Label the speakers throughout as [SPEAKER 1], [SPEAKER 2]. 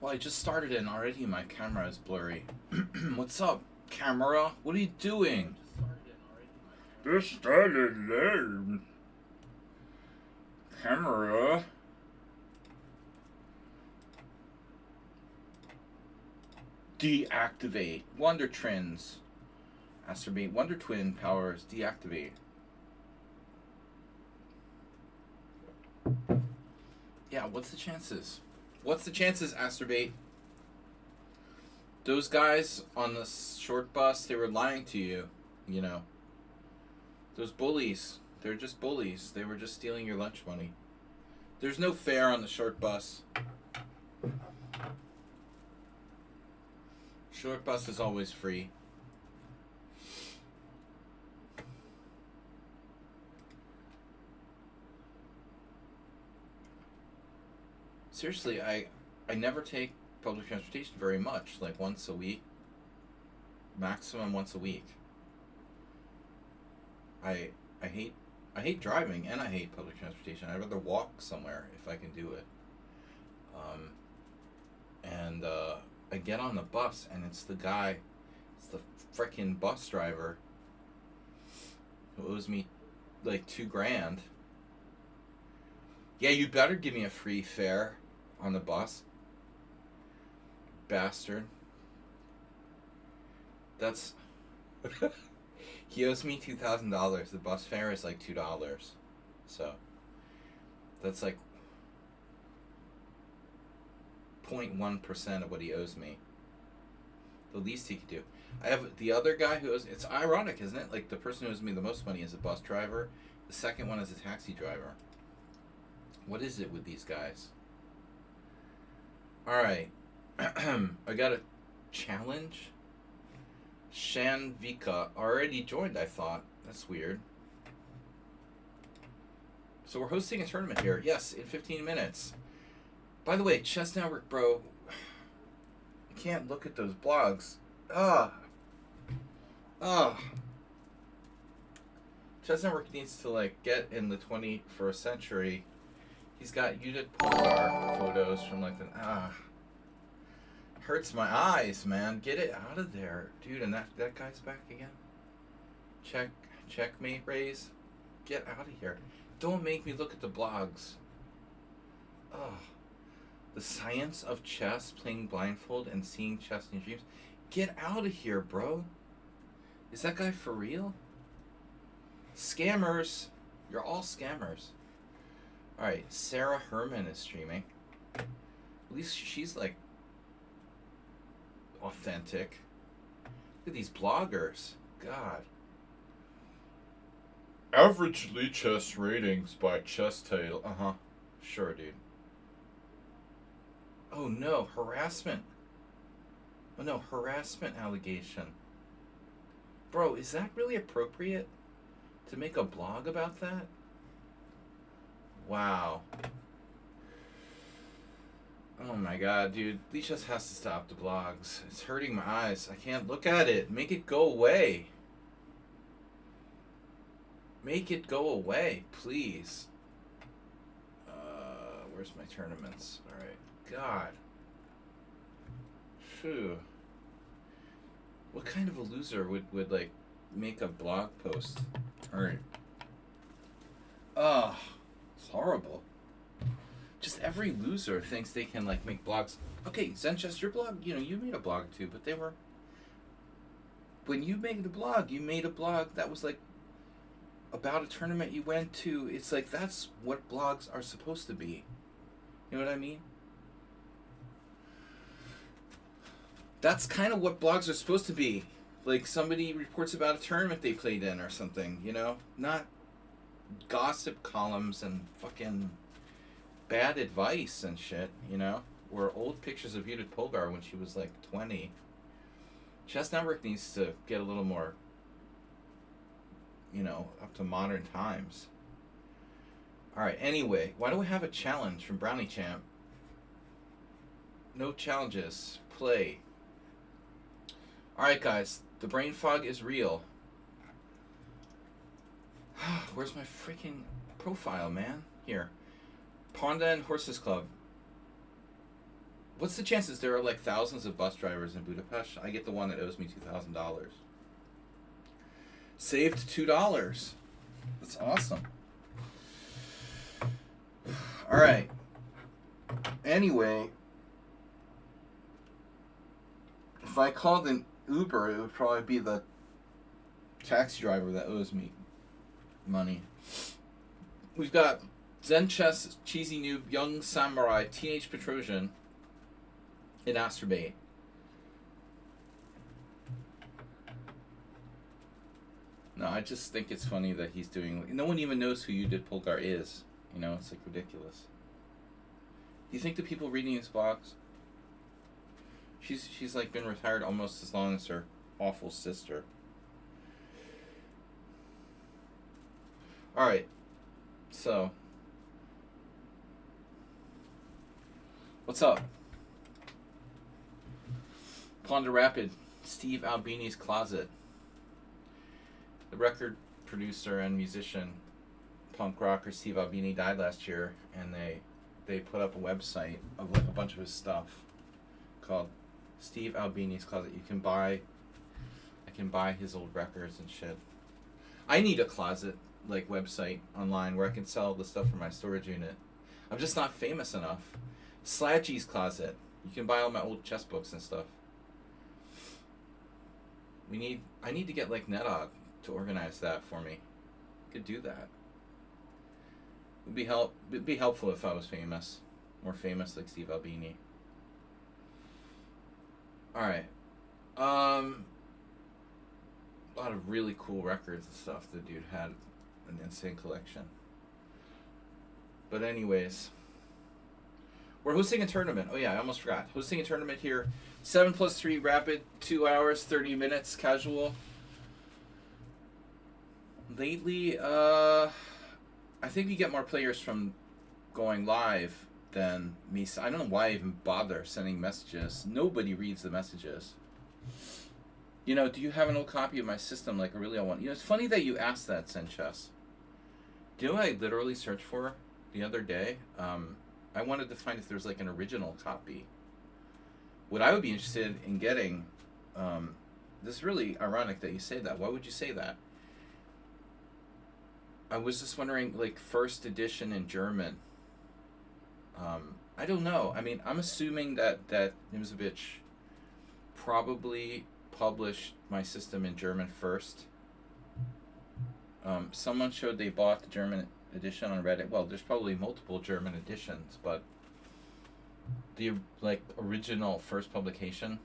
[SPEAKER 1] Well, I just started it and already my camera is blurry. What's up, camera? What are you doing? Just started late. Camera. Deactivate. Wonder Trends. Astrobate. Wonder Twin powers. Deactivate. Yeah, what's the chances? What's the chances, Astrobate? Those guys on the short bus, they were lying to you, you know. Those bullies, they're just bullies. They were just stealing your lunch money. There's no fare on the short bus. Short bus is always free. Seriously, I never take public transportation very much, like once a week. Maximum once a week. I hate driving and I hate public transportation. I'd rather walk somewhere if I can do it. And I get on the bus and it's the frickin' bus driver who owes me like $2,000. Yeah, you better give me a free fare on the bus. Bastard. That's he owes me $2,000. The bus fare is like $2. So that's like 0.1% of what he owes me. The least he could do. I have the other guy who owes. It's ironic, isn't it? Like the person who owes me the most money is a bus driver. The second one is a taxi driver. What is it with these guys? Alright. I got a challenge. Shanvika already joined, I thought. That's weird. So we're hosting a tournament here. Yes, in 15 minutes. By the way, Chess Network, bro. I can't look at those blogs. Chess Network needs to, like, get in the 21st century. He's got Judith Polgar photos from, like, the... Hurts my eyes, man. Get it out of there. Dude, and that guy's back again? Checkmate raise. Get out of here. Don't make me look at the blogs. Ugh. The science of chess, playing blindfold and seeing chess in your dreams. Get out of here, bro. Is that guy for real? Scammers. You're all scammers. Alright, Sarah Herman is streaming. At least she's like authentic. Look at these bloggers. God. Average chess ratings by Chess Tale. Sure, dude. Oh no, harassment. Oh no, harassment allegation. Bro, is that really appropriate to make a blog about that? Wow. Oh my god, dude. Lee just has to stop the blogs. It's hurting my eyes. I can't look at it. Make it go away. Make it go away, please. Where's my tournaments? Alright. God. Phew. What kind of a loser would like make a blog post? Alright. It's horrible. Just every loser thinks they can like make blogs. Okay, Zenchess, your blog, you know, you made a blog too, but they were... When you made the blog, you made a blog that was like about a tournament you went to. It's like that's what blogs are supposed to be. You know what I mean? That's kind of what blogs are supposed to be. Like somebody reports about a tournament they played in or something, you know? Not gossip columns and fucking bad advice and shit, you know? Or old pictures of Judith Polgar when she was like 20. Chess Network needs to get a little more, you know, up to modern times. Alright, anyway, why do we have a challenge from Brownie Champ? No challenges. Play. Alright, guys, the brain fog is real. Where's my freaking profile, man? Here. Pawnda and Horses Club. What's the chances there are like thousands of bus drivers in Budapest? I get the one that owes me $2,000. Saved $2. That's awesome. All right. Anyway, if I called an Uber, it would probably be the taxi driver that owes me money. We've got Zen Chess, Cheesy Noob, Young Samurai, Teenage Petrosian, and Astrobate. No, I just think it's funny that he's doing... No one even knows who Judith Polgar is. You know, it's like ridiculous. Do you think the people reading his blogs... She's like been retired almost as long as her awful sister. Alright. So... What's up? Pawnda Rapid, Steve Albini's Closet. The record producer and musician, punk rocker Steve Albini died last year, and they put up a website of like a bunch of his stuff called Steve Albini's Closet. I can buy his old records and shit. I need a closet like website online where I can sell the stuff from my storage unit. I'm just not famous enough. Slaggy's Closet. You can buy all my old chess books and stuff. I need to get like NetOg to organize that for me. Could do that. It'd be helpful if I was famous. More famous like Steve Albini. Alright. A lot of really cool records and stuff. The dude had an insane collection. But anyways, we're hosting a tournament. Oh yeah, I almost forgot. Hosting a tournament here. 7+3 rapid, 2 hours, 30 minutes, casual. Lately, I think we get more players from going live than me. I don't know why I even bother sending messages. Nobody reads the messages. You know, do you have an old copy of my system like I really want? You know, it's funny that you asked that, Senchess. Do you know what I literally searched for the other day? I wanted to find if there's like an original copy. What I would be interested in getting, this is really ironic that you say that. Why would you say that? I was just wondering, like, first edition in German. I don't know. I mean, I'm assuming that Nimzovich probably published my system in German first. Someone showed they bought the German edition on Reddit. Well, there's probably multiple German editions, but the like original first publication,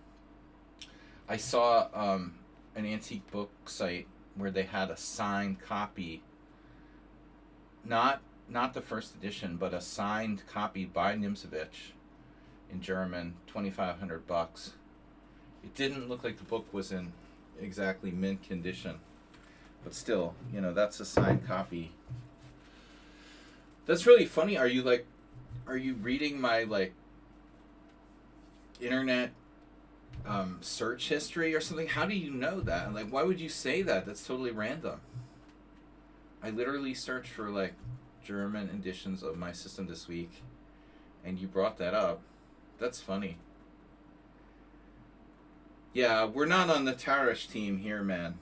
[SPEAKER 1] I saw an antique book site where they had a signed copy, not the first edition, but a signed copy by Nimzovich in German, $2,500. It didn't look like the book was in exactly mint condition, but still, you know, that's a signed copy. That's really funny. Are you reading my like internet search history or something? How do you know that? Like, why would you say that? That's totally random. I literally searched for like German editions of my system this week, and you brought that up. That's funny. Yeah, we're not on the Tarash team here, man.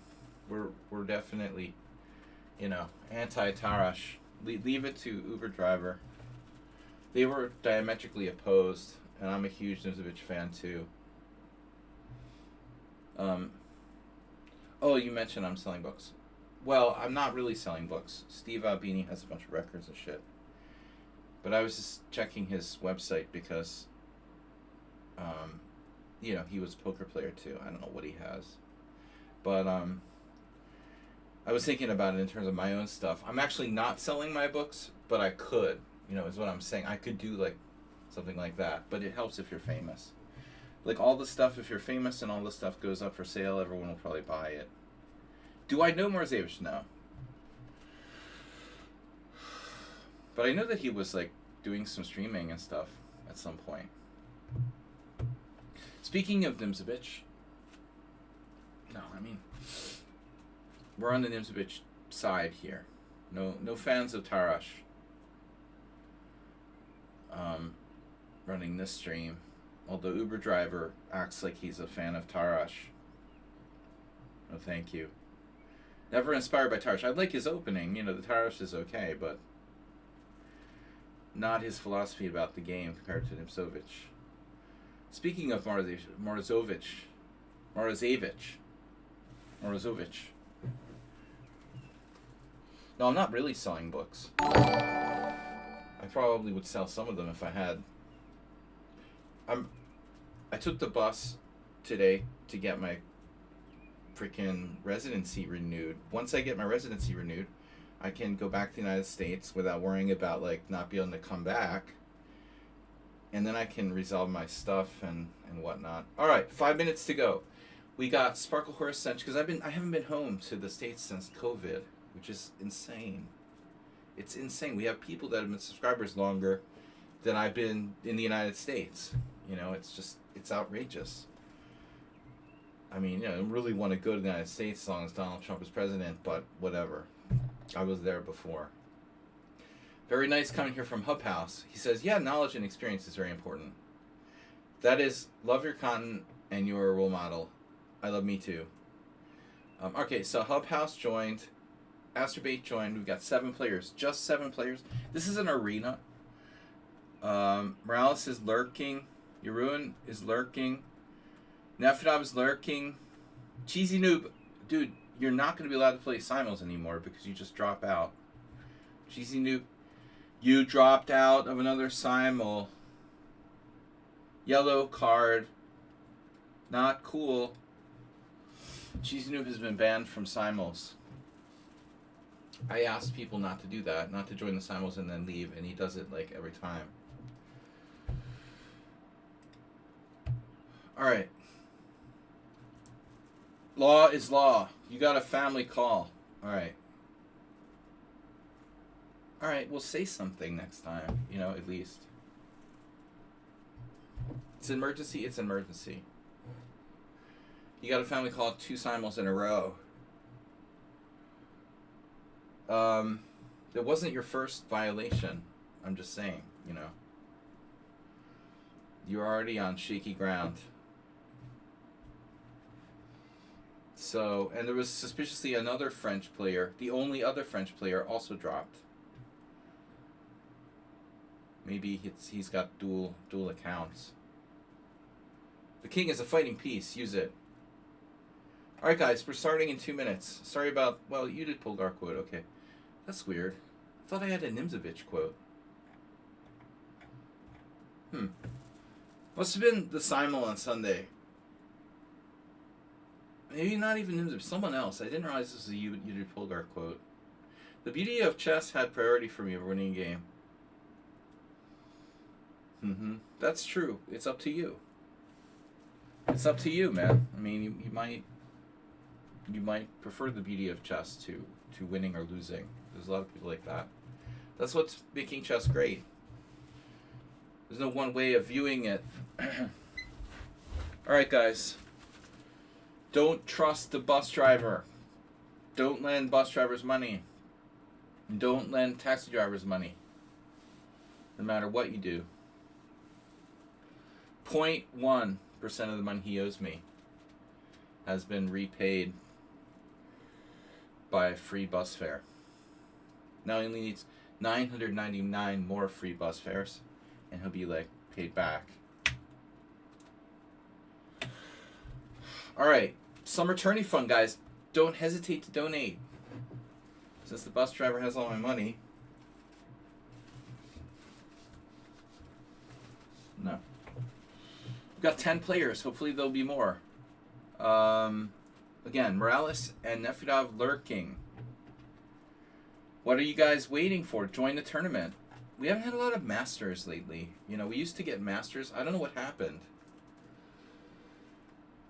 [SPEAKER 1] We're definitely, you know, anti-Tarash. Leave it to Uber driver. They were diametrically opposed, and I'm a huge Nimzovich fan too. Oh, you mentioned I'm selling books. Well, I'm not really selling books. Steve Albini has a bunch of records and shit. But I was just checking his website because, you know, he was a poker player too. I don't know what he has. But, I was thinking about it in terms of my own stuff. I'm actually not selling my books, but I could, you know, is what I'm saying. I could do, like, something like that. But it helps if you're famous. Like, all the stuff, if you're famous and all the stuff goes up for sale, everyone will probably buy it. Do I know Morzevich? No. But I know that he was, like, doing some streaming and stuff at some point. Speaking of Nimzovich, no, I mean, we're on the Nimzovich side here. No fans of Tarash running this stream. Although Uber driver acts like he's a fan of Tarash. No, thank you. Never inspired by Tarash. I like his opening. You know, the Tarash is okay, but not his philosophy about the game compared to Nimzovich. Speaking of Morozovich. No, I'm not really selling books. I probably would sell some of them if I had. I took the bus today to get my freaking residency renewed. Once I get my residency renewed, I can go back to the United States without worrying about like not being able to come back. And then I can resolve my stuff and whatnot. All right, 5 minutes to go. We got Sparkle Horse Cinch because I haven't been home to the States since COVID, which is insane. It's insane. We have people that have been subscribers longer than I've been in the United States. You know, it's outrageous. I mean, you know, I really want to go to the United States as long as Donald Trump is president, but whatever. I was there before. Very nice coming here from Hub House. He says, yeah, knowledge and experience is very important. That is, love your content and you're a role model. I love me too. Okay, so Hub House joined. Asterbait joined. We've got 7 players. Just 7 players. This is an arena. Morales is lurking. Yeruin is lurking. Nefidab is lurking. Cheesy Noob. Dude, you're not going to be allowed to play Simons anymore because you just drop out. Cheesy Noob. You dropped out of another Simul. Yellow card. Not cool. Cheesy Noob has been banned from Simuls. I asked people not to do that, not to join the Simuls and then leave, and he does it like every time. Alright. Law is law. You got a family call. Alright. Alright, we'll say something next time, you know, at least. It's an emergency, it's an emergency. You got a family call 2 Simuls in a row. It wasn't your first violation. I'm just saying, you know. You're already on shaky ground. So, and there was suspiciously another French player. The only other French player also dropped. Maybe he's got dual accounts. The king is a fighting piece. Use it. Alright guys, we're starting in 2 minutes. Sorry about... Well, you did Polgar quote. Okay. That's weird. I thought I had a Nimzovich quote. Must have been the Simul on Sunday. Maybe not even Nimzovich. Someone else. I didn't realize this was a you did Polgar quote. The beauty of chess had priority for me over winning a game. That's true. It's up to you. It's up to you, man. I mean, you might prefer the beauty of chess to winning or losing. There's a lot of people like that. That's what's making chess great. There's no one way of viewing it. Alright, guys. Don't trust the bus driver. Don't lend bus drivers money. Don't lend taxi drivers money. No matter what you do. 0.1% of the money he owes me has been repaid by free bus fare. Now he only needs 999 more free bus fares, and he'll be like paid back. All right, summer tourney fund, guys. Don't hesitate to donate. Since the bus driver has all my money. No. We've got 10 players. Hopefully there'll be more. Again, Morales and Nefidov lurking. What are you guys waiting for? Join the tournament. We haven't had a lot of masters lately. You know, we used to get masters. I don't know what happened.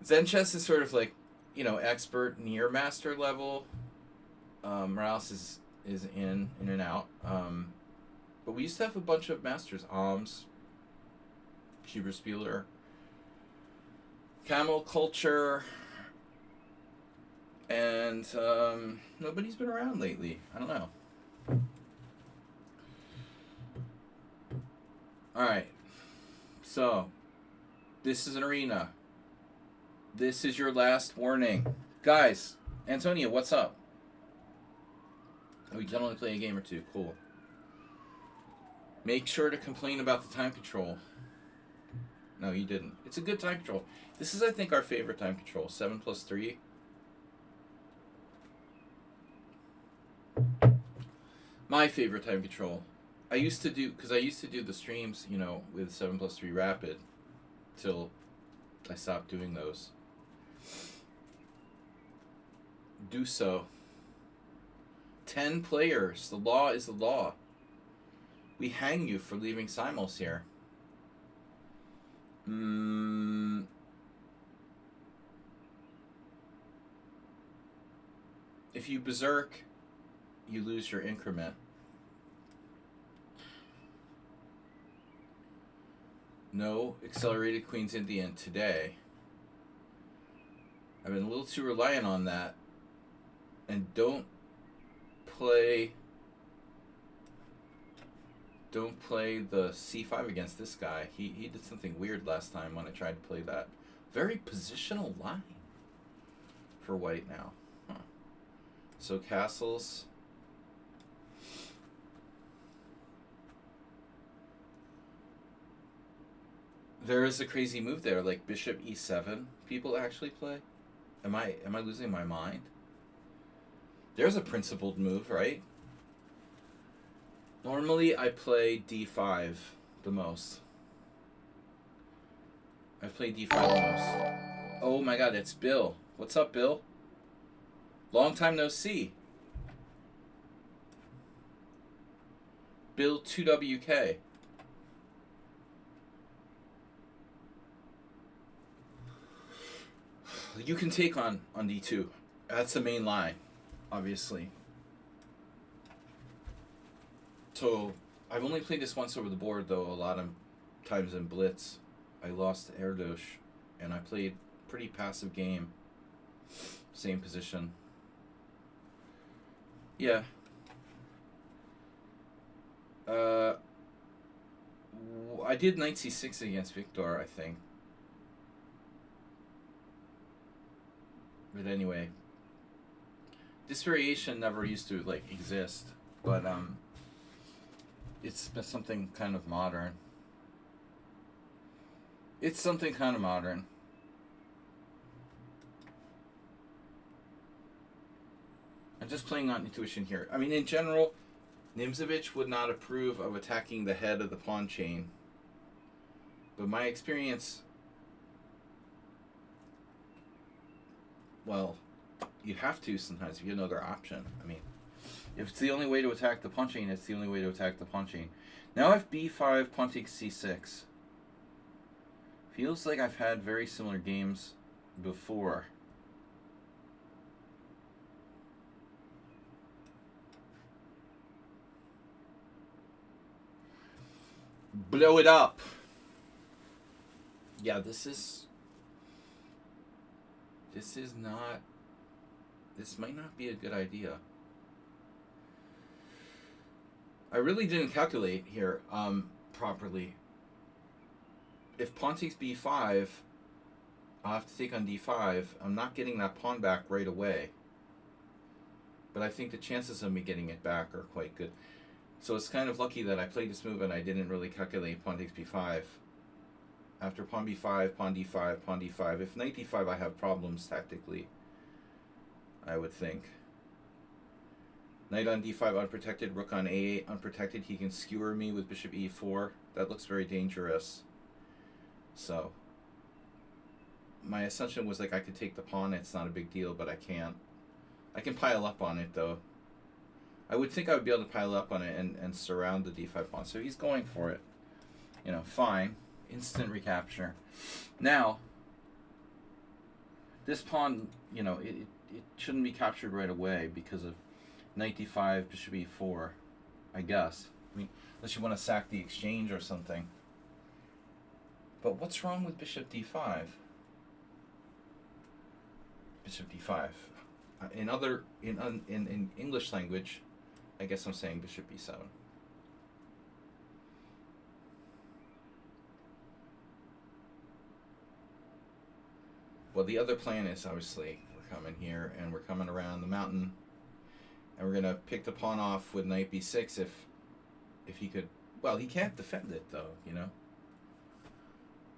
[SPEAKER 1] Zen chess is sort of like, you know, expert near master level. Morales is in and out. But we used to have a bunch of masters. Alms, Huberspieler, Camel Culture, and nobody's been around lately. I don't know. Alright. So, This is an arena. This is your last warning. Guys, Antonio, what's up? Oh, you can only play a game or two. Cool. Make sure to complain about the time control. No, you didn't. It's a good time control. This is, I think, our favorite time control. 7 plus 3. My favorite time control. I used to do the streams, you know, with 7 plus 3 Rapid till I stopped doing those. Do so. 10 players. The law is the law. We hang you for leaving Simul's here. If you berserk, you lose your increment. No accelerated Queen's Indian today. I've been a little too reliant on that. And don't play the c5 against this guy. He did something weird last time when I tried to play that. Very positional line for white now. Huh. So castles. There is a crazy move there, like bishop e7. People actually play. Am I losing my mind? There's a principled move, right? Normally I play d5 the most. I've played d5 the most. Oh my god, it's Bill. What's up, Bill? Long time no see. Bill 2WK. You can take on d2. That's the main line, obviously. So, I've only played this once over the board, though, a lot of times in Blitz. I lost to Erdos, and I played pretty passive game. Same position. Yeah. I did knight c6 against Victor, I think. But anyway, this variation never used to like exist, but it's something kind of modern. It's something kind of modern. I'm just playing on intuition here. I mean, in general, Nimzovich would not approve of attacking the head of the pawn chain. But my experience, well, you have to sometimes if you have no other option. I mean, if it's the only way to attack the pawn chain, it's the only way to attack the pawn chain. Now I have b5, pawn takes c6. Feels like I've had very similar games before. Blow it up. Yeah, this might not be a good idea. I really didn't calculate here properly. If pawn takes b5, I'll have to take on d5. I'm not getting that pawn back right away. But I think the chances of me getting it back are quite good. So it's kind of lucky that I played this move and I didn't really calculate pawn takes b5. After pawn b5, pawn d5, pawn d5. If knight d5, I have problems tactically, I would think. Knight on d5 unprotected, rook on a8 unprotected. He can skewer me with bishop e4. That looks very dangerous. So my assumption was like I could take the pawn. It's not a big deal, but I can't. I can pile up on it though. I would think I would be able to pile up on it and surround the d5 pawn. So he's going for it. You know, fine. Instant recapture. Now, this pawn, you know, it shouldn't be captured right away because of knight d5, bishop e4, I guess. I mean, unless you want to sack the exchange or something. But what's wrong with bishop d5? Bishop d5. In English language, I guess I'm saying bishop b7. Well, the other plan is obviously we're coming here and we're coming around the mountain, and we're gonna pick the pawn off with knight b6 if he could. Well, he can't defend it though, you know.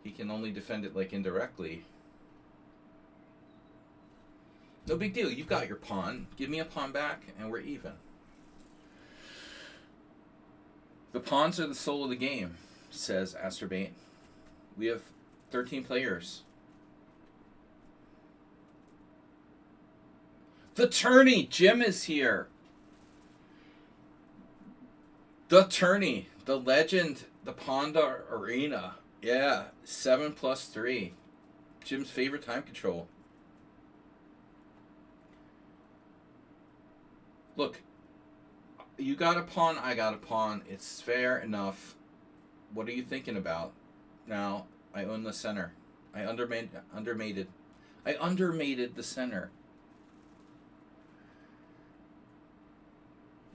[SPEAKER 1] He can only defend it like indirectly. No big deal. You've got your pawn. Give me a pawn back, and we're even. The pawns are the soul of the game, says Asterbait. We have 13 players. The Tourney! Jim is here! The Tourney, the legend, the Pawnda Arena. Yeah, 7+3. Jim's favorite time control. Look, you got a pawn, I got a pawn. It's fair enough. What are you thinking about? Now, I own the center. I undermated the center.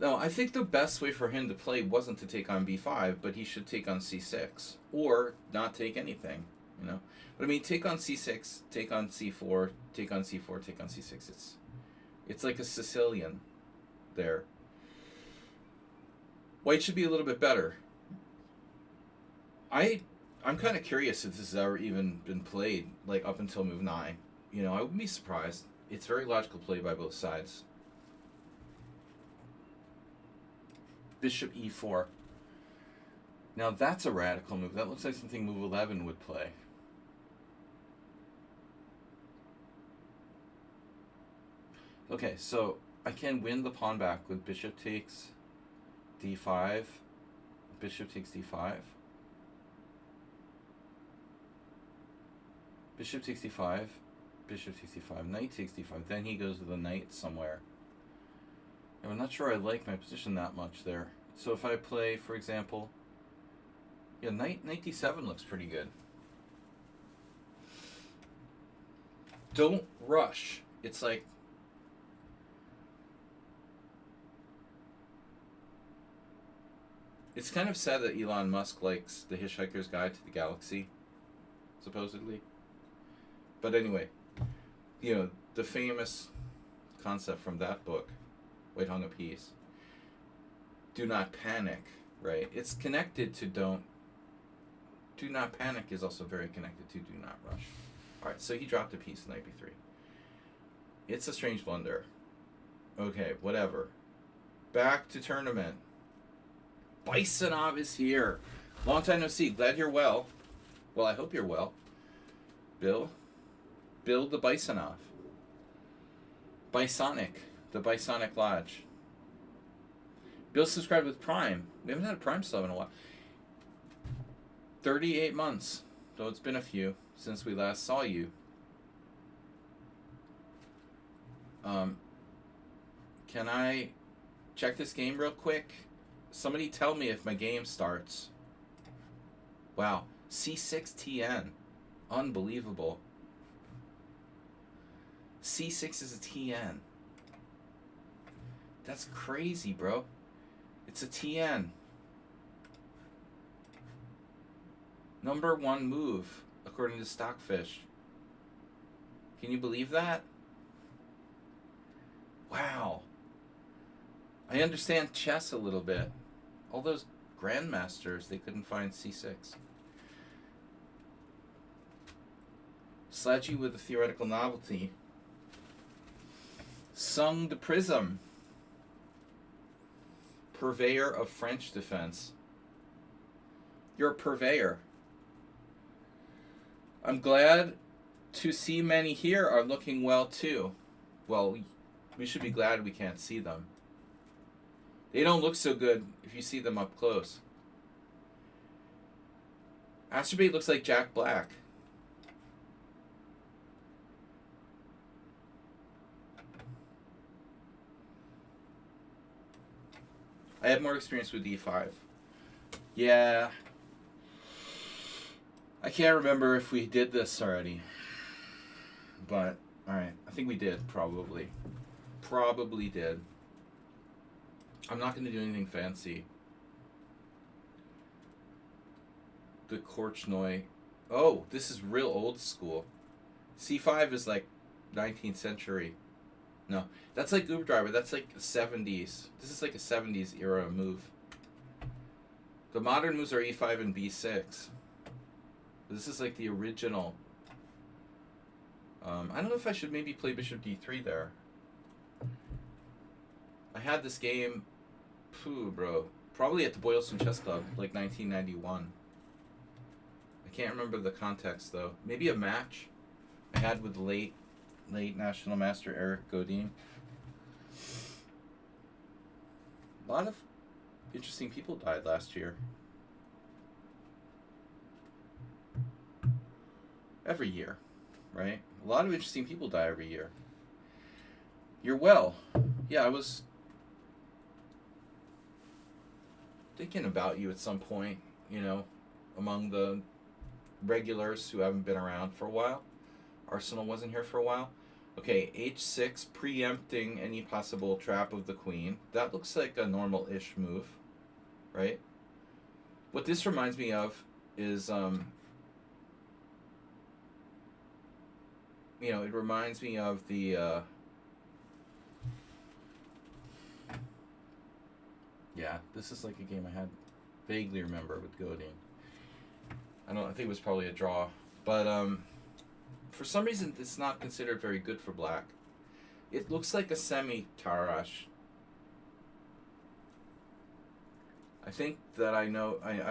[SPEAKER 1] No, I think the best way for him to play wasn't to take on b5, but he should take on c6. Or not take anything, you know? But I mean, take on c6, take on c4, take on c4, take on c6. It's like a Sicilian there. White should be a little bit better. I'm kind of curious if this has ever even been played, like up until move 9. You know, I wouldn't be surprised. It's very logical play by both sides. Bishop e4. Now that's a radical move. That looks like something move 11 would play. Okay, so I can win the pawn back with bishop takes d5, bishop takes d5, bishop takes d5, bishop takes d5, knight takes d5. Then he goes with a knight somewhere. I'm not sure I like my position that much there. So if I play, for example, yeah, knight d7 looks pretty good. Don't rush. It's like, it's kind of sad that Elon Musk likes The Hitchhiker's Guide to the Galaxy, supposedly. But anyway, you know, the famous concept from that book, White Hung a Piece. Do not panic, right? It's connected to do not panic is also very connected to do not rush. Alright, so he dropped a piece, knight b3. It's a strange blunder. Okay, whatever. Back to tournament. Bisonov is here. Long time no see. Glad you're well. Well, I hope you're well. Bill the Bisonov. Bisonic. The Bisonic Lodge. Bill subscribed with Prime. We haven't had a Prime sub in a while. 38 months. So it's been a few since we last saw you. Can I check this game real quick? Somebody tell me if my game starts. Wow. C6 TN. Unbelievable. C6 is a TN. That's crazy, bro. It's a TN. Number 1 move, according to Stockfish. Can you believe that? Wow. I understand chess a little bit. All those grandmasters, they couldn't find c6. Sledgy with a theoretical novelty. Sung de Prism. Purveyor of French defense. You're a purveyor. I'm glad to see many here are looking well too. Well, we should be glad we can't see them. They don't look so good if you see them up close. Asterbait looks like Jack Black. I have more experience with d5. Yeah. I can't remember if we did this already. But, alright. I think we did, probably. Probably did. I'm not going to do anything fancy. The Korchnoi. Oh, this is real old school. C5 is like 19th century. No, that's like Uber Driver. That's like 70s. This is like a 70s era move. The modern moves are E5 and B6. This is like the original. I don't know if I should maybe play Bishop D3 there. I had this game, bro, probably at the Boylston Chess Club, like 1991. I can't remember the context though. Maybe a match I had with the late National Master Eric Godin. A lot of interesting people died last year. Every year, right? A lot of interesting people die every year. You're well. Yeah, I was thinking about you at some point, you know, among the regulars who haven't been around for a while. Arsenal wasn't here for a while. Okay, H6, preempting any possible trap of the queen. That looks like a normal-ish move, right? What this reminds me of is, you know, it reminds me of the, yeah, this is like a game I had vaguely remember with Godin. I think it was probably a draw, but for some reason it's not considered very good for black. It looks like a semi-Tarash. I think that I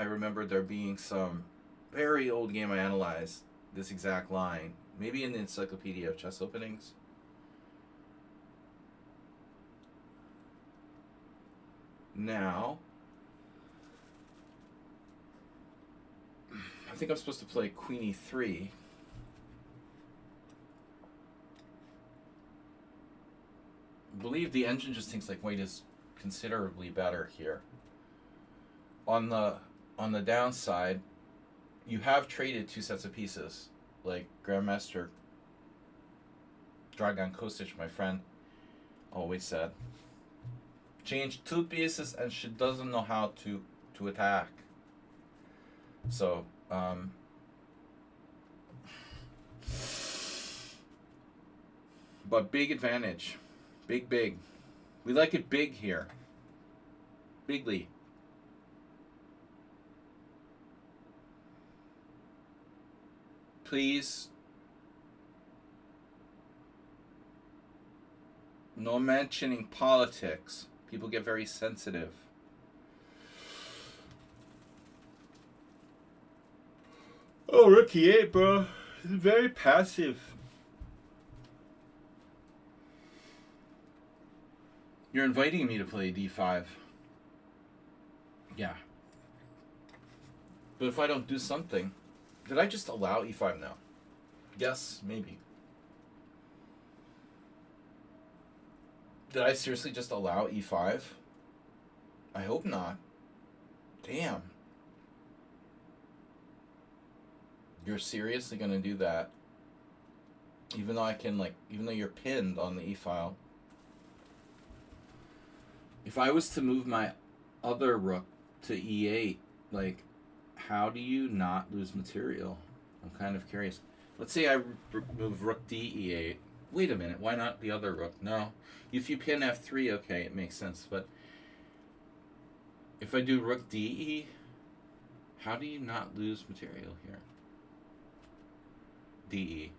[SPEAKER 1] remember there being some very old game I analyzed this exact line, maybe in the Encyclopedia of Chess Openings. Now, I think I'm supposed to play Queen E3. I believe the engine just thinks like white is considerably better here. On the downside, you have traded two sets of pieces, like Grandmaster Dragan Kostic, my friend, always said. Change two pieces and she doesn't know how to attack. So, but big advantage. Big. We like it big here. Bigly. Please. No mentioning politics. People get very sensitive. Oh, rook E8, bro. This is very passive. You're inviting me to play D5. Yeah. But if I don't do something, did I just allow E5 now? Yes, maybe. Did I seriously just allow E5? I hope not. Damn. You're seriously gonna do that? Even though even though you're pinned on the E file. If I was to move my other rook to E8, like, how do you not lose material? I'm kind of curious. Let's say I move rook D E8. Wait a minute, why not the other rook? No. If you pin F3, okay, it makes sense. But if I do rook DE, how do you not lose material here? DE.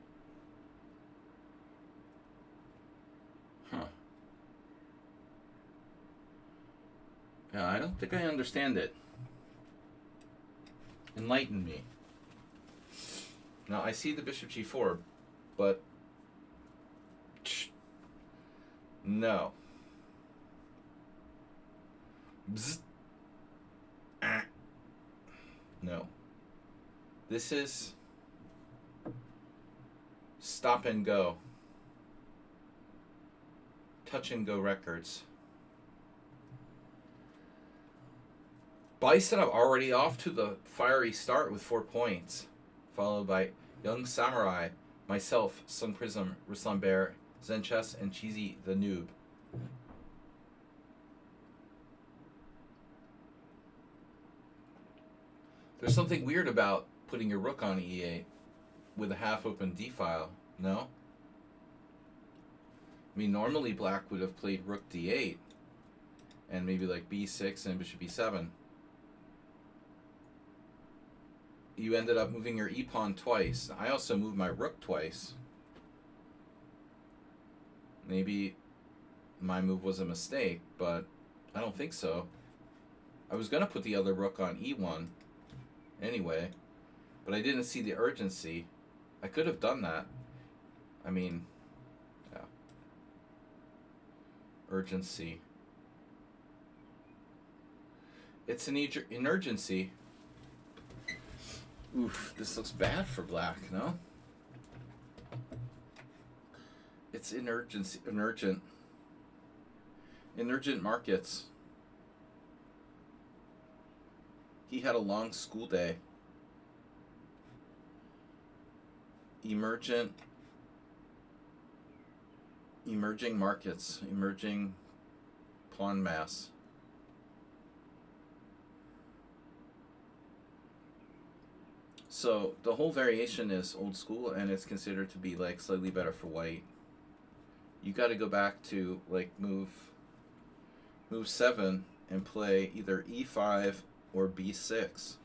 [SPEAKER 1] Huh. Yeah, I don't think I understand it. Enlighten me. Now, I see the bishop G4, but no. Bzz. Ah. No. This is stop and go. Touch and go records. Bison already off to the fiery start with 4 points, followed by Young Samurai, myself, Sun Prism, Ruslan Bear, Zen Chess, and Cheesy the Noob. There's something weird about putting your rook on E8 with a half-open D-file. No? I mean, normally black would have played rook d8 and maybe like b6 and bishop b7. You ended up moving your e-pawn twice. I also moved my rook twice. Maybe my move was a mistake, but I don't think so. I was going to put the other rook on e1 anyway, but I didn't see the urgency. I could have done that. I mean, yeah. Urgency. It's an urgency. Oof, this looks bad for black, no? It's emergency, emergent markets. He had a long school day. Emerging markets, emerging pawn mass. So the whole variation is old school, and it's considered to be like slightly better for white. You got to go back to like move 7 and play either e5 or b6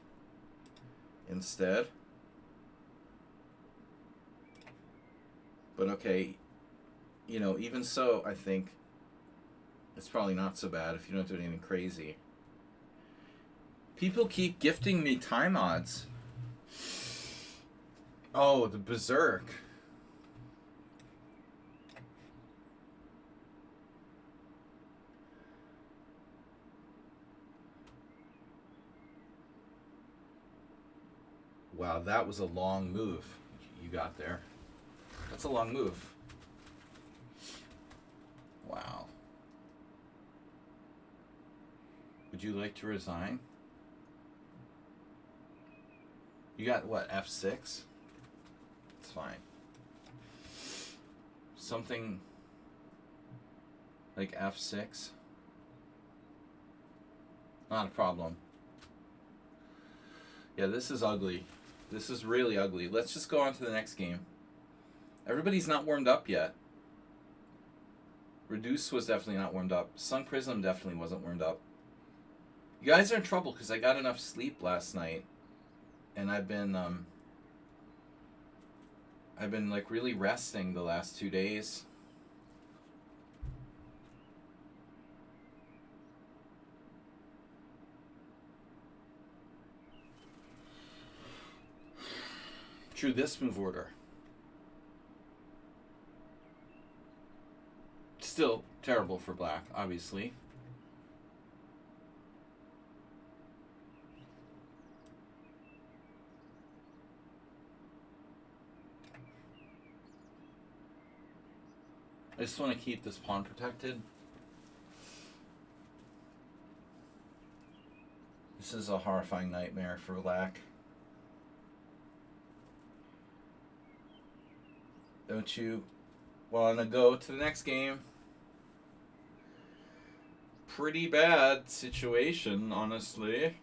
[SPEAKER 1] instead. But okay, you know, even so, I think it's probably not so bad if you don't do anything crazy. People keep gifting me time odds. Oh, the Berserk. Wow, that was a long move you got there. That's a long move. Wow. Would you like to resign? You got what, F6? It's fine. Something like F6. Not a problem. Yeah, this is ugly. This is really ugly. Let's just go on to the next game. Everybody's not warmed up yet. Reduce was definitely not warmed up. Sun Prism definitely wasn't warmed up. You guys are in trouble because I got enough sleep last night, and I've been like really resting the last 2 days. True, this move order. Still terrible for black, obviously. I just want to keep this pawn protected. This is a horrifying nightmare for black. Don't you want to go to the next game? Pretty bad situation, honestly.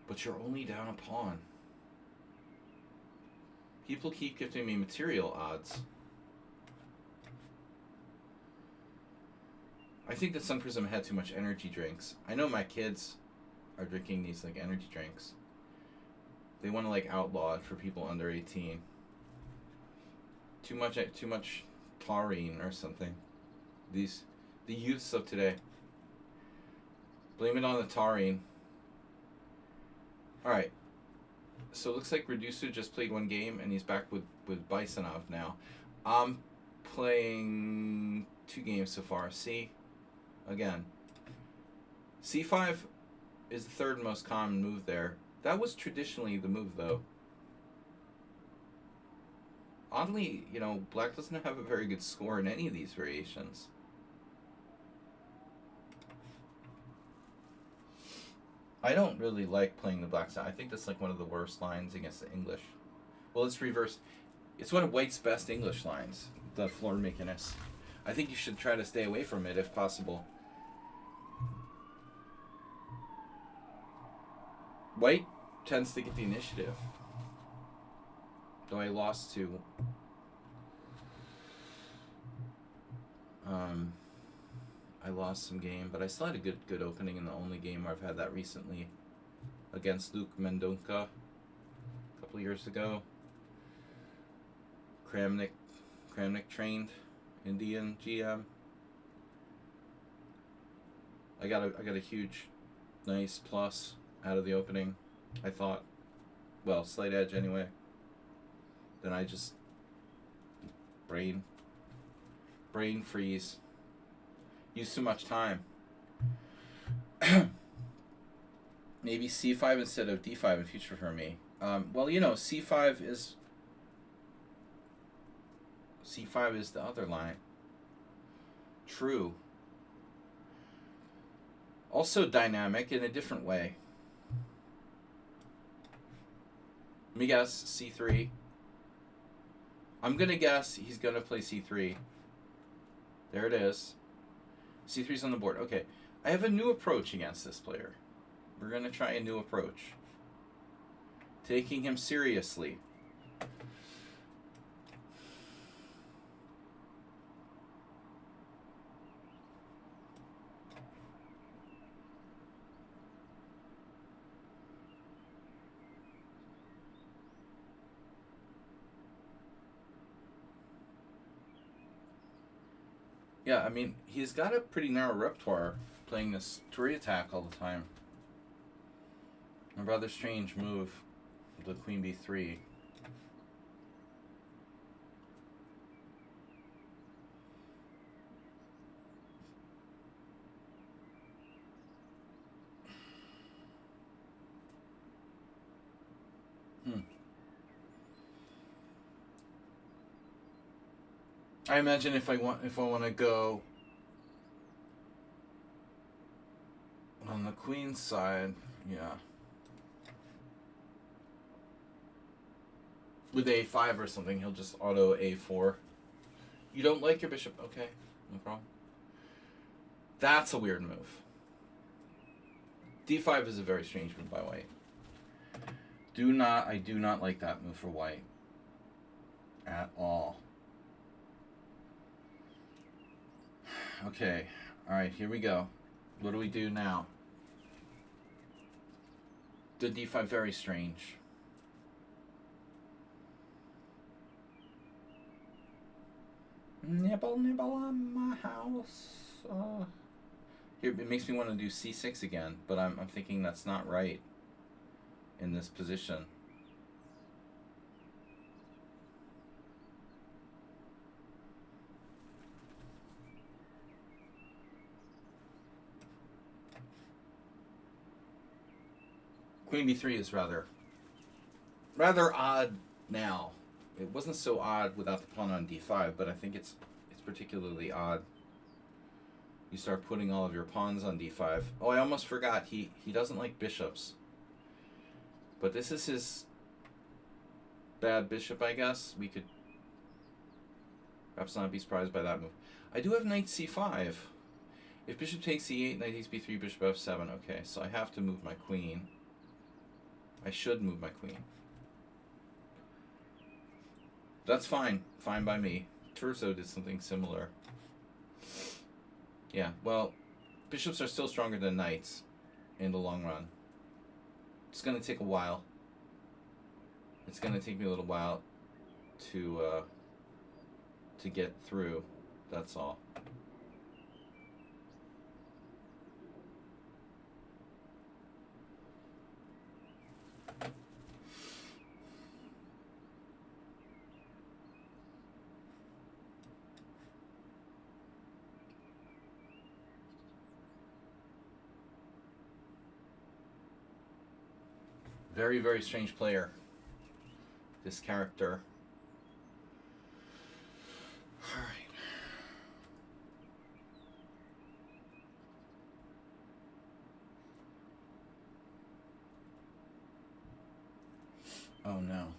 [SPEAKER 1] But you're only down a pawn. People keep giving me material odds. I think that Sun Prism had too much energy drinks. I know my kids are drinking these like energy drinks. They want to like outlaw it for people under 18. Too much taurine or something. The youths of today. Blame it on the taurine. All right. So it looks like Reducer just played one game and he's back with Bisonov now. I'm playing 2 games so far. See, again, C5 is the 3rd most common move there. That was traditionally the move, though. Oddly, you know, black doesn't have a very good score in any of these variations. I don't really like playing the black side. I think that's like one of the worst lines against the English. Well, it's reverse. It's one of white's best English lines, the floor makiness. I think you should try to stay away from it if possible. White tends to get the initiative. Though I lost to... I lost some game, but I still had a good opening in the only game where I've had that recently. Against Luke Mendonca a couple of years ago. Kramnik trained Indian GM. I got a huge, nice plus out of the opening. I thought, well, slight edge anyway. Then I just brain freeze. Use too much time. Maybe C5 instead of D5 in future for me. Well, you know, C5 is the other line. True. Also dynamic in a different way. Let me guess, C3. I'm going to guess he's going to play C3. There it is. C3's on the board. Okay. I have a new approach against this player. We're going to try a new approach. Taking him seriously. Yeah, I mean, he's got a pretty narrow repertoire playing this Tourney attack all the time. A rather strange move, the Queen B3. I imagine if I want to go on the Queen's side, yeah. With A5 or something, he'll just auto A4. You don't like your bishop? Okay, no problem. That's a weird move. D5 is a very strange move by white. I do not like that move for white. At all. Okay, alright, here we go. What do we do now? The D5 very strange. Nibble on my house. Here, it makes me want to do C6 again, but I'm thinking that's not right in this position. Queen B3 is rather odd now. It wasn't so odd without the pawn on D5, but I think it's particularly odd. You start putting all of your pawns on D5. Oh, I almost forgot. He doesn't like bishops. But this is his bad bishop, I guess. We could perhaps not be surprised by that move. I do have knight C5. If bishop takes C8, knight takes B3, bishop F7. Okay, so I have to move my queen. I should move my queen. That's fine. Fine by me. Turso did something similar. Yeah, well, bishops are still stronger than knights in the long run. It's going to take a while. It's going to take me a little while to get through. That's all. Very, very strange player. This character. All right. Oh no.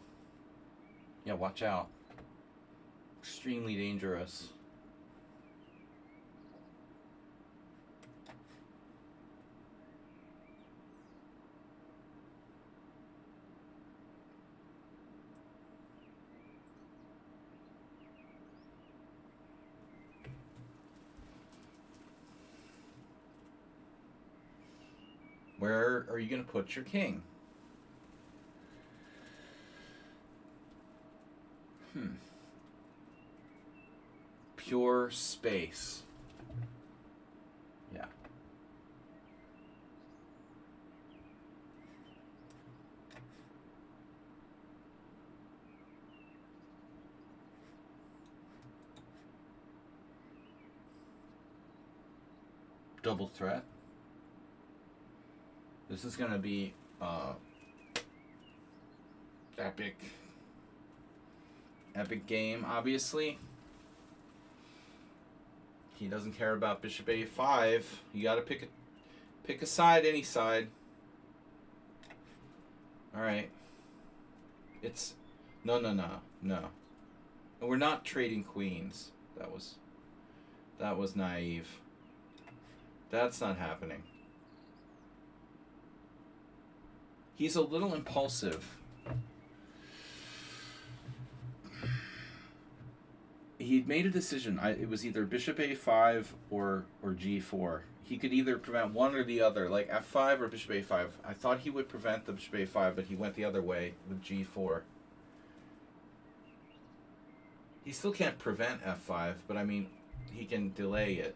[SPEAKER 1] Yeah, watch out. Extremely dangerous. Where are you going to put your king? Pure space. Yeah. Double threat. This is going to be epic game, obviously. He doesn't care about bishop a5. You got to pick a side, any side. All right. It's no. We're not trading queens. That was naive. That's not happening. He's a little impulsive. He'd made a decision. It was either bishop a5 or g4. He could either prevent one or the other, like f5 or bishop a5. I thought he would prevent the bishop a5, but he went the other way with g4. He still can't prevent f5, but I mean, he can delay it.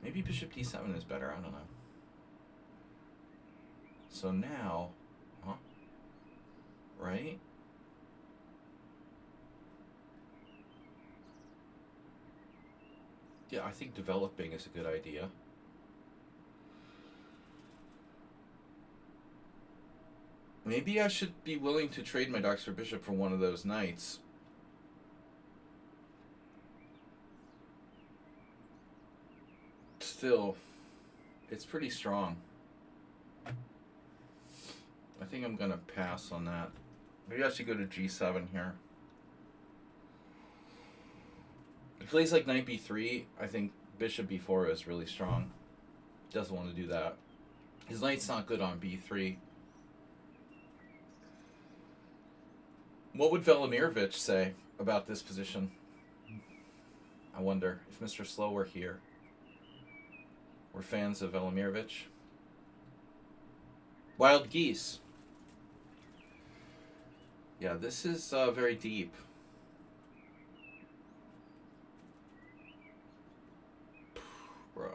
[SPEAKER 1] Maybe bishop d7 is better, I don't know. So now, right? Yeah, I think developing is a good idea. Maybe I should be willing to trade my Dr. Bishop for one of those knights. Still, it's pretty strong. I think I'm going to pass on that. Maybe I should go to g7 here. He plays like knight b3. I think bishop b4 is really strong. Doesn't want to do that. His knight's not good on b3. What would Velimirovich say about this position? I wonder if Mr. Slow were here. We're fans of Velimirovich. Wild Geese. Yeah, this is very deep. Bro,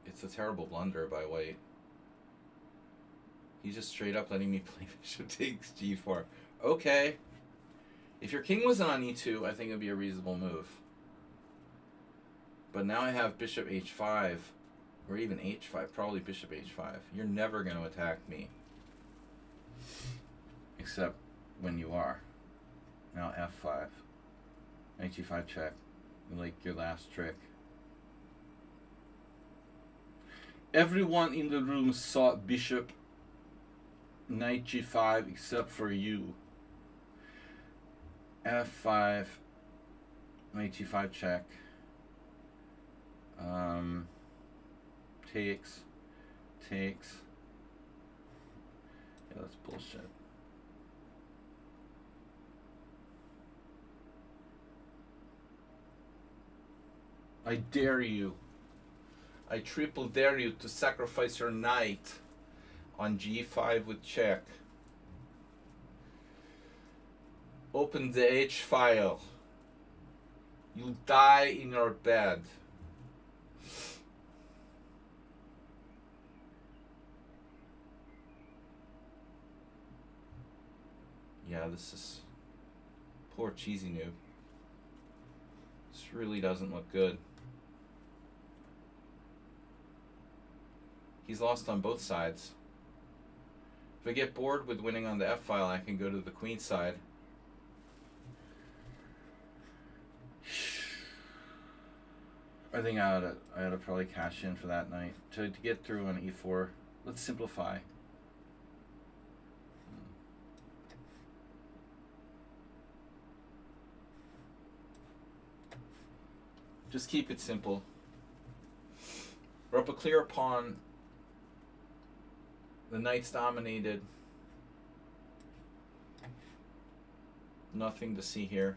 [SPEAKER 1] it's a terrible blunder by White. He's just straight up letting me play bishop takes g4. Okay. If your king wasn't on e2, I think it would be a reasonable move. But now I have bishop h5, or even h5, probably bishop h5. You're never going to attack me. Except when you are. Now f5. Knight g5 check. Like your last trick. Everyone in the room saw bishop knight g5 except for you. f5. Knight g5 check. Takes. Yeah, that's bullshit. I dare you. I triple dare you to sacrifice your knight on g5 with check. Open the H file. You die in your bed. Yeah, this is poor cheesy noob. This really doesn't look good. He's lost on both sides. If I get bored with winning on the F file, I can go to the queen side. I think I ought to probably cash in for that knight to get through on e4. Let's simplify. Just keep it simple. We're up a clear pawn. The knight's dominated. Nothing to see here.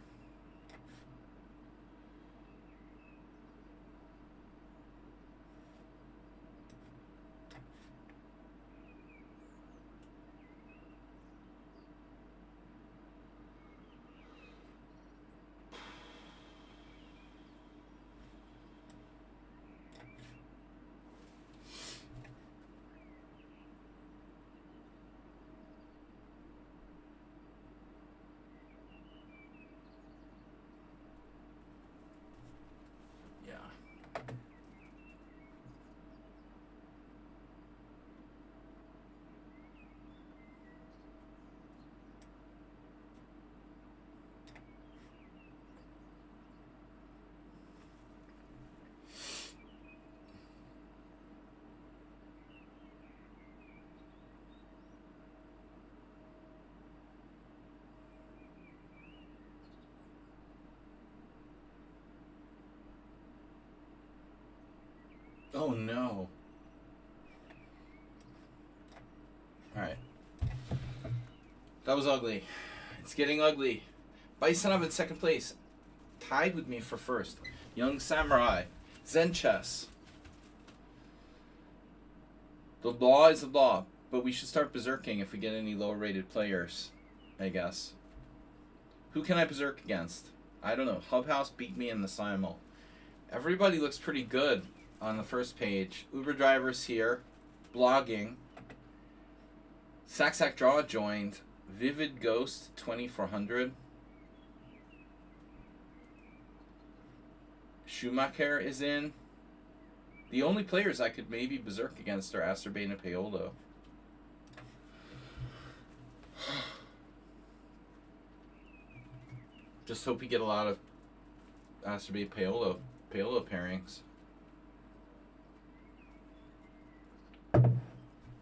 [SPEAKER 1] Oh no. Alright. That was ugly. It's getting ugly. Bison in second place. Tied with me for first. Young Samurai. Zen Chess. The law is the law, but we should start berserking if we get any lower rated players, I guess. Who can I berserk against? I don't know. Hubhouse beat me in the simul. Everybody looks pretty good on the first page. Uber drivers here. Blogging. Sack Draw joined. Vivid Ghost 2400. Schumacher is in. The only players I could maybe berserk against are Acerbate and Paolo. Just hope we get a lot of Acerbate Paolo pairings.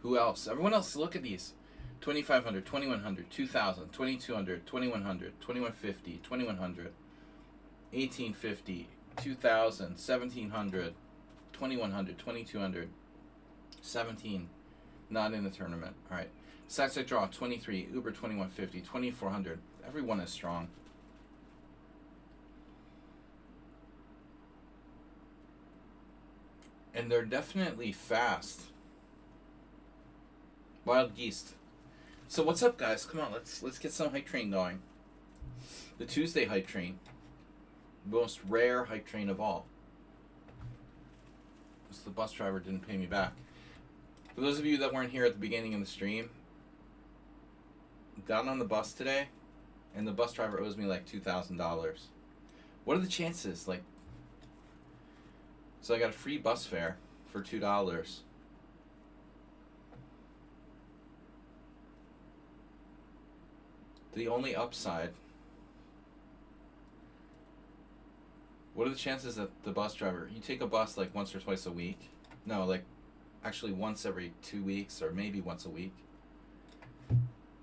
[SPEAKER 1] Who else? Everyone else, look at these. 2500, 2100, 2000, 2200, 2100, 2150, 2100, 1850, 2000, 1700, 2100, 2200, 17. Not in the tournament. Alright. Sack Draw 23, Uber 2150, 2400. Everyone is strong. And they're definitely fast. Wild Geese. So what's up, guys? Come on, let's get some hype train going. The Tuesday hype train. Most rare hype train of all. The bus driver didn't pay me back. For those of you that weren't here at the beginning of the stream, got on the bus today, and the bus driver owes me like $2,000. What are the chances? Like, so I got a free bus fare for $2. The only upside. What are the chances that the bus driver, you take a bus like once or twice a week? No, like actually once every 2 weeks or maybe once a week.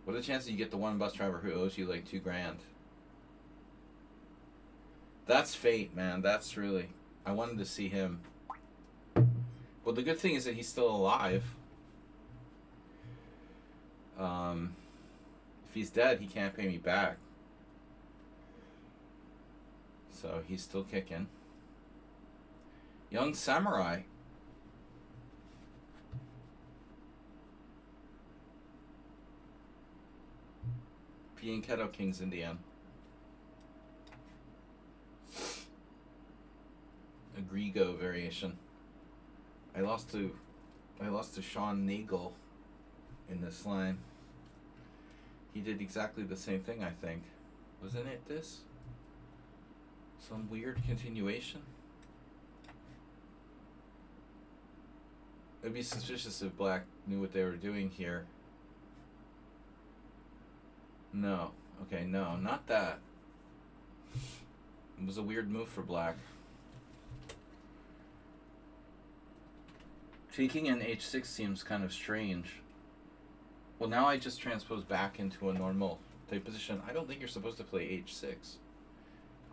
[SPEAKER 1] What are the chances you get the one bus driver who owes you like $2,000? That's fate, man. That's really, I wanted to see him. Well, the good thing is that he's still alive. If he's dead, he can't pay me back. So he's still kicking. Young Samurai. Pianketo Kings Indian. A Grigo variation. I lost to Sean Nagel in this line. He did exactly the same thing, I think. Wasn't it this? Some weird continuation? It'd be suspicious if Black knew what they were doing here. No. Okay, no, not that. It was a weird move for Black. Taking in H6 seems kind of strange. Well, now I just transpose back into a normal type position. I don't think you're supposed to play H6.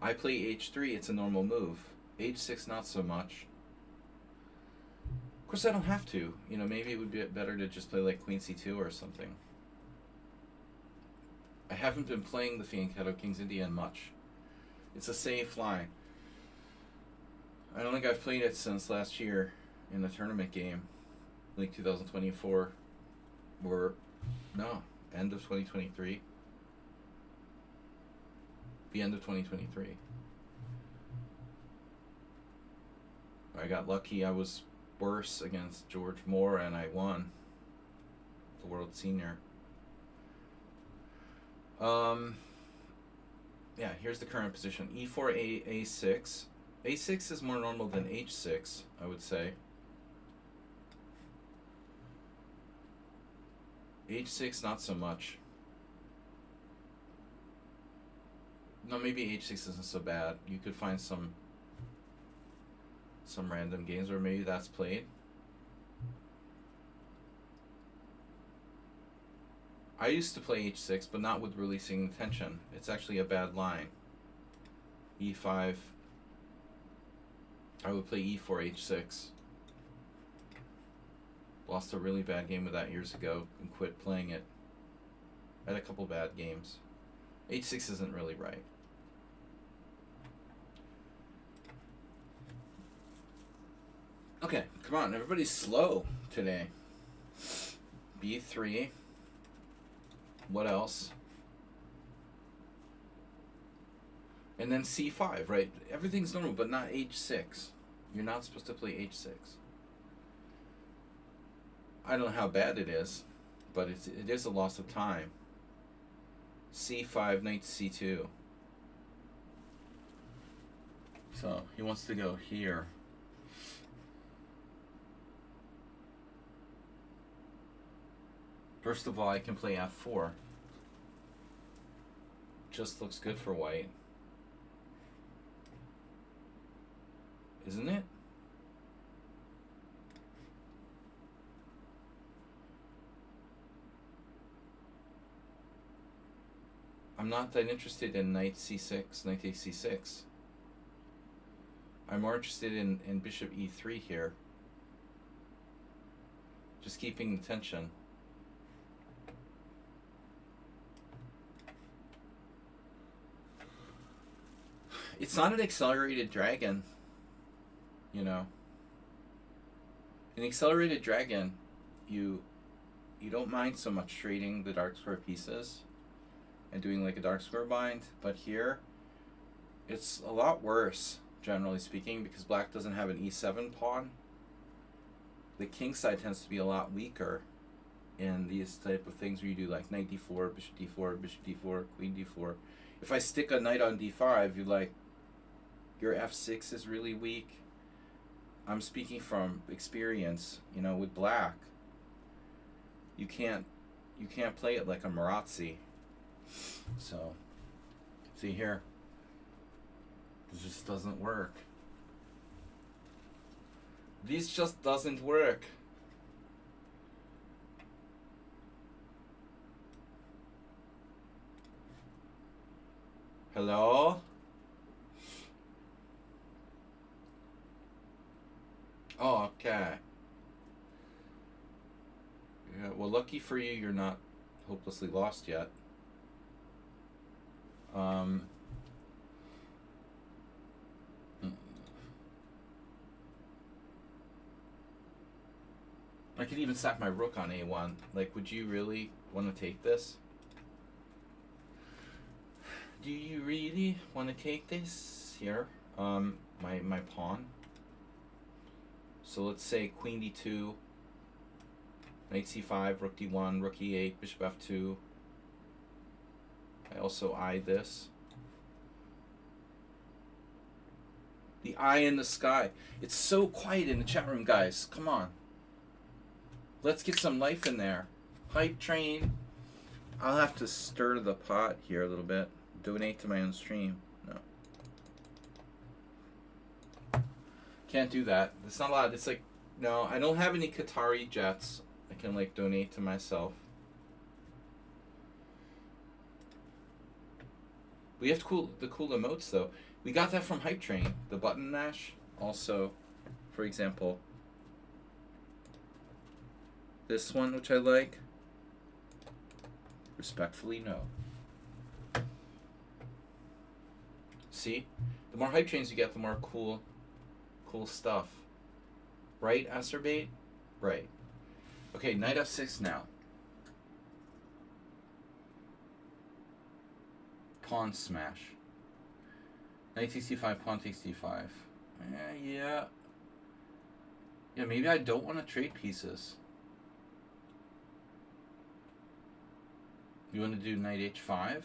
[SPEAKER 1] I play H3, it's a normal move. H6, not so much. Of course, I don't have to. You know, maybe it would be better to just play like Queen C2 or something. I haven't been playing the Fianchetto Kings Indian much. It's a safe line. I don't think I've played it since last year in the tournament game. Like 2024. Or, no, end of 2023. The end of 2023. I got lucky. I was worse against George Moore and I won the World Senior. Yeah, here's the current position. E4, A6. A6 is more normal than H6, I would say. H6, not so much. No, maybe H6 isn't so bad. You could find some random games where maybe that's played. I used to play H6, but not with releasing intention. It's actually a bad line. E5. I would play E4, H6. Lost a really bad game with that years ago and quit playing it. I had a couple bad games. H6 isn't really right. Okay, come on, everybody's slow today. B3. What else? And then C5, right? Everything's normal, but not H6. You're not supposed to play H6. I don't know how bad it is, but it is a loss of time. C5, knight C2. So he wants to go here. First of all, I can play F4. Just looks good for white. Isn't it? I'm not that interested in knight c6, knight takes c6. I'm more interested in bishop e3 here. Just keeping the tension. It's not an accelerated dragon, you know. An accelerated dragon, you don't mind so much trading the dark square pieces and doing like a dark square bind, but here it's a lot worse, generally speaking, because black doesn't have an e7 pawn. The king side tends to be a lot weaker in these type of things where you do like knight d4, bishop d4, bishop d4, queen d4. If I stick a knight on d5, you're like, your f6 is really weak. I'm speaking from experience, you know, with black. You can't play it like a Marazzi. So, see here, this just doesn't work. This just doesn't work. Hello? Oh, okay. Yeah, well, lucky for you, you're not hopelessly lost yet. I could even sack my rook on a1. Like, would you really want to take this? Do you really want to take this here? My pawn. So let's say queen d2, knight c5, rook d1, rook e8, bishop f2. I also eye this. The eye in the sky. It's so quiet in the chat room, guys. Come on. Let's get some life in there. Hype train. I'll have to stir the pot here a little bit. Donate to my own stream. No. Can't do that. It's not allowed. It's like, no, I don't have any Qatari jets I can like donate to myself. We have to cool the emotes though. We got that from Hype Train. The button mash. Also, for example, this one, which I like. Respectfully, no. See? The more Hype Trains you get, the more cool stuff. Right, Acerbate? Right. Okay, knight f6 now. Pawn smash. Knight takes d5, pawn takes d5. Yeah, maybe I don't want to trade pieces. You want to do knight h5?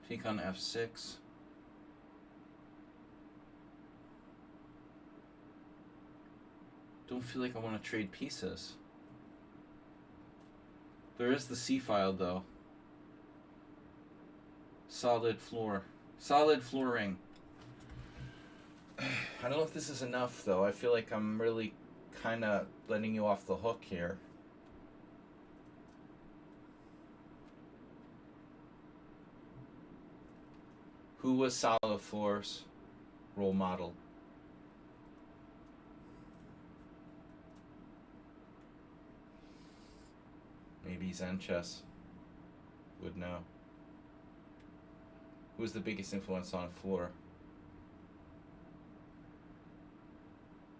[SPEAKER 1] Take on f6. Don't feel like I want to trade pieces. There is the C file though. Solid floor. Solid flooring. I don't know if this is enough though. I feel like I'm really kind of letting you off the hook here. Who was Solid Floor's role model? Maybe Zen Chess would know. Who's the biggest influence on floor?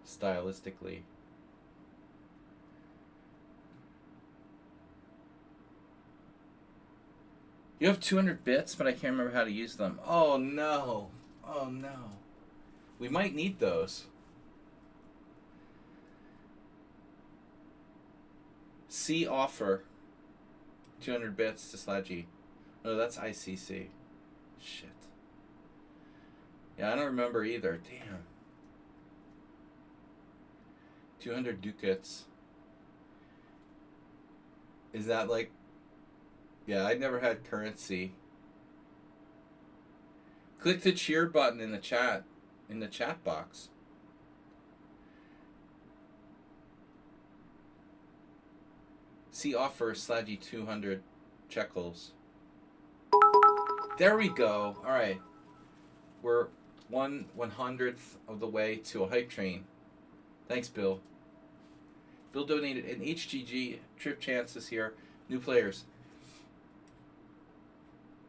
[SPEAKER 1] Stylistically. You have 200 bits, but I can't remember how to use them. Oh no. Oh no. We might need those. C offer. 200 bits to Sledgy. Oh, that's ICC. Shit. Yeah, I don't remember either. Damn. 200 ducats. Is that like... Yeah, I never had currency. Click the cheer button in the chat box. See offer Sledgy 200 shekels. There we go. All right. We're 1/100th of the way to a hype train. Thanks, Bill. Bill donated an HGG. Trip chances here. New players.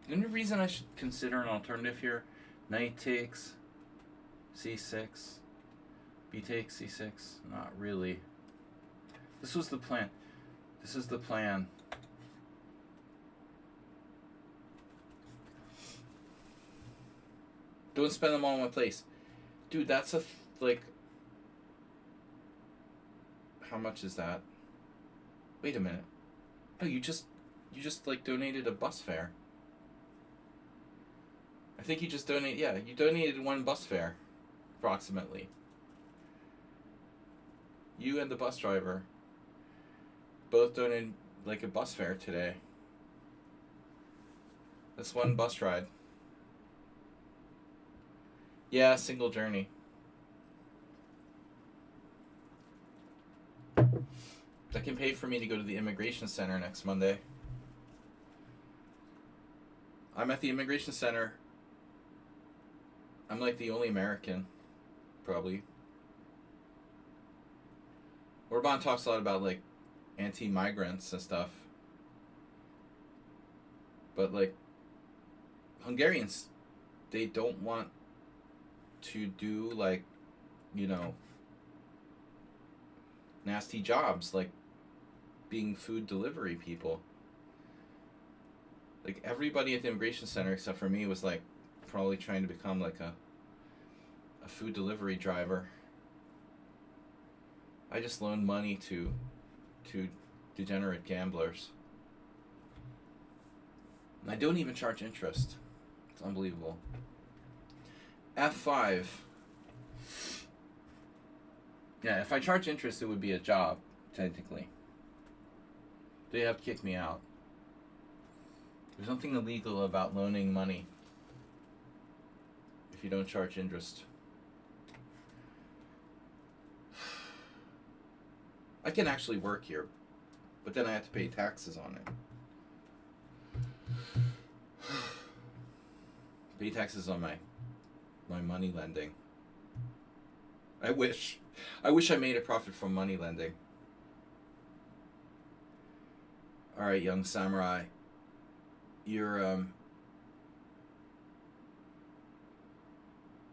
[SPEAKER 1] The only reason I should consider an alternative here, knight takes, c6, b takes, c6. Not really. This was the plan. This is the plan. Don't spend them all in one place. Dude, that's like... How much is that? Wait a minute. Oh, you just like donated a bus fare. I think you just donated, yeah, you donated one bus fare, approximately. You and the bus driver both donated like a bus fare today. That's one bus ride. Yeah, single journey. That can pay for me to go to the immigration center next Monday. I'm at the immigration center. I'm like the only American, probably. Orban talks a lot about like anti-migrants and stuff. But like Hungarians, they don't want to do like, you know, nasty jobs like being food delivery people. Like everybody at the immigration center except for me was like probably trying to become like a food delivery driver. I just loaned money to degenerate gamblers. And I don't even charge interest. It's unbelievable. F5. Yeah, if I charge interest, it would be a job, technically. They have to kick me out. There's nothing illegal about loaning money if you don't charge interest. I can actually work here, but then I have to pay taxes on it. Pay taxes on my money lending. I wish I made a profit from money lending. All right, young samurai. You're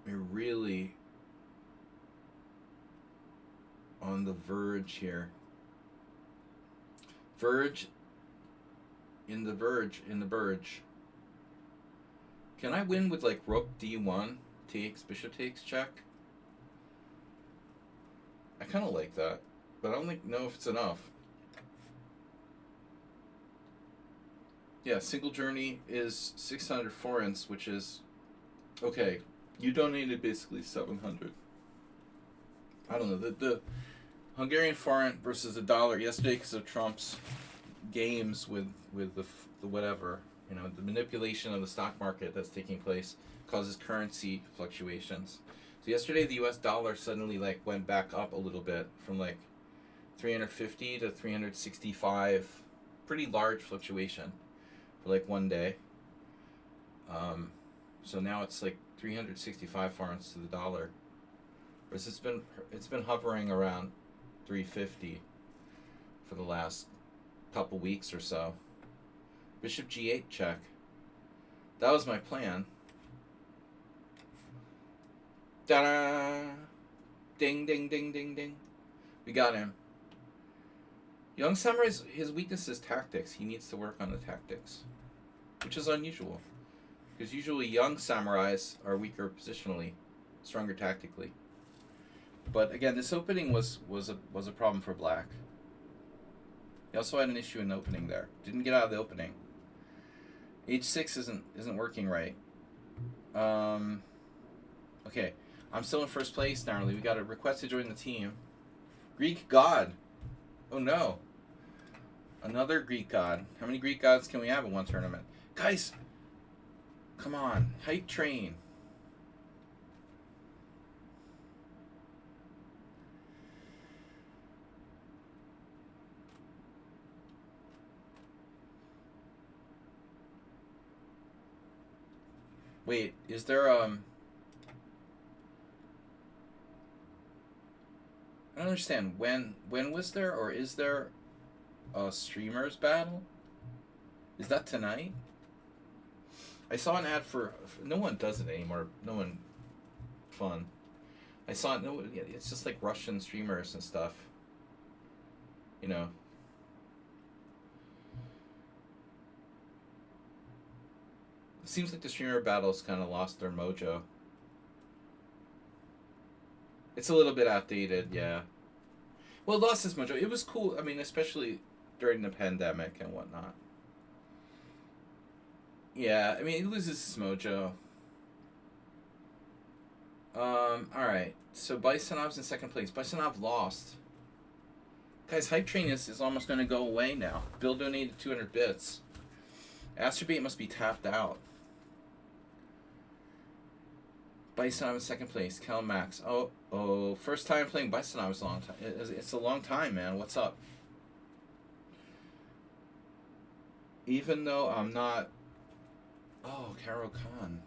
[SPEAKER 1] really on the verge here. Verge in the verge. Can I win with like rook d1 takes, bishop takes, check? I kind of like that, but I don't know if it's enough. Yeah, single journey is 600 forints, which is okay. You donated basically 700. I don't know, the Hungarian forint versus the dollar yesterday because of Trump's games with the whatever, you know, the manipulation of the stock market that's taking place causes currency fluctuations. So yesterday the US dollar suddenly like went back up a little bit from like 350 to 365. Pretty large fluctuation for like one day. So now it's like 365 forints to the dollar. Whereas it's been hovering around 350 for the last couple weeks or so. Bishop g8 check. That was my plan. Ta-da! Ding, ding, ding, ding, ding. We got him. Young Samurai's, his weakness is tactics. He needs to work on the tactics, which is unusual. Because usually young samurais are weaker positionally, stronger tactically. But again, this opening was a problem for black. He also had an issue in the opening there. Didn't get out of the opening. H6 isn't working right. Okay, I'm still in first place narrowly. We got a request to join the team. Greek god. Oh no. Another Greek god. How many Greek gods can we have in one tournament? Guys, come on. Hype train. Wait, is there I don't understand. When was there or is there a streamers battle? Is that tonight? I saw an ad for no one does it anymore. No one fun. I saw it. No, it's just like Russian streamers and stuff. You know. It seems like the streamer battles kind of lost their mojo. It's a little bit outdated, yeah. Well, it lost its mojo. It was cool. I mean, especially during the pandemic and whatnot. Yeah, I mean, it loses its mojo. Alright. So Bisonov's in second place. Bisonov lost. Guys, Hype Train is almost going to go away now. Bill donated 200 bits. Astrobait must be tapped out. Bisonov in second place. Kel Max. Oh, first time playing Bisonov is a long time. It's a long time, man. What's up? Even though I'm not... Oh, Karo Khan.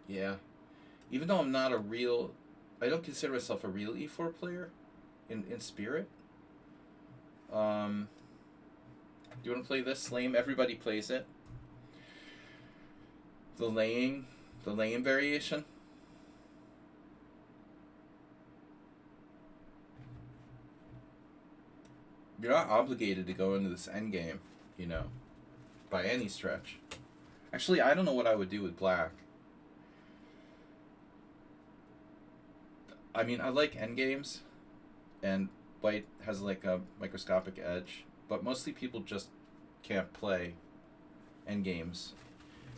[SPEAKER 1] Yeah. Even though I'm not a real... I don't consider myself a real E4 player in spirit. Do you want to play this? Lame. Everybody plays it. The laying variation. You're not obligated to go into this endgame, you know, by any stretch. Actually, I don't know what I would do with black. I mean, I like endgames, and white has like a microscopic edge, but mostly people just can't play endgames.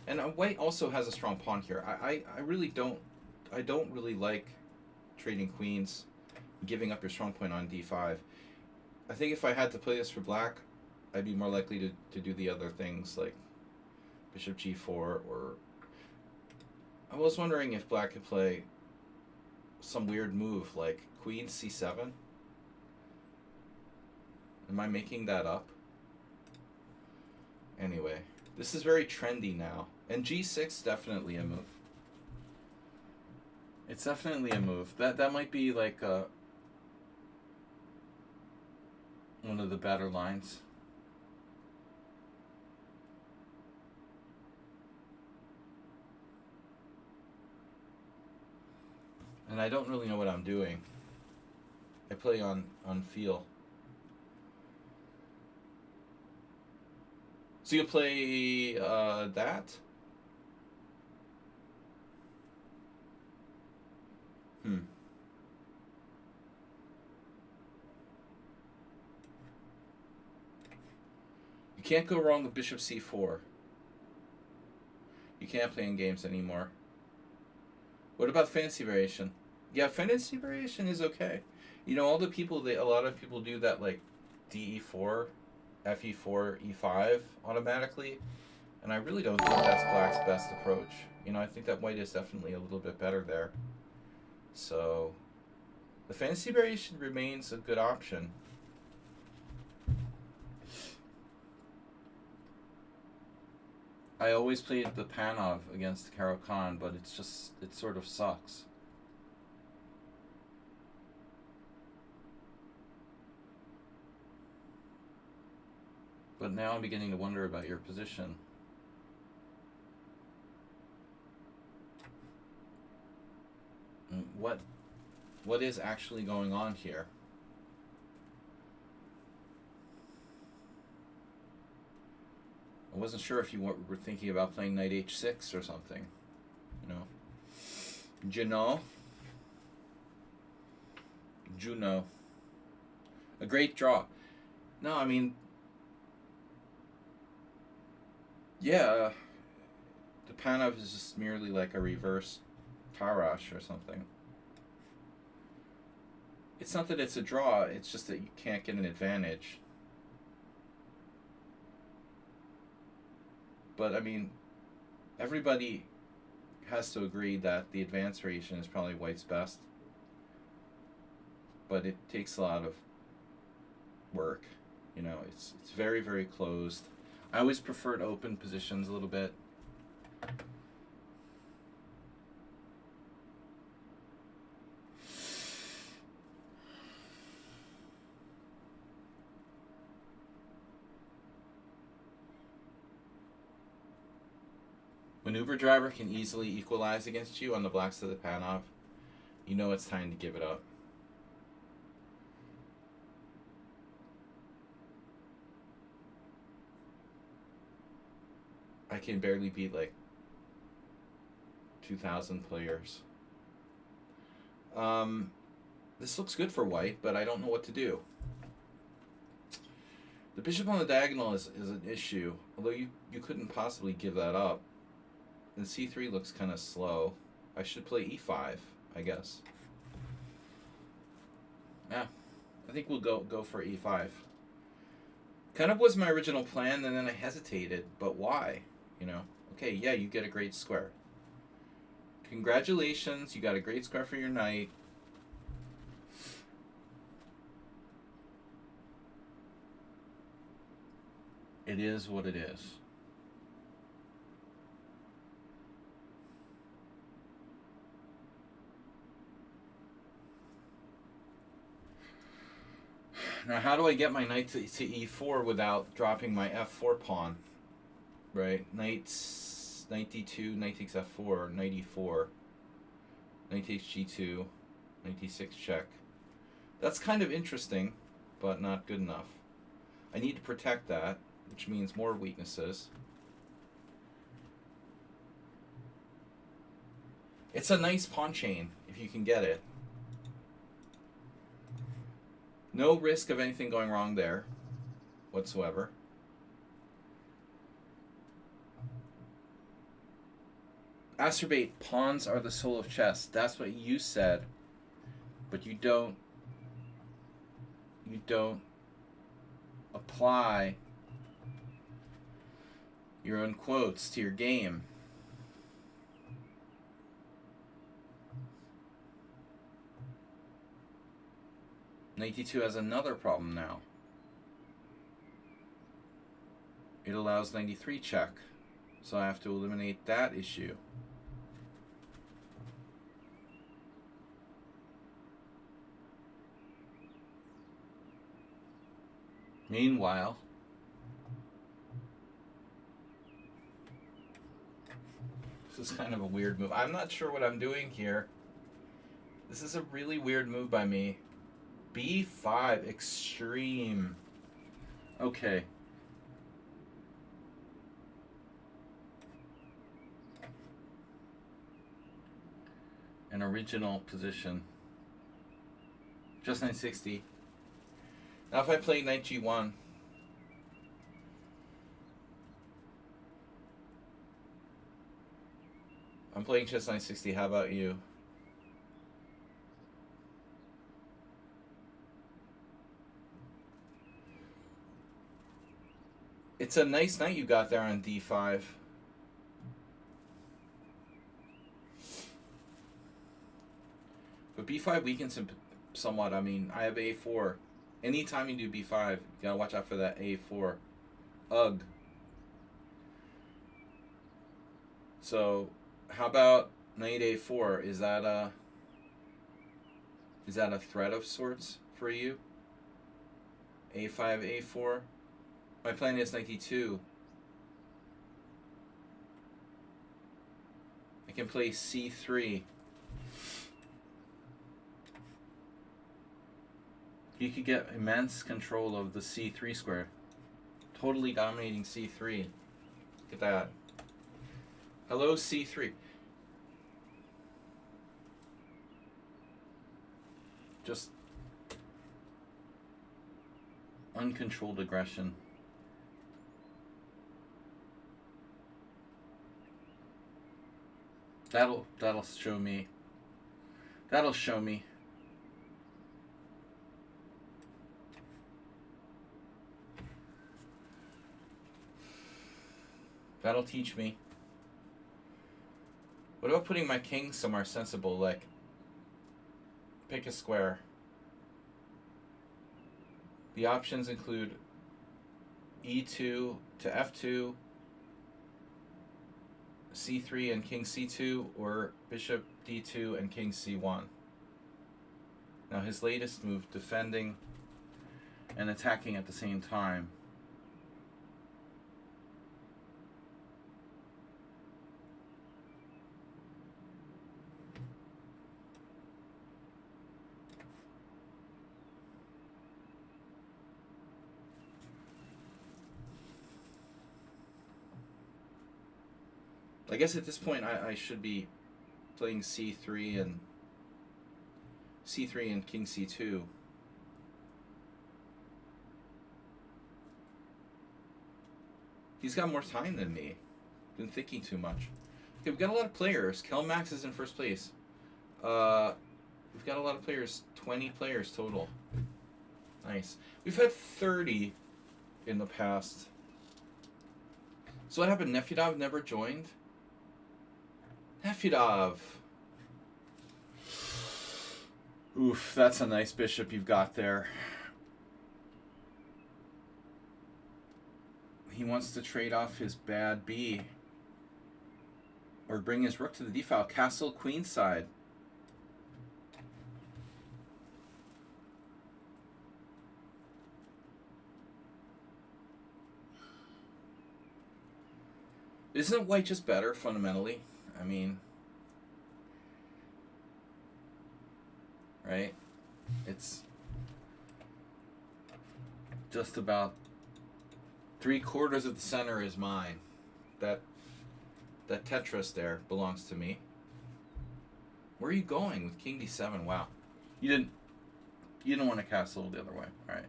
[SPEAKER 1] And white also has a strong pawn here. I really don't... I don't really like trading queens, giving up your strong point on d5. I think if I had to play this for black, I'd be more likely to do the other things like bishop g4 or... I was wondering if black could play some weird move like queen c7. Am I making that up? Anyway, this is very trendy now. And g6 definitely a move. It's definitely a move. That might be like one of the better lines. And I don't really know what I'm doing. I play on feel. So you play that? You can't go wrong with bishop c4. You can't play in games anymore. What about fantasy variation? Yeah, fantasy variation is okay. You know, all the people, a lot of people do that like DE4, FE4, E5 automatically, and I really don't think that's black's best approach. You know, I think that white is definitely a little bit better there. So, the fantasy variation remains a good option. I always played the Panov against Karo Khan, but it's just, it sort of sucks. But but now I'm beginning to wonder about your position. What is actually going on here? I wasn't sure if you were thinking about playing knight h6 or something. You know. Juno. A great draw. No, I mean, yeah, the Panov is just merely like a reverse Tarash or something. It's not that it's a draw, it's just that you can't get an advantage. But, I mean, everybody has to agree that the advanced variation is probably white's best. But it takes a lot of work. You know, it's very, very closed. I always preferred open positions a little bit. Maneuver driver can easily equalize against you on the blacks of the Panov. You know it's time to give it up. I can barely beat like 2,000 players. This looks good for white, but I don't know what to do. The bishop on the diagonal is an issue, although you couldn't possibly give that up. And c3 looks kind of slow. I should play e5, I guess. Yeah, I think we'll go for e5. Kind of was my original plan, and then I hesitated. But why? You know, okay, yeah, you get a great square. Congratulations, you got a great square for your knight. It is what it is. Now, how do I get my knight to e4 without dropping my f4 pawn? Right? Knight d2, knight takes f4, knight e4, knight takes g2, knight d6 check. That's kind of interesting, but not good enough. I need to protect that, which means more weaknesses. It's a nice pawn chain, if you can get it. No risk of anything going wrong there whatsoever. Acerbate, pawns are the soul of chess. That's what you said, but you don't apply your own quotes to your game. Knight d2 has another problem now. It allows 93 check, so I have to eliminate that issue. Meanwhile, this is kind of a weird move. I'm not sure what I'm doing here. This is a really weird move by me. b5, extreme. Okay. An original position. Just 960. Now if I play knight g1, I'm playing chess 960. How about you? It's a nice knight you got there on d5. But b5 weakens him somewhat. I mean, I have a4. Anytime you do b5, you gotta watch out for that a4. Ugh. So, how about knight a4? Is that a threat of sorts for you? a5, a4. My plan is 92. I can play c3. You could get immense control of the c3 square. Totally dominating c3. Look at that. Hello, c3. Just uncontrolled aggression. That'll show me. That'll show me. That'll teach me. What about putting my king somewhere sensible, like pick a square? The options include e2 to f2, c3 and king c2, or bishop d2 and king c1. Now his latest move, defending and attacking at the same time. I guess at this point I should be playing c3 and king c2. He's got more time than me. Been thinking too much. Okay, we've got a lot of players. Kelmax is in first place. We've got a lot of players. 20 players total. Nice. We've had 30 in the past. So what happened? Nefyadov never joined? Nefyadov. Oof, that's a nice bishop you've got there. He wants to trade off his bad b. Or bring his rook to the d-file. Castle queenside. Isn't white just better, fundamentally? I mean... Right? It's... just about 3/4 of the center is mine. That Tetris there belongs to me. Where are you going with king d7? Wow. You didn't want to castle the other way. Alright.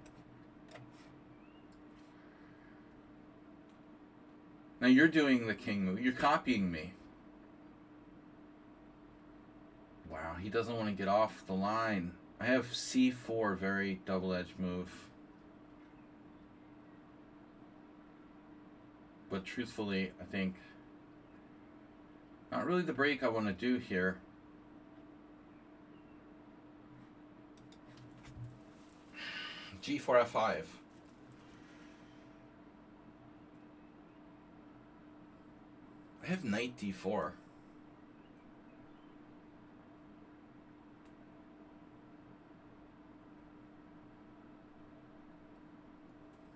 [SPEAKER 1] Now you're doing the king move. You're copying me. Wow, he doesn't want to get off the line. I have c4, very double-edged move. But truthfully, I think not really the break I want to do here. g4 f5. I have knight d4.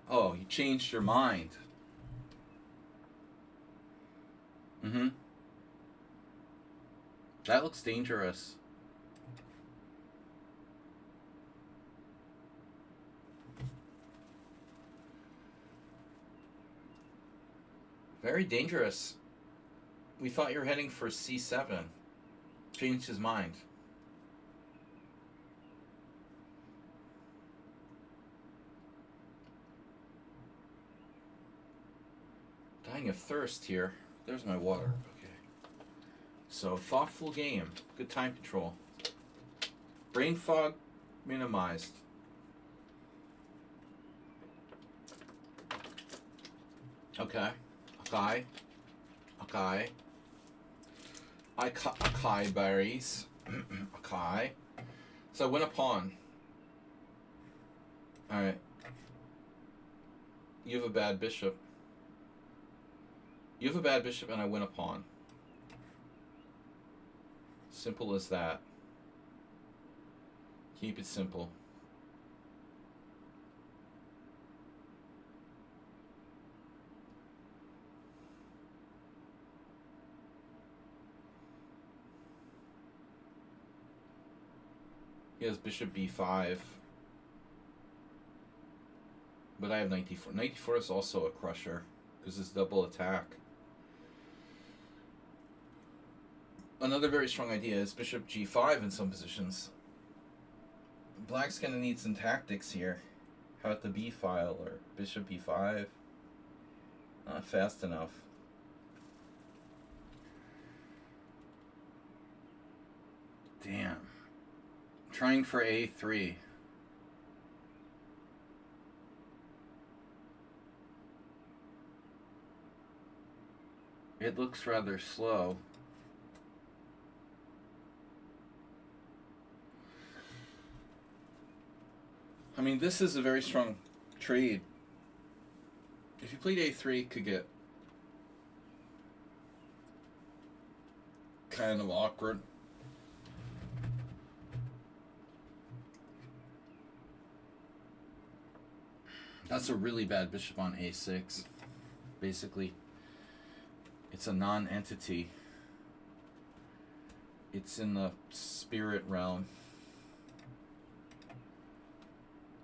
[SPEAKER 1] Oh, you changed your mind. Mm-hmm. That looks dangerous. Very dangerous. We thought you were heading for c7. Changed his mind. Dying of thirst here. There's my water. Okay. So, thoughtful game. Good time control. Brain fog minimized. Okay. Okay. Okay. Okay, berries. Okay. So I win a pawn. Alright. You have a bad bishop. You have a bad bishop and I win a pawn. Simple as that. Keep it simple. He has bishop b5. But I have knight d4. Knight d4 is also a crusher because it's double attack. Another very strong idea is bishop g5 in some positions. Black's going to need some tactics here. How about the b file or bishop b5? Not fast enough. Damn. Trying for a3. It looks rather slow. I mean, this is a very strong trade. If you played a3, it could get kind of awkward. That's a really bad bishop on a6. Basically, it's a non-entity. It's in the spirit realm.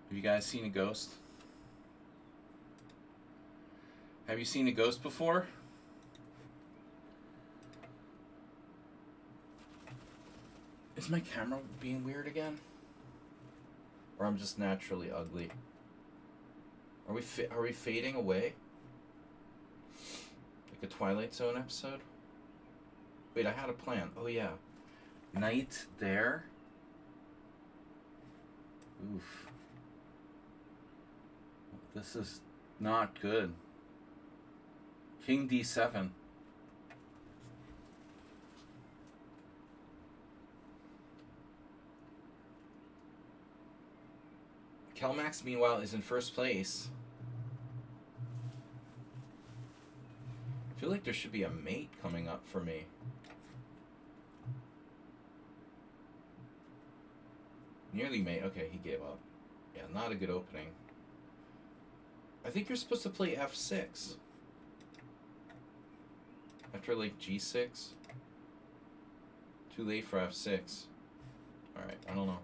[SPEAKER 1] Have you guys seen a ghost? Have you seen a ghost before? Is my camera being weird again? Or I'm just naturally ugly? Are we fading away? Like a Twilight Zone episode? Wait, I had a plan. Oh yeah. Knight there. Oof. This is not good. King d7. Kelmax, meanwhile, is in first place. I feel like there should be a mate coming up for me. Nearly mate. Okay, he gave up. Yeah, not a good opening. I think you're supposed to play f6. After like g6. Too late for f6. Alright, I don't know.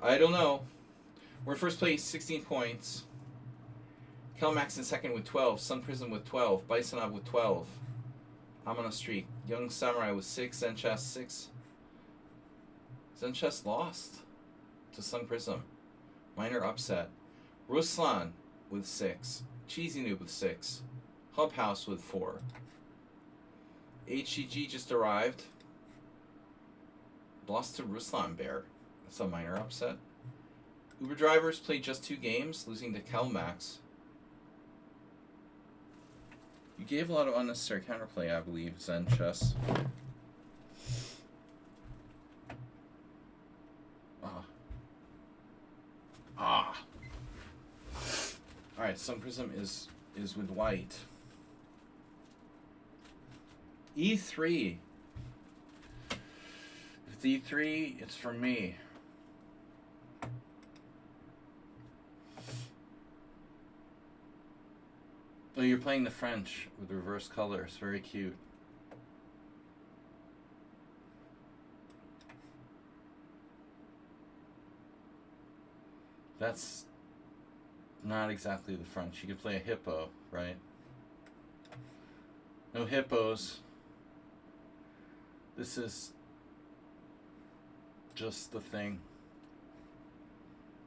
[SPEAKER 1] I don't know. We're in first place, 16 points. Kelmax in second with 12. Sun Prism with 12. Bisonov with 12. I'm on a streak. Young Samurai with 6. Zenchess 6. Zenchess lost to Sun Prism. Minor upset. Ruslan with 6. Cheesy Noob with 6. Hubhouse with 4. HGG just arrived. Lost to Ruslan Bear. That's a minor upset. Uber Drivers played just 2 games, losing to Kelmax. You gave a lot of unnecessary counterplay, I believe, Zenchess. Alright, Sun Prism is with white. E3. If it's E3, it's for me. Oh, you're playing the French with reverse colors. Very cute. That's not exactly the French. You could play a hippo, right? No hippos. This is just the thing.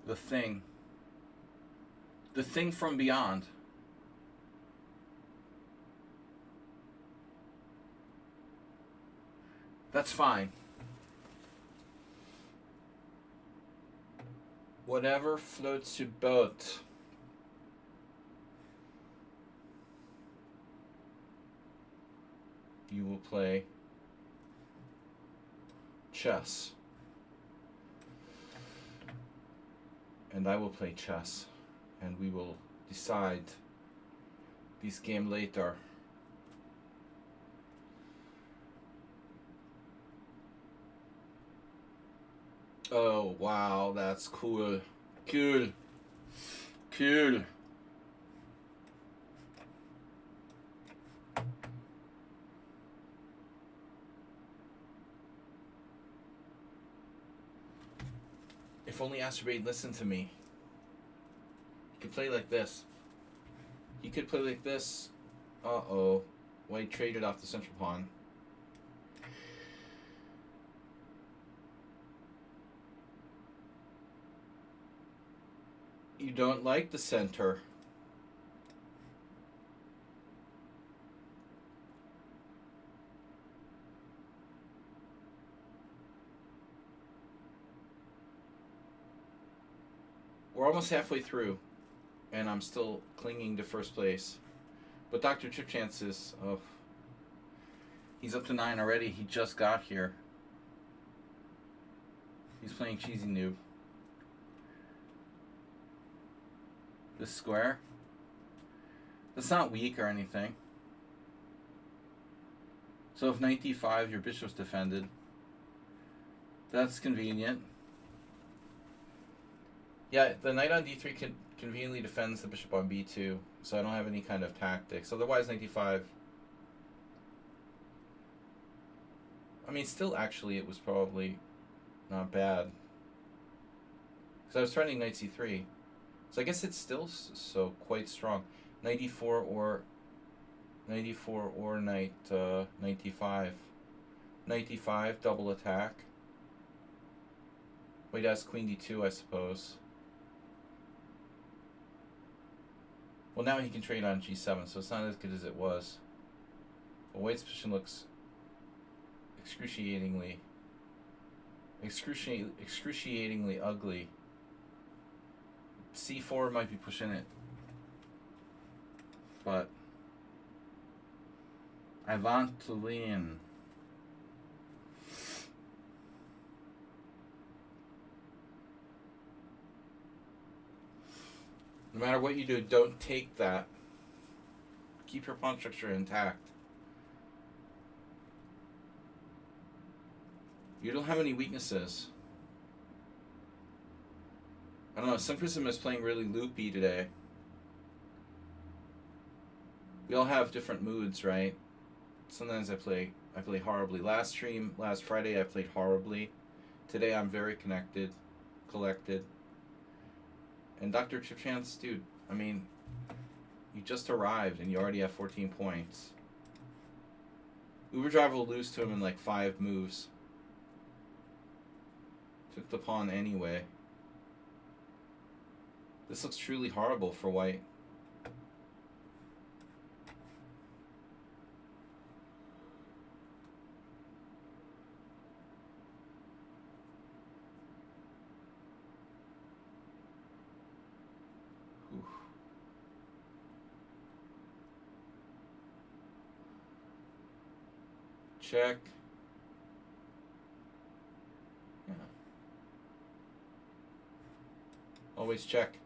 [SPEAKER 1] The thing. The thing from beyond. That's fine. Whatever floats your boat. You will play chess. And I will play chess. And we will decide this game later. Oh, wow, that's cool. Cool. Cool. if only Astrobate listened to me. He could play like this. He could play like this. Uh-oh. White traded off the central pawn. You don't like the center. We're almost halfway through, and I'm still clinging to first place. But Dr. Chip Chance is, oh, he's up to 9 already. He just got here. He's playing Cheesy Noob. This square, that's not weak or anything. So if knight d5, your bishop's defended. That's convenient. Yeah, the knight on d3 conveniently defends the bishop on b2, so I don't have any kind of tactics. Otherwise, knight d5. I mean, still, actually, it was probably not bad. Because I was threatening knight c3. So I guess it's still so quite strong. Knight d4 or knight d4 or knight d5. Knight d5, double attack. Wait, that's queen d2, I suppose. Well, now he can trade on g7, so it's not as good as it was. But White's position looks excruciatingly ugly. c4 might be pushing it, but I want to win. No matter what you do, don't take that. Keep your pawn structure intact. You don't have any weaknesses. I don't know, Simprism is playing really loopy today. We all have different moods, right? Sometimes I play horribly. Last Friday, I played horribly. Today, I'm very collected. And Dr. Chip Chance, dude, I mean, you just arrived and you already have 14 points. Uber Driver will lose to him in like 5 moves. Took the pawn anyway. This looks truly horrible for White. Check. Yeah. Always check.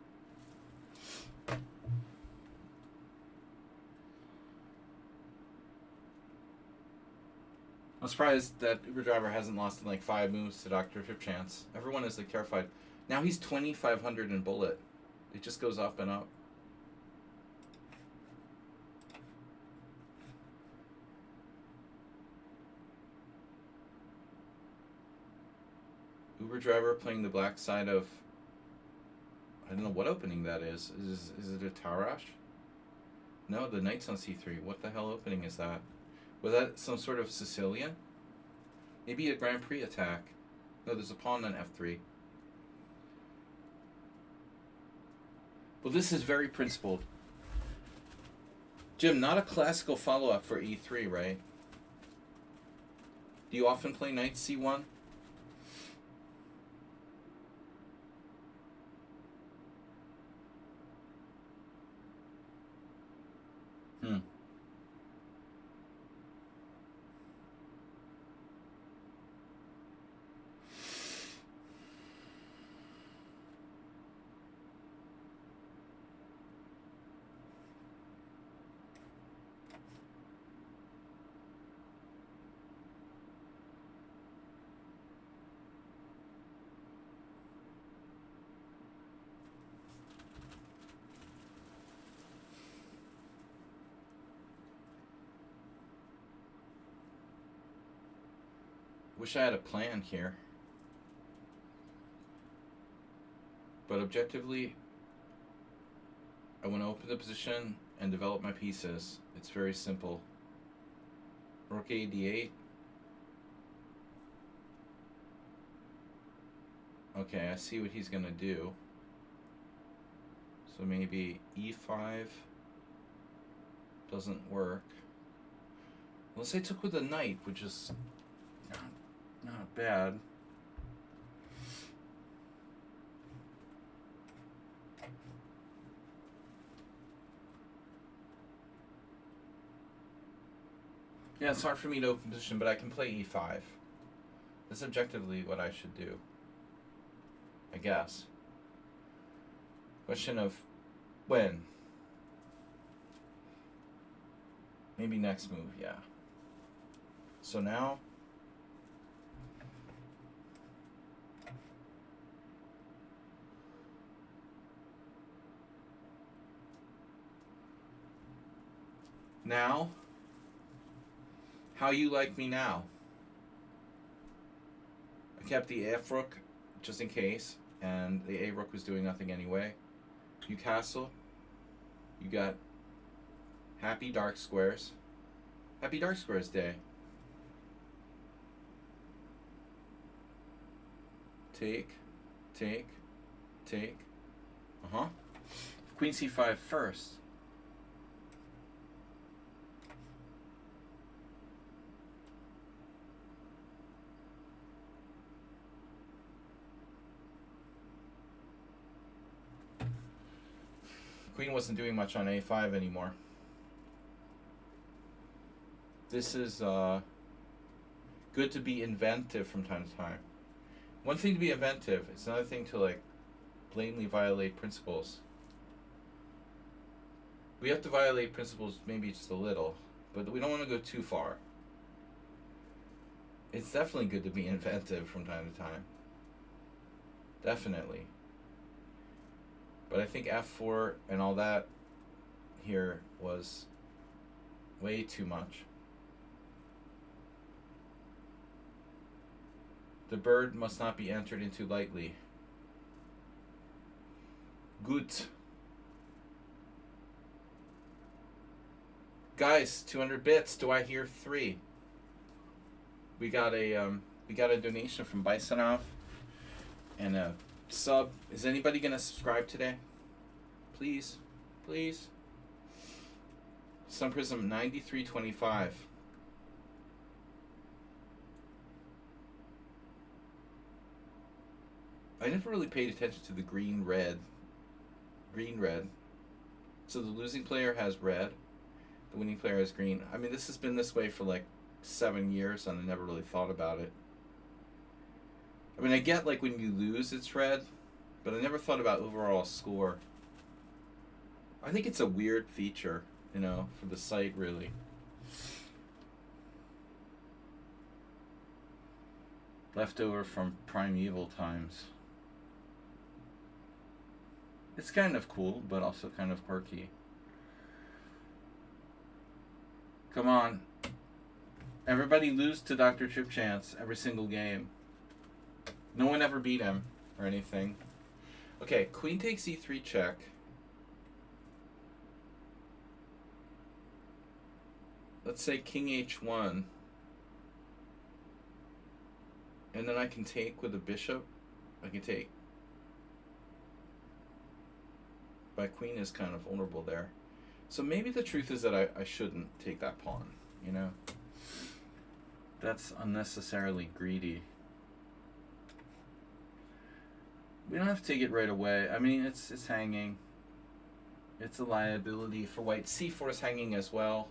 [SPEAKER 1] I'm surprised that Uber Driver hasn't lost in like 5 moves to Dr. Chip Chance. Everyone is like terrified. Now he's 2,500 in bullet. It just goes up and up. Uber Driver playing the black side of, I don't know what opening that is. Is it a Tarash? No, the knight's on c3. What the hell opening is that? Was that some sort of Sicilian? Maybe a Grand Prix attack. No, there's a pawn on f3. Well, this is very principled. Jim, not a classical follow-up for e3, right? Do you often play knight c1? Wish I had a plan here. But objectively, I want to open the position and develop my pieces. It's very simple. Rook a d8. Okay, I see what he's going to do. So maybe e5 doesn't work. Unless I took with a knight, which is not bad. Yeah, it's hard for me to open position, but I can play e5. That's objectively what I should do, I guess. Question of when. Maybe next move, yeah. So now, how you like me now? I kept the F rook just in case, and the A rook was doing nothing anyway. You castle. You got happy dark squares. Happy dark squares day. Take. Queen c5 first. Queen wasn't doing much on a5 anymore. This is good to be inventive from time to time. One thing to be inventive, it's another thing to like blatantly violate principles. We have to violate principles maybe just a little, but we don't want to go too far. It's definitely good to be inventive from time to time. Definitely. But I think f4 and all that here was way too much. The bird must not be entered into lightly. Good. Guys, 200 bits. Do I hear 3? We got a donation from Bisonov and a sub. Is anybody gonna subscribe today? Please. Sun Prism 9325. I never really paid attention to the green red. So the losing player has red, the winning player has green. I mean, this has been this way for like 7 years and I never really thought about it. I mean, I get like when you lose it's red, but I never thought about overall score. I think it's a weird feature, you know, for the site really. Leftover from primeval times. It's kind of cool, but also kind of quirky. Come on. Everybody lose to Dr. Trip Chance every single game. No one ever beat him or anything. Okay, queen takes e3 check. Let's say king h1. And then I can take with a bishop. I can take. My queen is kind of vulnerable there. So maybe the truth is that I shouldn't take that pawn, you know? That's unnecessarily greedy. We don't have to take it right away. I mean, it's hanging. It's a liability for white. c4 is hanging as well.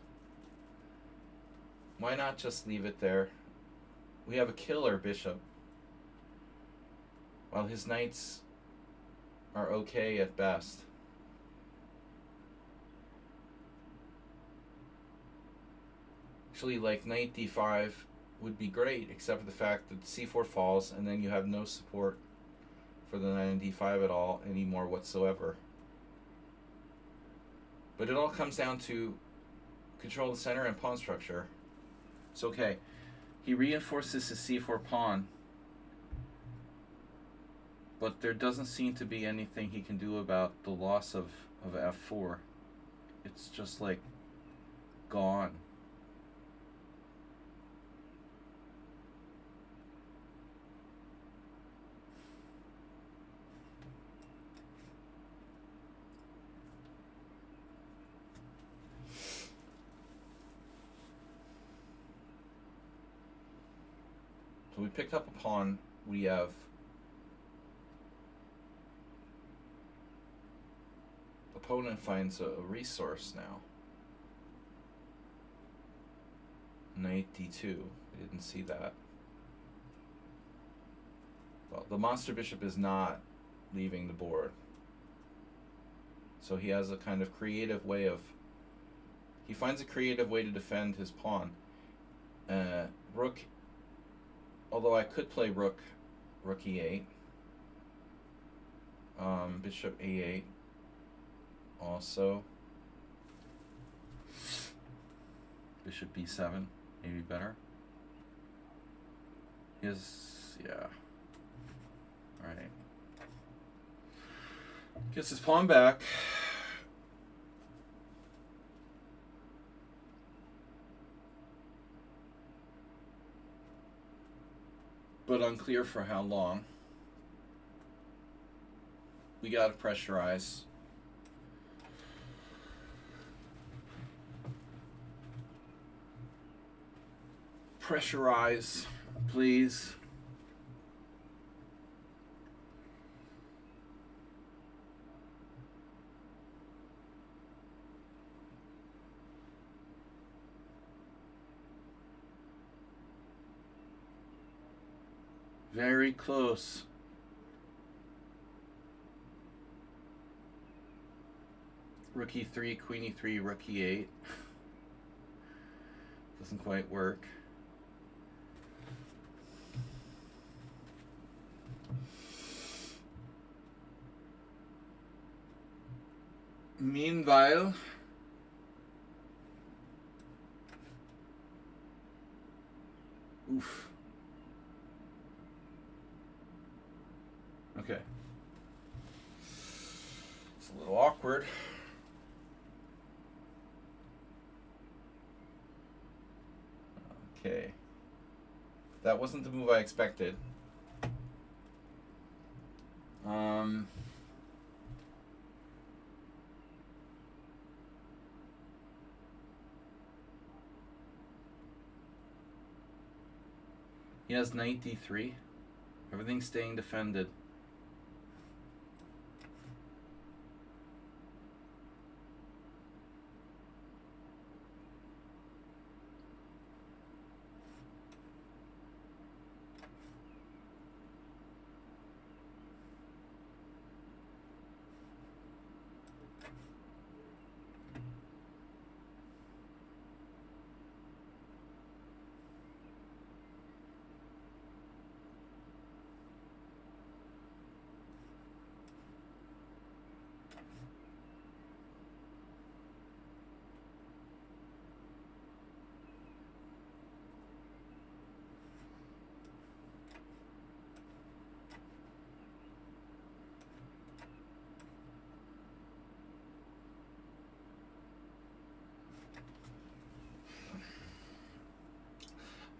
[SPEAKER 1] Why not just leave it there? We have a killer bishop. While his knights are okay at best. Actually, like knight d5 would be great, except for the fact that c4 falls and then you have no support for the knight on d5 at all anymore whatsoever. But it all comes down to control the center and pawn structure. So okay, he reinforces his c4 pawn. But there doesn't seem to be anything he can do about the loss of f4. It's just like gone. So we picked up a pawn. We have opponent finds a resource now. Knight d2. I didn't see that. Well, the monster bishop is not leaving the board. So he has a kind of creative way of... He finds a creative way to defend his pawn. Rook... Although I could play rook e8. Bishop a8. Also. Bishop b7. Maybe better. Yeah. Alright. Gets his pawn back. But unclear for how long. We gotta pressurize. Pressurize, please. Very close. Rook e3, queen e3, rook e8. Doesn't quite work. Meanwhile, oof. Okay. It's a little awkward. Okay. That wasn't the move I expected. He has knight d3. Everything's staying defended.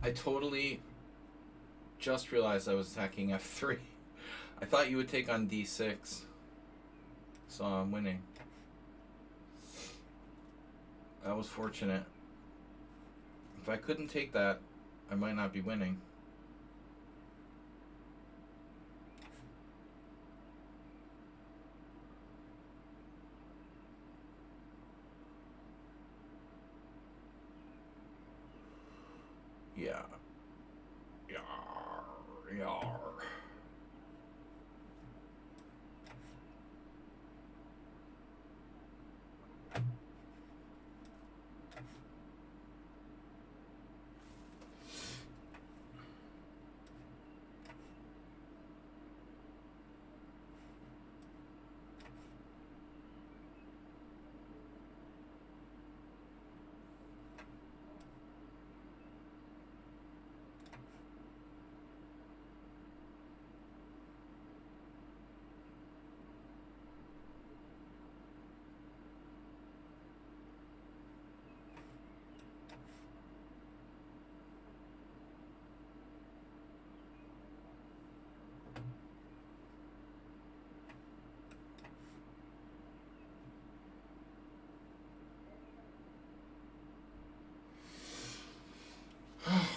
[SPEAKER 1] I totally just realized I was attacking f3. I thought you would take on d6. So I'm winning. That was fortunate. If I couldn't take that, I might not be winning. Yeah. Yar.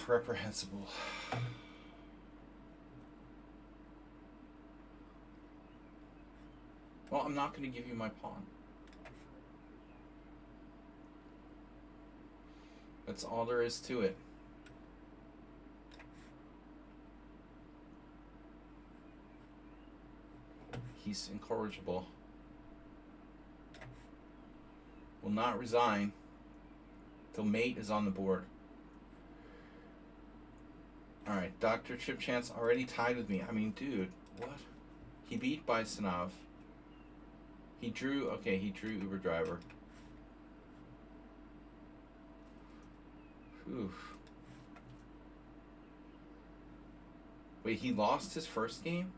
[SPEAKER 1] Reprehensible. Well, I'm not going to give you my pawn. That's all there is to it. He's incorrigible. Will not resign till mate is on the board. Alright, Dr. Chip Chance already tied with me. I mean, dude, what? He beat Bysonov. He drew, okay, he drew Uber Driver. Oof. Wait, he lost his first game?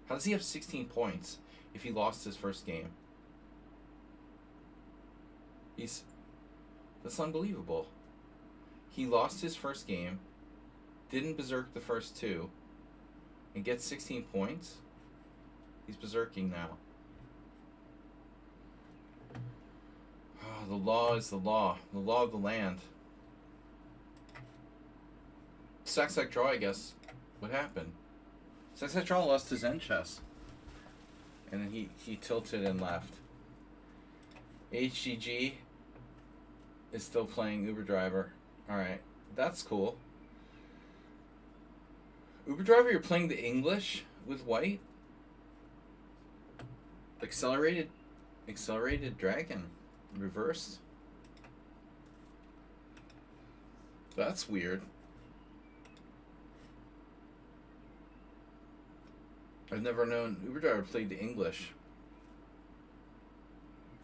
[SPEAKER 1] How does he have 16 points if he lost his first game? That's unbelievable. He lost his first game, didn't berserk the first two, and gets 16 points? He's berserking now. Oh, the law is the law. The law of the land. Sack draw, I guess. What happened? Sack draw lost his end chess. And then he tilted and left. HGG is still playing Uber Driver. Alright, that's cool. Uber Driver, you're playing the English with white? Accelerated dragon. Reversed. That's weird. I've never known Uber Driver played the English.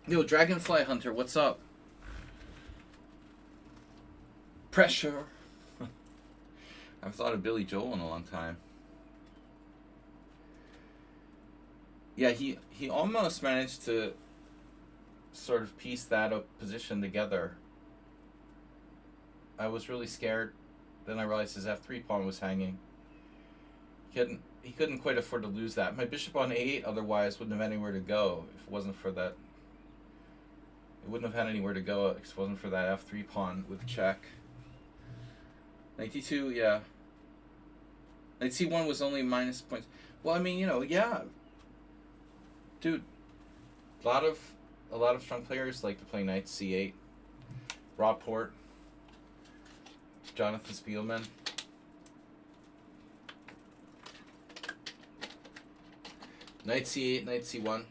[SPEAKER 1] Yo, Dragonfly Hunter, what's up? Pressure. I've thought of Billy Joel in a long time. Yeah, he almost managed to sort of piece that position together. I was really scared. Then I realized his F3 pawn was hanging. He couldn't quite afford to lose that. My bishop on A8 otherwise wouldn't have anywhere to go if it wasn't for that. It wouldn't have had anywhere to go if it wasn't for that F3 pawn with check. Knight D2, yeah. Knight C1 was only minus points. Well, I mean, you know, yeah. Dude, a lot of strong players like to play Knight C8. Rob Port, Jonathan Spielman. Knight C8, Knight C1.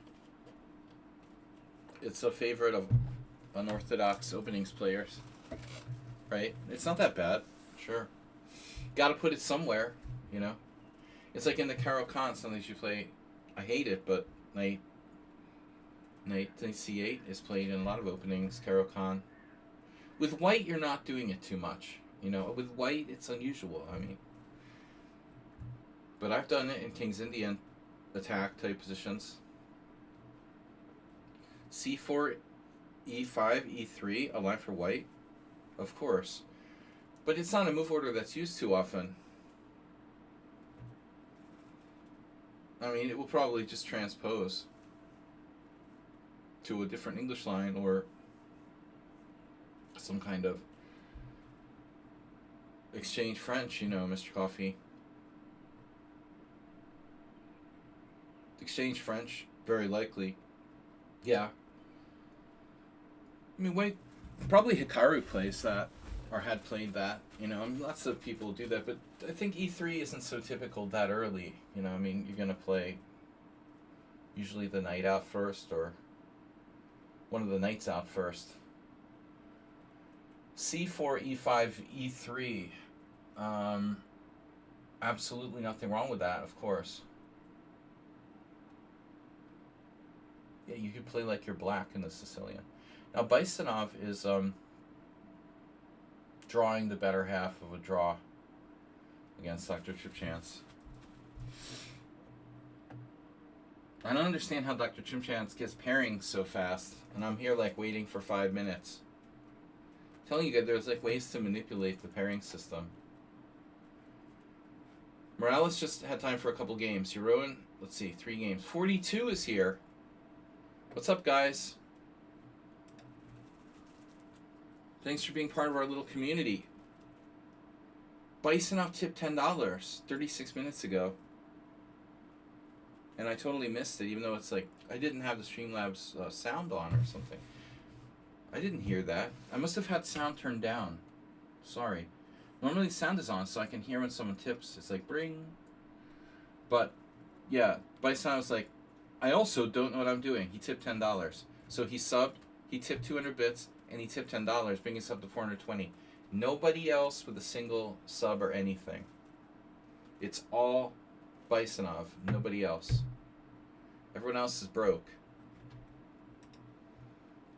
[SPEAKER 1] It's a favorite of unorthodox openings players, right? It's not that bad, sure. Got to put it somewhere, you know. It's like in the Caro-Kann, sometimes you play. I hate it, but Knight C8 is played in a lot of openings. Caro-Kann. With white, you're not doing it too much, you know. With white, it's unusual. I mean, but I've done it in King's Indian attack type positions. C4, E5, E3, a line for white, of course. But it's not a move order that's used too often. I mean, it will probably just transpose to a different English line or some kind of exchange French, you know, Mr. Coffee. Exchange French, very likely. Yeah. I mean, wait, probably Hikaru plays that, or had played that, you know. I mean, lots of people do that, but I think E3 isn't so typical that early, you know. I mean, you're going to play usually the knight out first, or one of the knights out first. C4, E5, E3. Absolutely nothing wrong with that, of course. Yeah, you could play like you're black in the Sicilian. Now, Bysonov is drawing the better half of a draw against Dr. Chipchance. I don't understand how Dr. Chipchance gets pairings so fast, and I'm here like waiting for 5 minutes. I'm telling you guys, there's like ways to manipulate the pairing system. Morales just had time for a couple games. Heroin, let's see, 3 games. 42 is here. What's up, guys? Thanks for being part of our little community. Bisonov tipped $10 36 minutes ago. And I totally missed it, even though it's like, I didn't have the Streamlabs sound on or something. I didn't hear that. I must have had sound turned down. Sorry. Normally sound is on so I can hear when someone tips. It's like, bring. But, yeah, Bison was like, I also don't know what I'm doing. He tipped $10. So he subbed, he tipped 200 bits, and he tipped $10, bringing us up to 420. Nobody else with a single sub or anything. It's all Bisonov, nobody else. Everyone else is broke.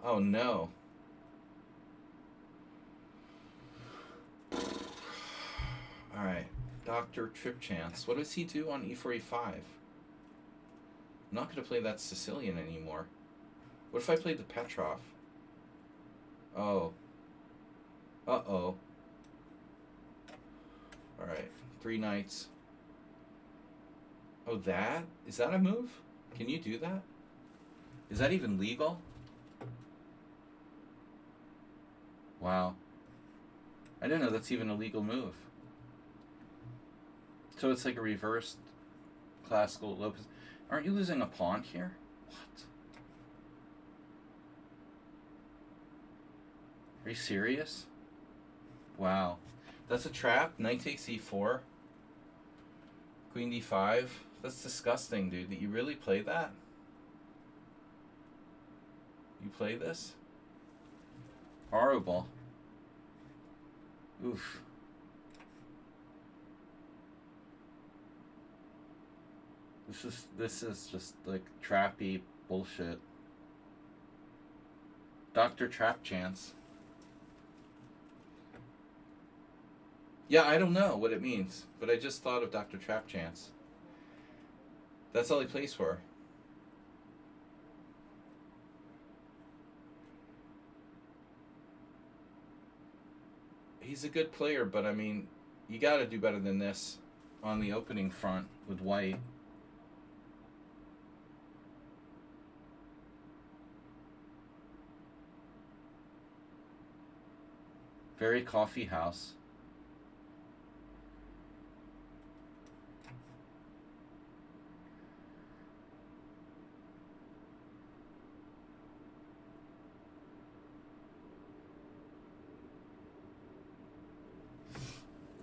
[SPEAKER 1] Oh no. Alright. Dr. Trip Chance. What does he do on E4, E5? I'm not going to play that Sicilian anymore. What if I played the Petrov? Oh. Uh-oh. Alright. 3 knights. Oh, that? Is that a move? Can you do that? Is that even legal? Wow. I didn't know that's even a legal move. So it's like a reversed classical Lopez. Aren't you losing a pawn here? What? Are you serious? Wow. That's a trap. Knight takes e4. Queen d5. That's disgusting, dude. That you really play that? You play this? Horrible. Oof. This is just like trappy bullshit. Dr. Trap Chance. Yeah, I don't know what it means, but I just thought of Dr. Trap Chance. That's all he plays for. He's a good player, but I mean, you gotta do better than this on the opening front with white. Very coffee house.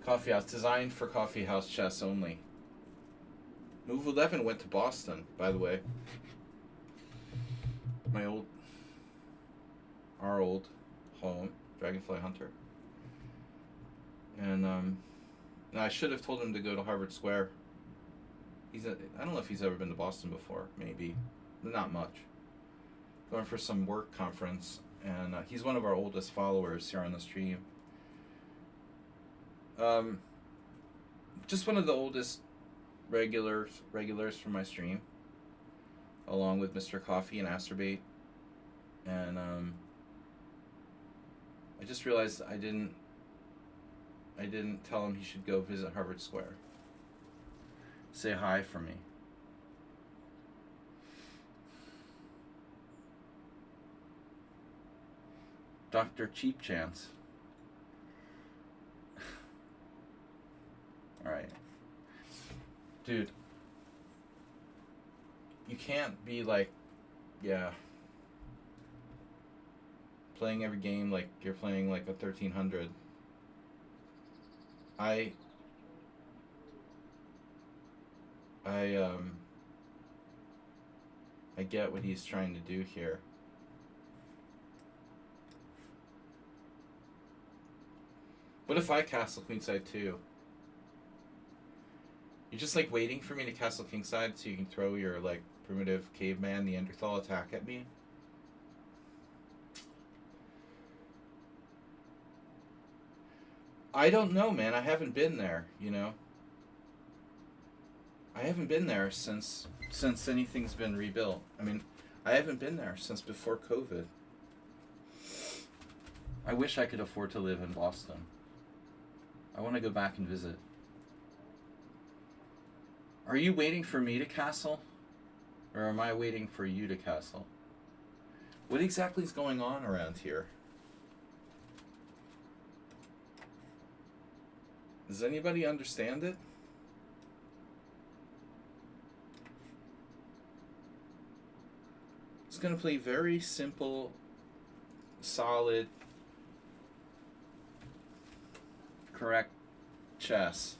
[SPEAKER 1] Coffee house, designed for coffee house chess only. Move 11 went to Boston, by the way. Our old home, Dragonfly Hunter. And I should have told him to go to Harvard Square. I don't know if he's ever been to Boston before. Maybe, not much. Going for some work conference, and he's one of our oldest followers here on the stream. Just one of the oldest regulars from my stream, along with Mr. Coffee and Asterbait. And I just realized I didn't tell him he should go visit Harvard Square. Say hi for me. Dr. Cheap Chance. Alright. Dude. You can't be like, yeah, playing every game like you're playing like a 1300. I get what he's trying to do here. What if I castle queenside too? You're just like waiting for me to castle kingside so you can throw your like primitive caveman Neanderthal attack at me? I don't know, man. I haven't been there, you know? I haven't been there since anything's been rebuilt. I mean, I haven't been there since before COVID. I wish I could afford to live in Boston. I want to go back and visit. Are you waiting for me to castle? Or am I waiting for you to castle? What exactly is going on around here? Does anybody understand it? It's going to play very simple, solid, correct chess.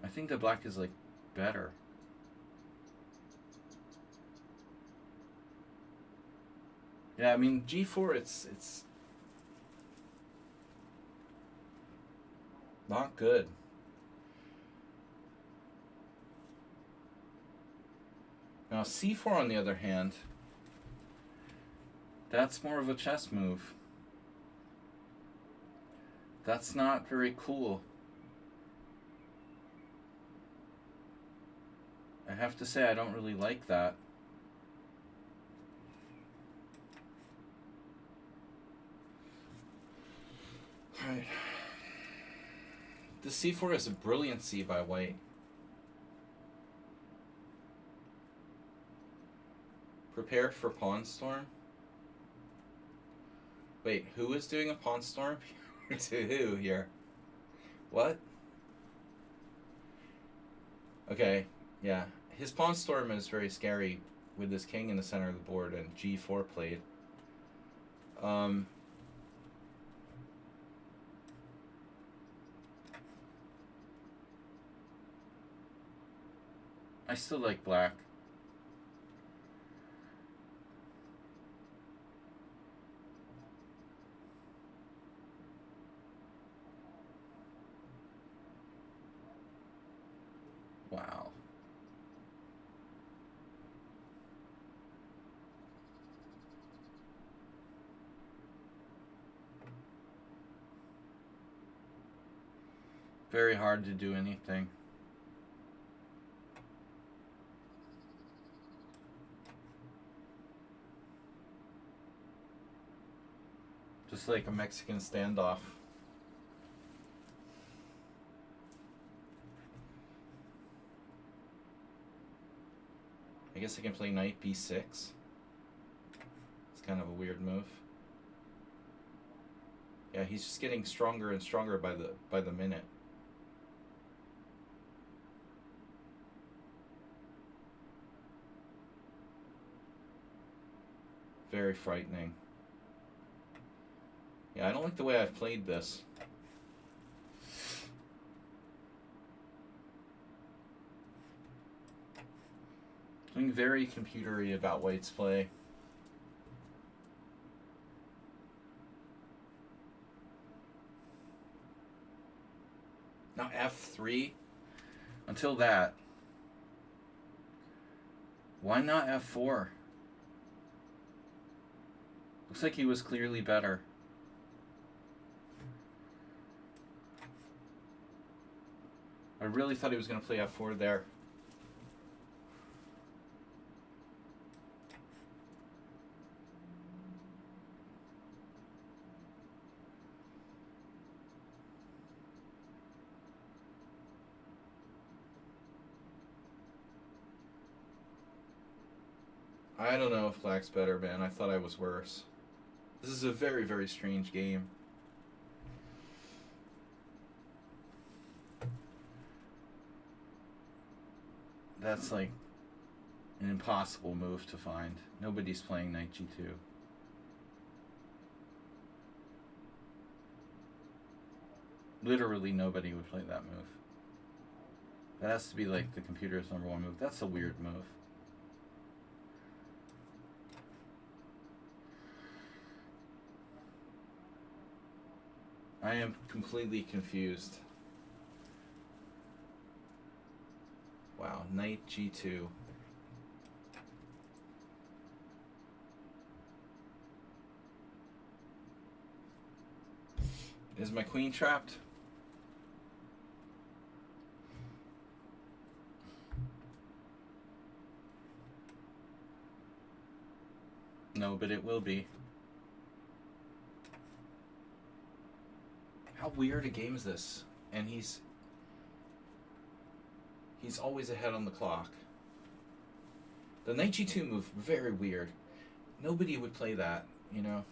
[SPEAKER 1] I think the black is like better. Yeah, I mean G4 it's not good. Now C4 on the other hand, that's more of a chess move. That's not very cool. I have to say I don't really like that. Alright. The C4 is a brilliant C by white. Prepare for pawn storm. Wait, who is doing a pawn storm? To who here? What? Okay, yeah. His pawn storm is very scary with this king in the center of the board and G4 played. I still like black. Wow. Very hard to do anything. Just like a Mexican standoff. I guess I can play knight b6. It's kind of a weird move. Yeah, he's just getting stronger and stronger by the minute. Very frightening. Yeah, I don't like the way I've played this. Being very computery about white's play. Now f3. Until that. Why not f4? Looks like he was clearly better. I really thought he was going to play f4 there. I don't know if black's better, man. I thought I was worse. This is a very, very strange game. That's like an impossible move to find. Nobody's playing knight g2. Literally nobody would play that move. That has to be like the computer's #1 move. That's a weird move. I am completely confused. Wow, knight g2. Is my queen trapped? No, but it will be. How weird a game is this? And he's He's always ahead on the clock. The knight g2 move, very weird. Nobody would play that, you know.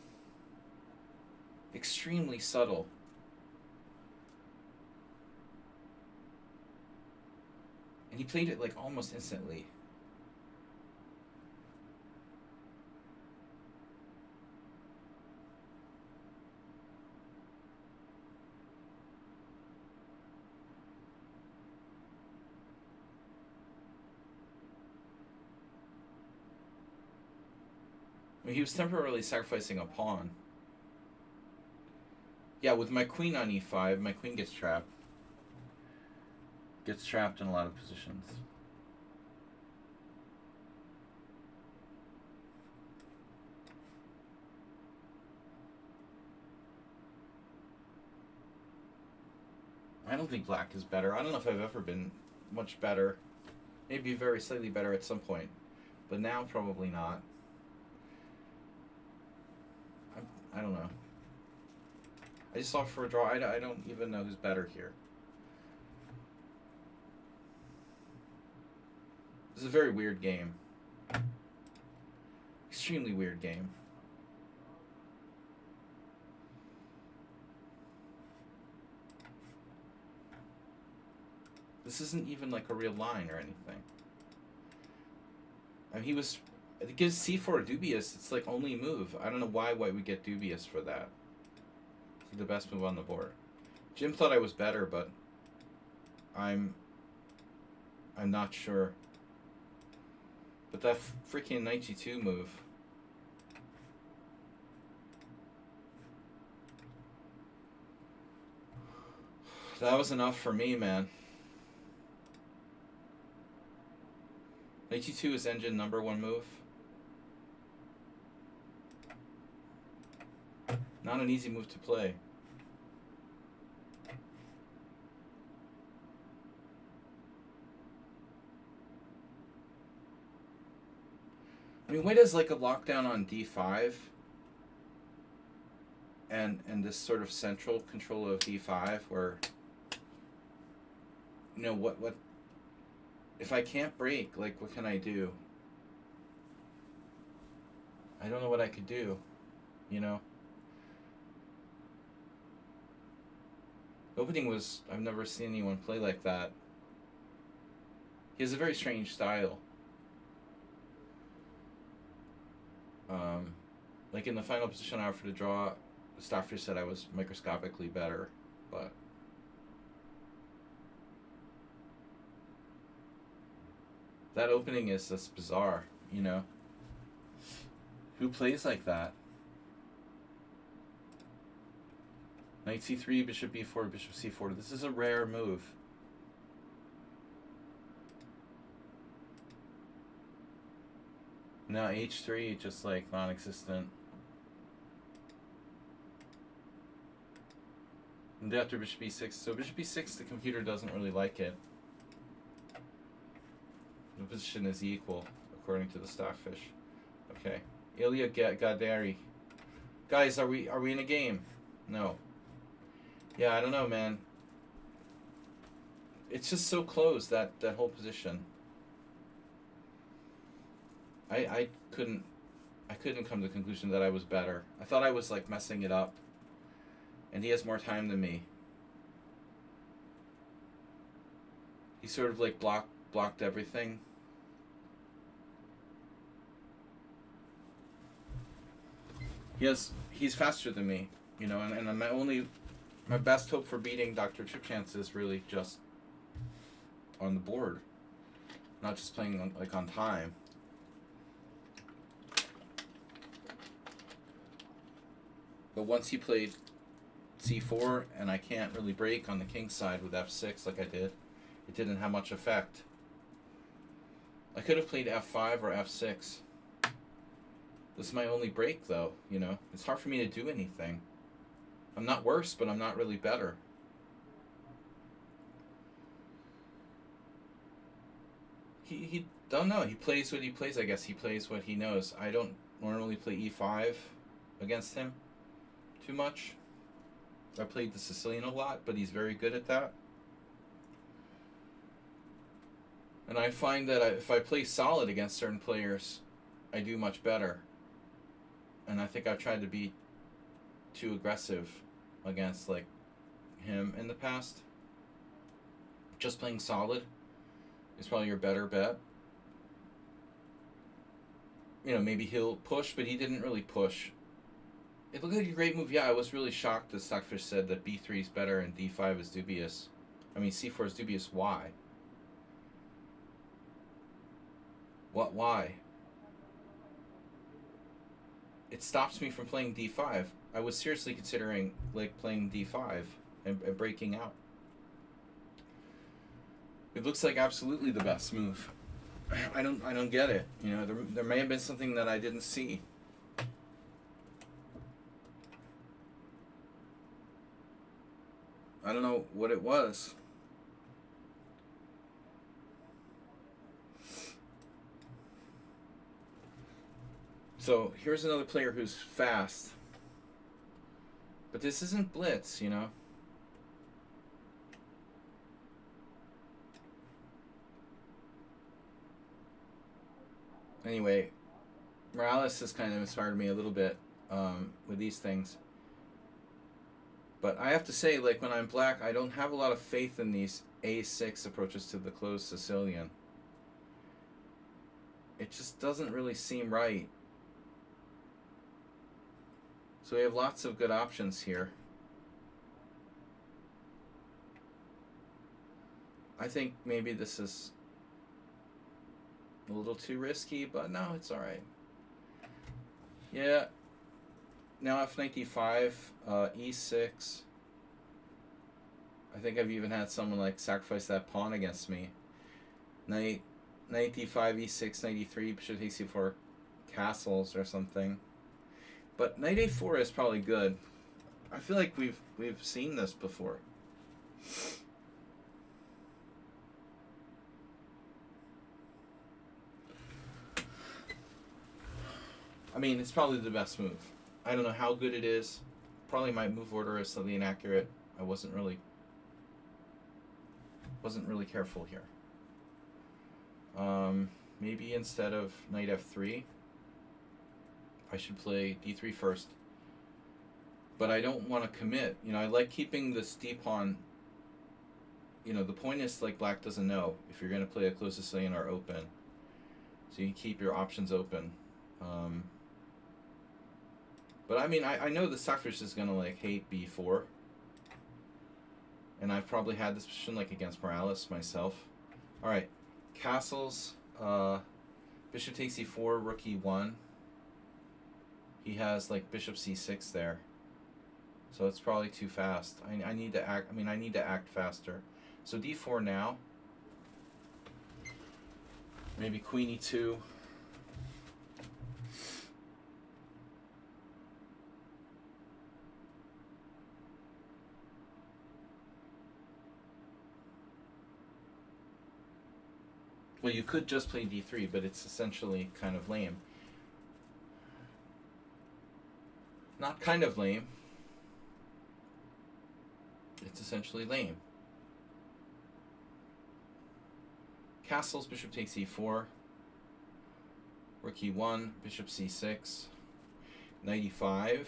[SPEAKER 1] Extremely subtle. And he played it like almost instantly. I mean, he was temporarily sacrificing a pawn. Yeah, with my queen on e5, my queen gets trapped. Gets trapped in a lot of positions. I don't think black is better. I don't know if I've ever been much better. Maybe very slightly better at some point. But now, probably not. I don't know. I just opt for a draw. I don't even know who's better here. This is a very weird game. Extremely weird game. This isn't even like a real line or anything. I mean, it gives c4 dubious. It's like only move. I don't know why white would get dubious for that. It's the best move on the board. Jim thought I was better, but I'm not sure. But that freaking knight g2 move. That was enough for me, man. Knight g2 is engine #1 move. Not an easy move to play. I mean, white has like a lockdown on d5 and this sort of central control of d5 where, you know, what if I can't break, like, what can I do? I don't know what I could do, you know? The opening was, I've never seen anyone play like that. He has a very strange style. Like in the final position I offered to draw, Stafford said I was microscopically better, but that opening is just bizarre, you know? Who plays like that? Knight c3, bishop b4, bishop c4. This is a rare move. Now h3, just like non-existent. And after bishop e6. So bishop e6, the computer doesn't really like it. The position is equal, according to the Stockfish. Okay. Ilya Gadari. Guys, are we in a game? No. Yeah, I don't know, man. It's just so close, that whole position. I couldn't come to the conclusion that I was better. I thought I was like messing it up. And he has more time than me. He sort of like blocked everything. He's faster than me, you know, and my best hope for beating Dr. Tripchance is really just on the board, not just playing on time. But once he played c4 and I can't really break on the king side with f6 like I did, it didn't have much effect. I could have played f5 or f6. This is my only break, though, you know. It's hard for me to do anything. I'm not worse, but I'm not really better. He don't know. He plays what he plays, I guess. He plays what he knows. I don't normally play e5 against him too much. I played the Sicilian a lot, but he's very good at that. And I find that if I play solid against certain players, I do much better. And I think I've tried to be too aggressive against like him in the past. Just playing solid is probably your better bet. You know, maybe he'll push, but he didn't really push. It looked like a great move. Yeah, I was really shocked that Stockfish said that B3 is better and D5 is dubious. I mean, C4 is dubious. Why? What? Why? It stops me from playing D5. I was seriously considering like playing D5 and breaking out. It looks like absolutely the best move. I don't get it. You know, there may have been something that I didn't see. I don't know what it was. So here's another player who's fast. But this isn't blitz, you know. Anyway, Morales has kind of inspired me a little bit with these things. But I have to say, like, when I'm black, I don't have a lot of faith in these A6 approaches to the closed Sicilian. It just doesn't really seem right. So we have lots of good options here. I think maybe this is a little too risky, but no, it's alright. Yeah. Now F95, E6. I think I've even had someone like sacrifice that pawn against me. Knight D5, E6, Knight E3, bishop takes C4, castles or something. But Knight A4 is probably good. I feel like we've seen this before. I mean, it's probably the best move. I don't know how good it is. Probably my move order is slightly inaccurate. I wasn't really careful here. Maybe instead of Knight F3, I should play D3 first. But I don't want to commit. You know, I like keeping this D pawn. You know, the point is, like, black doesn't know if you're going to play a closed Sicilian or open. So you keep your options open. But I mean, I know the Stockfish is going to, like, hate B4. And I've probably had this position, like, against Morales myself. Alright. Castles. Bishop takes E4, rook E1. He has, like, bishop C6 there. So it's probably too fast. I need to act. I mean, I need to act faster. So D4 now. Maybe Queen E2. Well, you could just play D3, but it's essentially kind of lame. Not kind of lame. It's essentially lame. Castles, bishop takes E4. Rook E1, bishop C6. Knight E5.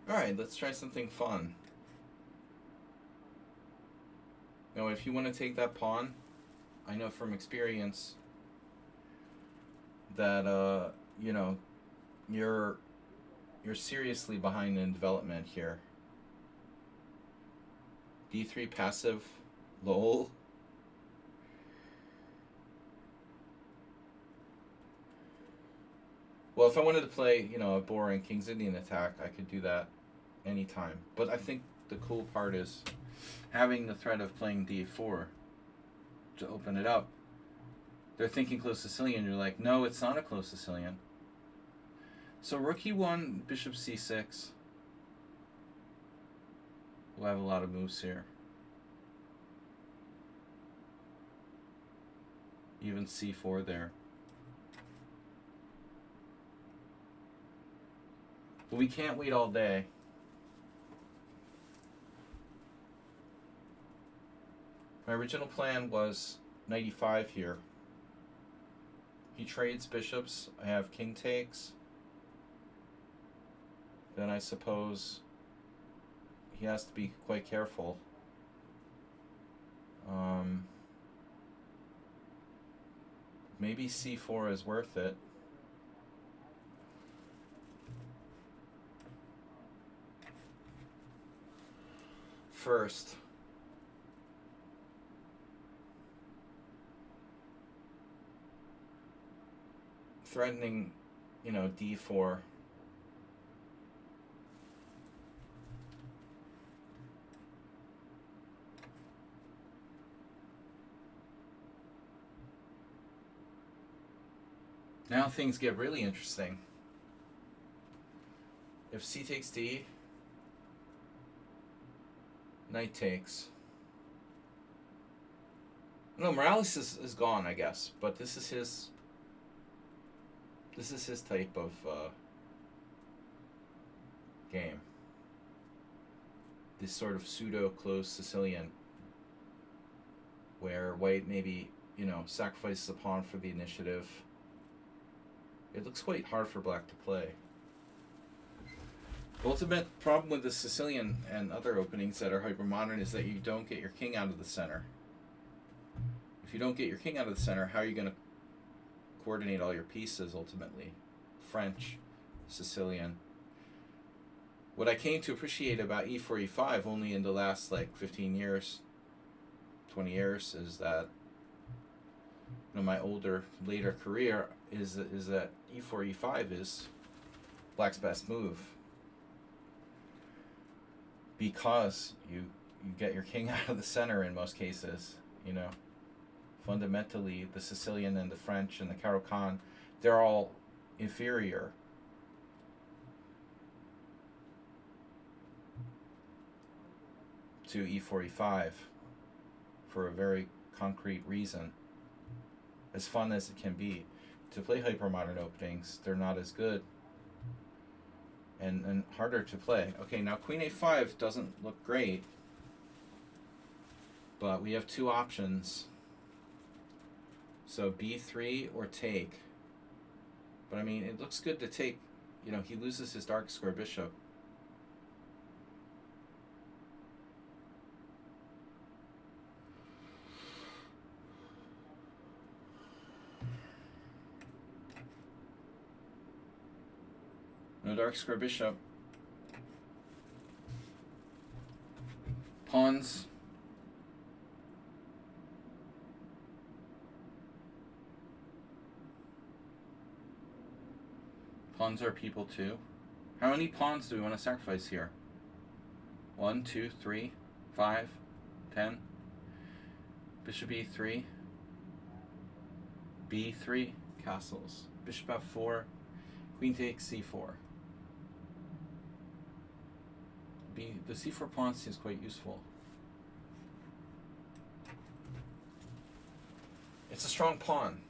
[SPEAKER 1] Alright, let's try something fun. Now, if you want to take that pawn, I know from experience that, you know, you're seriously behind in development here. D3 passive, lol. Well, if I wanted to play, you know, a boring King's Indian attack, I could do that anytime. But I think the cool part is having the threat of playing D4 to open it up. They're thinking close Sicilian. You're like, no, it's not a close Sicilian. So rook E1, bishop C6. We'll have a lot of moves here. Even C4 there. But we can't wait all day. My original plan was knight e5 here. He trades bishops. I have king takes. Then I suppose he has to be quite careful. Maybe c4 is worth it. First. Threatening, you know, d4. Now things get really interesting. If c takes d, knight takes. No, Morales is gone, I guess, but this is his type of game. This sort of pseudo-closed Sicilian, where white maybe, you know, sacrifices a pawn for the initiative. It looks quite hard for black to play. The ultimate problem with the Sicilian and other openings that are hypermodern is that you don't get your king out of the center. If you don't get your king out of the center, how are you going to coordinate all your pieces ultimately? French, Sicilian. What I came to appreciate about e4, e5 only in the last like 15 years, 20 years is that, you know, my later career is that e4, e5 is black's best move. Because you get your king out of the center in most cases, you know. Fundamentally, the Sicilian and the French and the Caro-Kann, they're all inferior. To e4, e5 for a very concrete reason. As fun as it can be. To play hypermodern openings, they're not as good. And harder to play. Okay, now queen a5 doesn't look great. But we have two options. So b3 or take. But I mean, it looks good to take. You know, he loses his dark square bishop. No dark square bishop. Pawns. Pawns are people too. How many pawns do we want to sacrifice here? 1, 2, 3, 5, 10. Bishop e3. b3. Castles. Bishop f4. Queen takes c4. The c4 pawn seems quite useful. It's a strong pawn.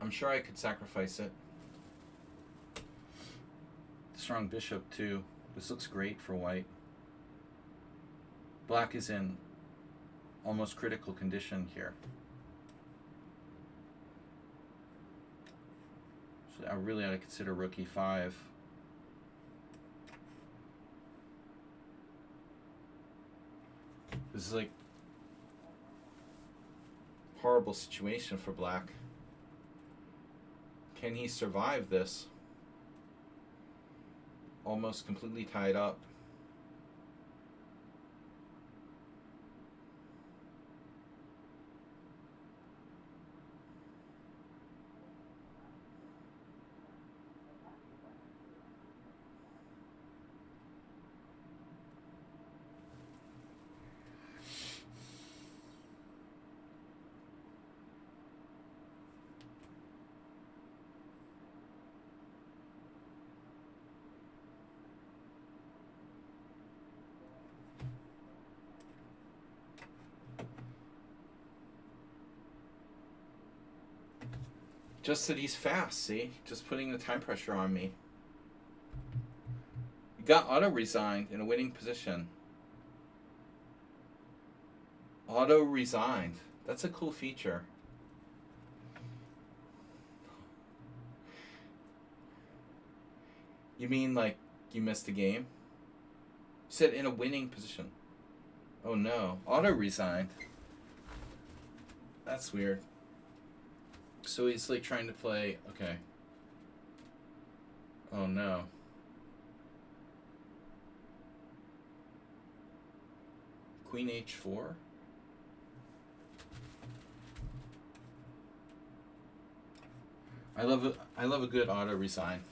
[SPEAKER 1] I'm sure I could sacrifice it. Strong bishop too. This looks great for white. Black is in almost critical condition here. So I really ought to consider rook e5. This is like horrible situation for black. Can he survive this? Almost completely tied up. Just that he's fast, see? Just putting the time pressure on me. You got auto-resigned in a winning position. Auto-resigned. That's a cool feature. You mean like you missed a game? You said in a winning position. Oh no. Auto-resigned. That's weird. So he's like trying to play... Okay. Oh no. Queen h4? I love a good auto resign.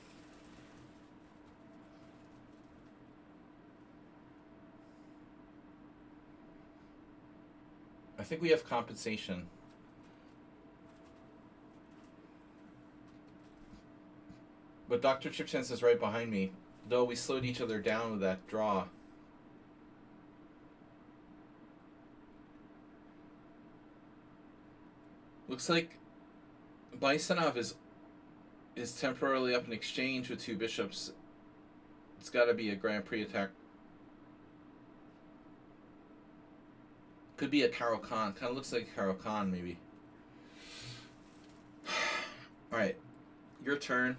[SPEAKER 1] I think we have compensation. But Dr. Chipchance is right behind me, though we slowed each other down with that draw. Looks like Baisanov is temporarily up in exchange with two bishops. It's got to be a Grand Prix attack. Could be a Karo Khan. Kind of looks like a Karo Khan, maybe. All right, your turn.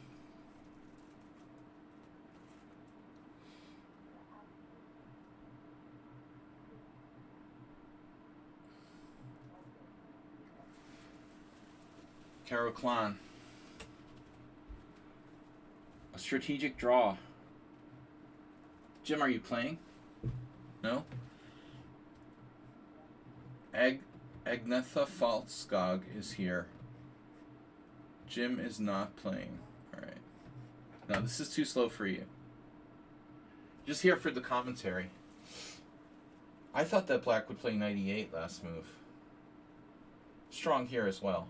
[SPEAKER 1] Karo Khan. A strategic draw. Jim, are you playing? No? Agnetha Falskog is here. Jim is not playing. Alright. No, this is too slow for you. Just here for the commentary. I thought that black would play 98 last move. Strong here as well.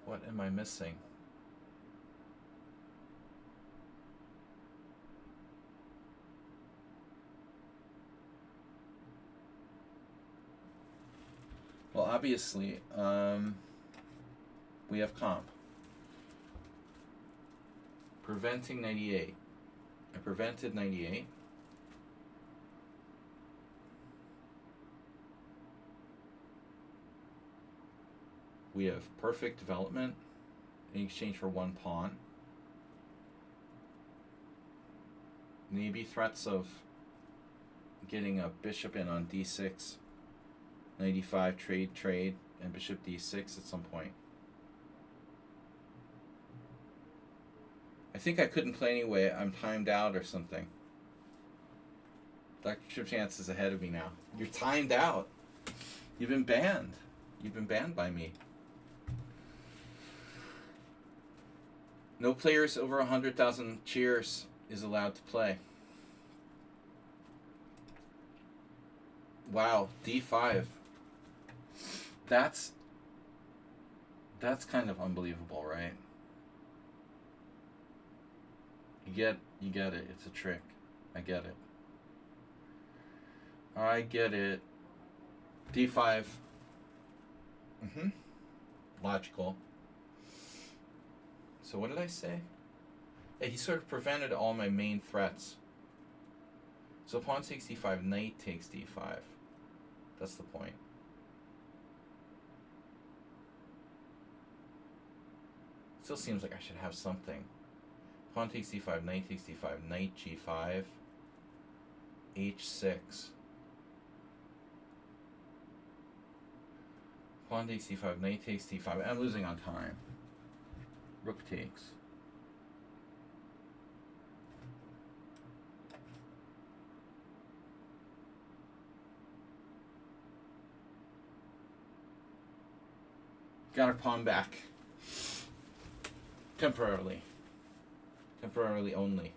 [SPEAKER 1] What am I missing? Well, obviously, we have comp. Preventing 98. I prevented 98. We have perfect development in exchange for one pawn. Maybe threats of getting a bishop in on d6. 95 trade, and bishop d6 at some point. I think I couldn't play anyway. I'm timed out or something. Dr. Chipchance is ahead of me now. You're timed out. You've been banned. You've been banned by me. No players over 100,000 cheers is allowed to play. Wow, d5. That's kind of unbelievable, right? You get it. It's a trick. I get it. I get it. d5. Logical. So what did I say? Yeah, he sort of prevented all my main threats. So pawn takes d5, knight takes d5. That's the point. Still seems like I should have something. Pawn takes d5, knight takes d5, knight g5, h6. Pawn takes d5, knight takes d5. I'm losing on time. Rook takes. Got a pawn back. Temporarily. Temporarily only.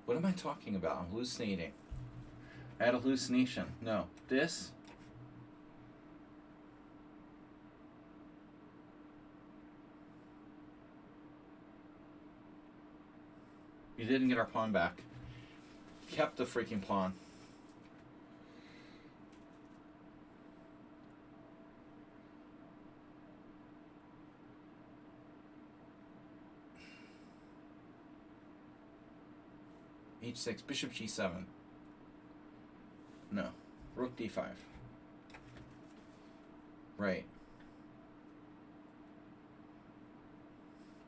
[SPEAKER 1] What am I talking about? I'm hallucinating. I had a hallucination. No. This? You didn't get our pawn back. Kept the freaking pawn. H6, bishop G7. No. Rook D5. Right.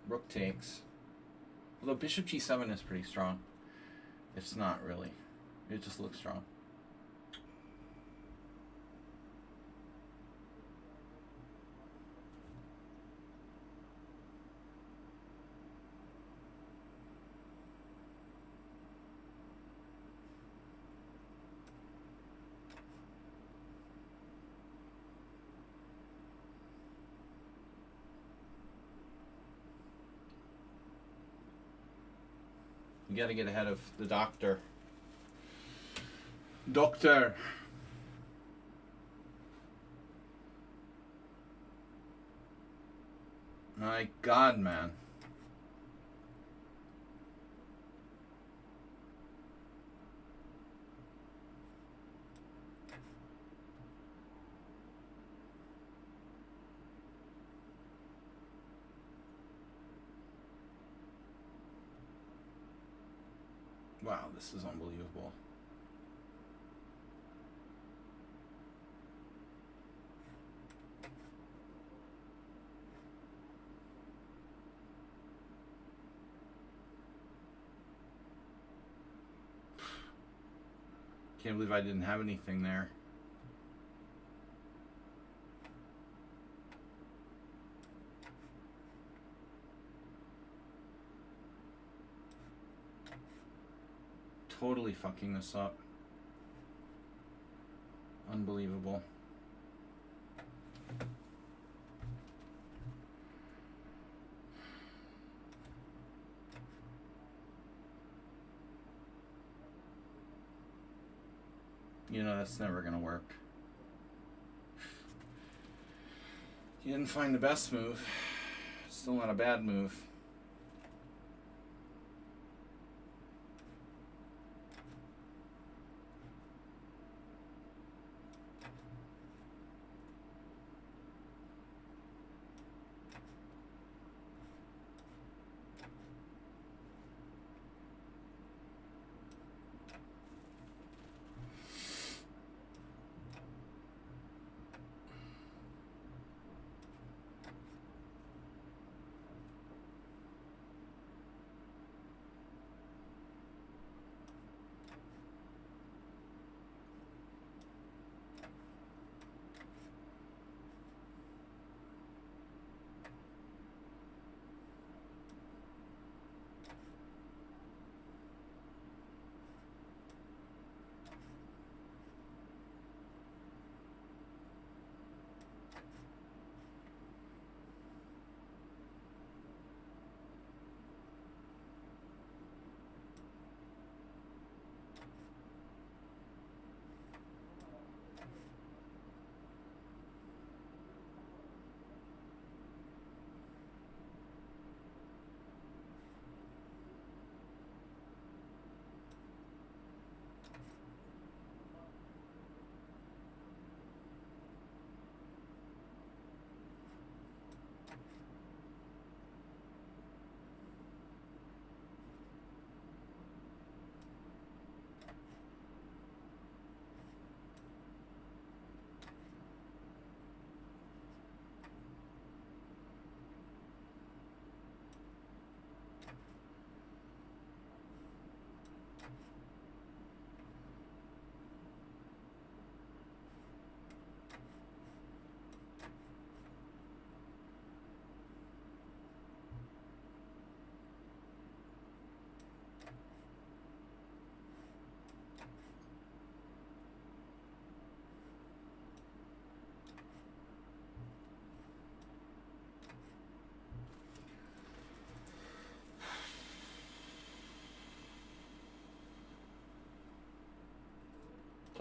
[SPEAKER 1] Rook takes. Although bishop G7 is pretty strong. It's not really. It just looks strong. You gotta get ahead of the doctor. Doctor! My God, man. Wow, this is unbelievable. Can't believe I didn't have anything there. Totally fucking this up. Unbelievable. You know, that's never gonna work. You didn't find the best move. Still not a bad move.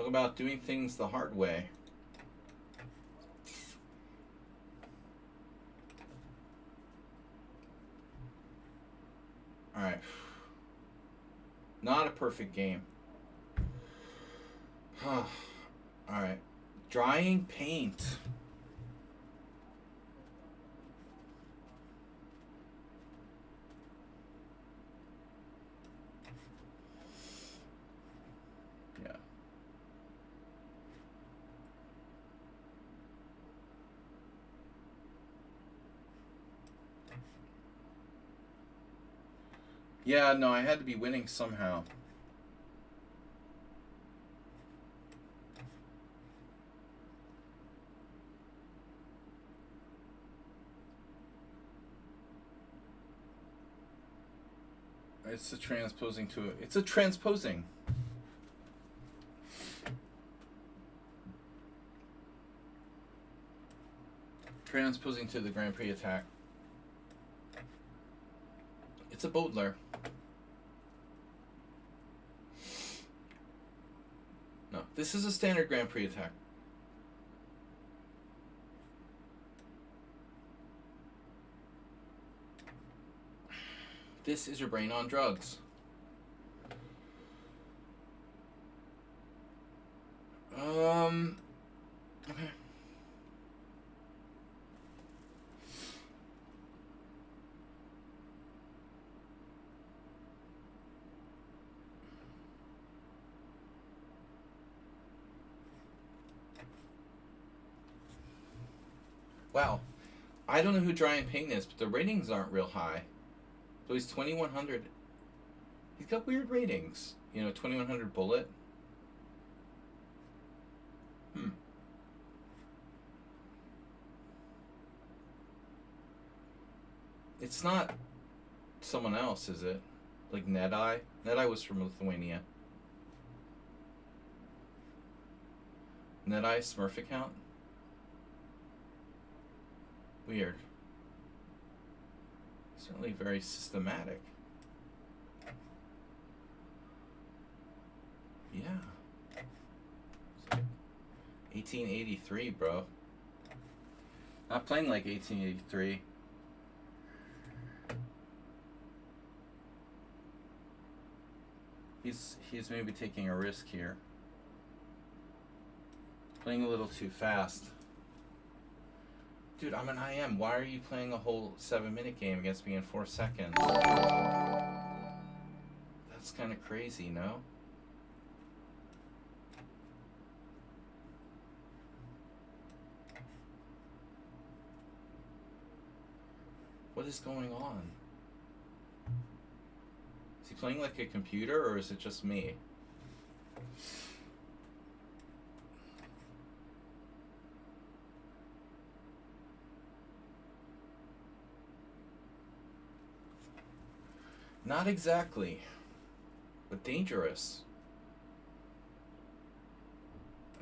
[SPEAKER 1] Talk about doing things the hard way. Alright. Not a perfect game. Alright. Drying paint. Yeah, no, I had to be winning somehow. It's a transposing to it. It's a transposing. Transposing to the Grand Prix attack. It's a Bodler. No, this is a standard Grand Prix attack. This is your brain on drugs. Okay. Wow. I don't know who Dry and Pain is, but the ratings aren't real high. So he's 2100. He's got weird ratings. You know, 2100 bullet. It's not someone else, is it? Like Nedeye? Nedeye was from Lithuania. Nedeye Smurf account? Weird. Certainly very systematic. Yeah. 1883, bro. Not playing like 1883. He's maybe taking a risk here. Playing a little too fast. Dude, I'm an IM. Why are you playing a whole 7-minute game against me in 4 seconds? That's kind of crazy, no? What is going on? Is he playing like a computer, or is it just me? Not exactly, but dangerous.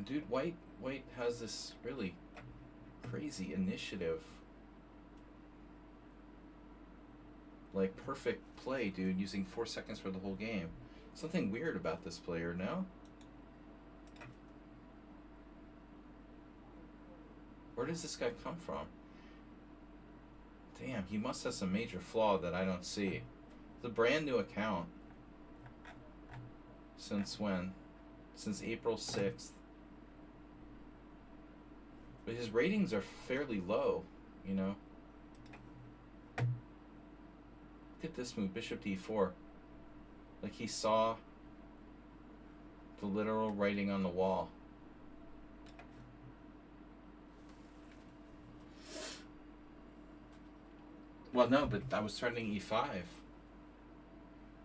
[SPEAKER 1] Dude, White has this really crazy initiative. Like perfect play, dude, using 4 seconds for the whole game. Something weird about this player, no? Where does this guy come from? Damn, he must have some major flaw that I don't see. It's a brand new account. Since when? Since April 6th. But his ratings are fairly low, you know? Look at this move, Bishop d4. Like he saw the literal writing on the wall. Well, no, but I was threatening e5.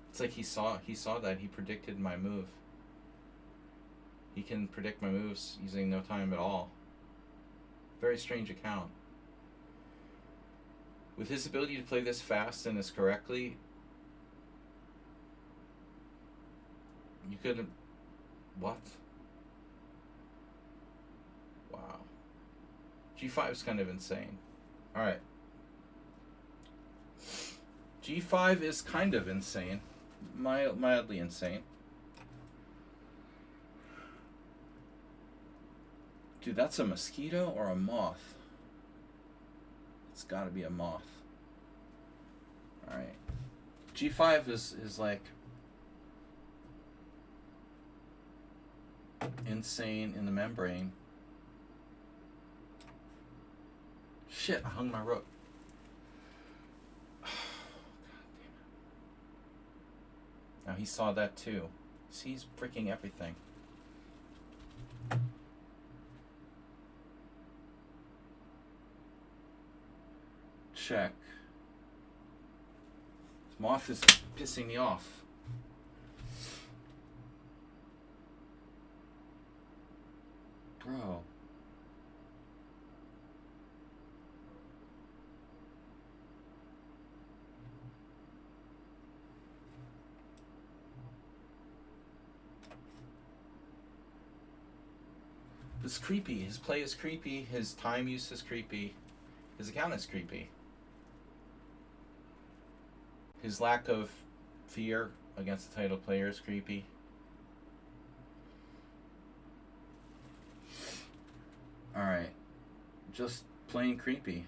[SPEAKER 1] It's like he saw that. He predicted my move. He can predict my moves using no time at all. Very strange account. With his ability to play this fast and as correctly, you couldn't... What? Wow. G5 is kind of insane. Alright. G5 is kind of insane. Mildly insane. Dude, that's a mosquito or a moth? It's gotta be a moth. Alright. G5 is like insane in the membrane. Shit, I hung my rook. Now he saw that too. Sees freaking everything. Check. Is Moth is pissing me off. Bro. It's creepy. His play is creepy. His time use is creepy. His account is creepy. His lack of fear against the title player is creepy. Alright. Just plain creepy.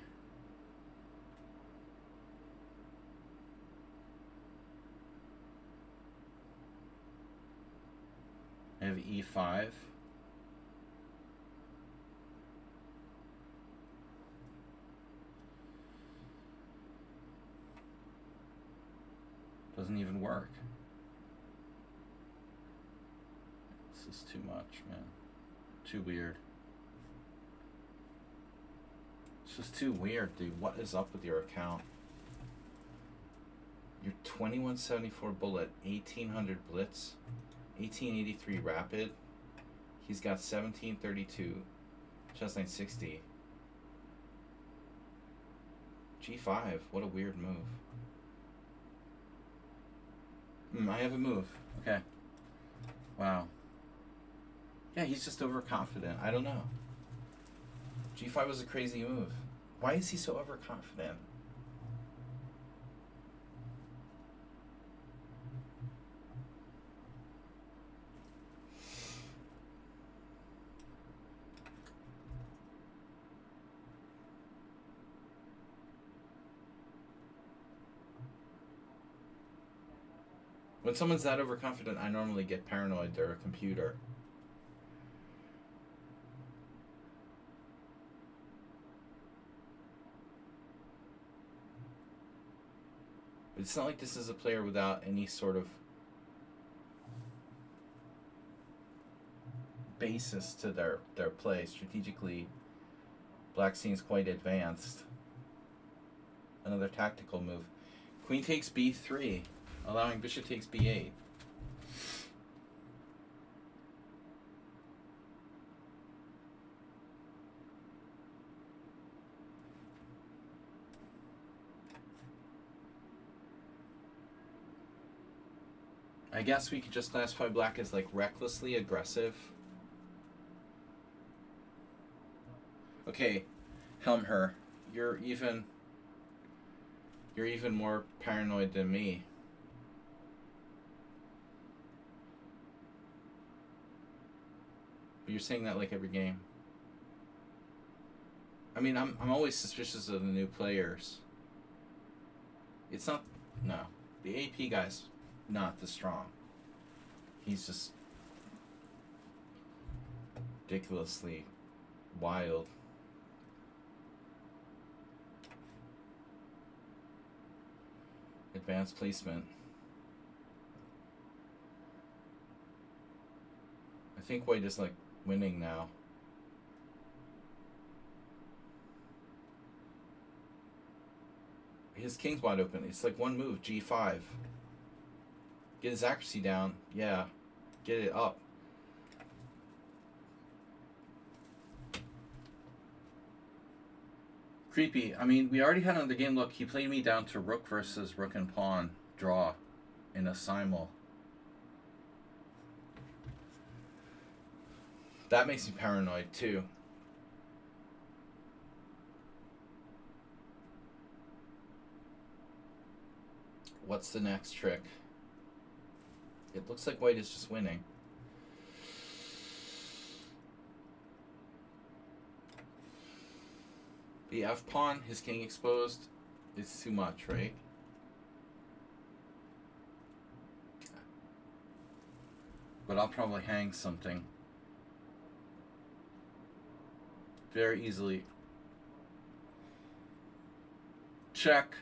[SPEAKER 1] I have E5. Doesn't even work. This is too much, man. Too weird. It's just too weird, dude. What is up with your account? Your 2174 bullet, 1800 blitz, 1883 rapid. He's got 1732, chest 960. G5, what a weird move. I have a move. Okay. Wow. Yeah, he's just overconfident. I don't know. G5 was a crazy move. Why is he so overconfident? When someone's that overconfident, I normally get paranoid they're a computer. It's not like this is a player without any sort of basis to their play. Strategically, Black seems quite advanced. Another tactical move. Queen takes B3. Allowing bishop takes b8. I guess we could just classify Black as like recklessly aggressive. Okay, Helmher, you're even more paranoid than me. But you're saying that like every game. I mean, I'm always suspicious of the new players. It's not, no. The AP guy's not this strong. He's just ridiculously wild. Advanced placement. I think White is like winning now. His king's wide open. It's like one move, G5. Get his accuracy down. Yeah. Get it up. Creepy. I mean, we already had another game. Look, he played me down to rook versus rook and pawn draw in a simul. That makes me paranoid too. What's the next trick? It looks like White is just winning. The F pawn, his king exposed, is too much, right? But I'll probably hang something very easily. Check.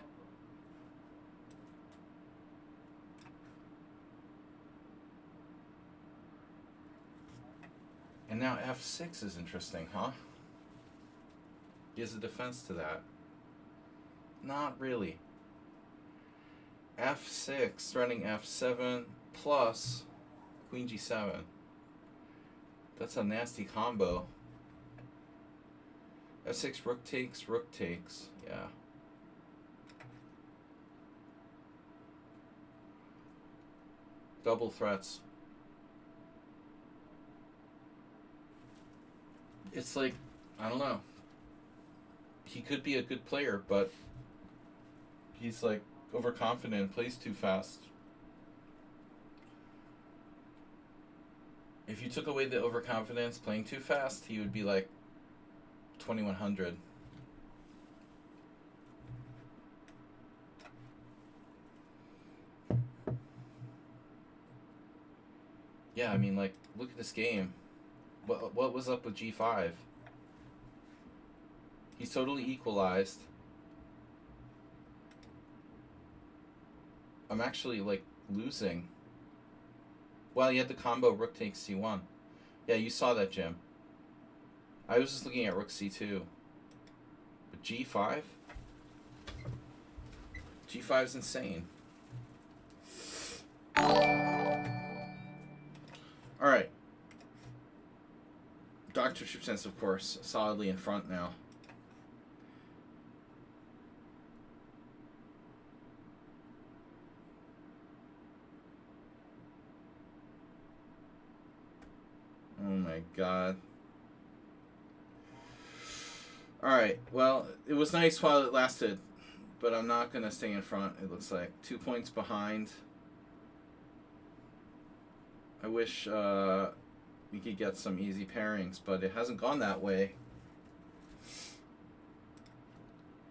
[SPEAKER 1] And now F6 is interesting, huh? He has a defense to that. Not really. F6, running F7 plus Queen G7. That's a nasty combo. F6, rook takes, yeah. Double threats. It's like, I don't know. He could be a good player, but he's like overconfident, plays too fast. If you took away the overconfidence, playing too fast, he would be like 2100. Yeah, I mean, like, look at this game. What was up with G5? He's totally equalized. I'm actually, like, losing. Well, he had the combo rook takes C1. Yeah, you saw that, Jim. I was just looking at rook C2. But G5? G5's insane. Alright. Dr. Shipsense, of course, solidly in front now. Oh my god. Alright, well, it was nice while it lasted, but I'm not going to stay in front, it looks like. 2 points behind. I wish we could get some easy pairings, but it hasn't gone that way.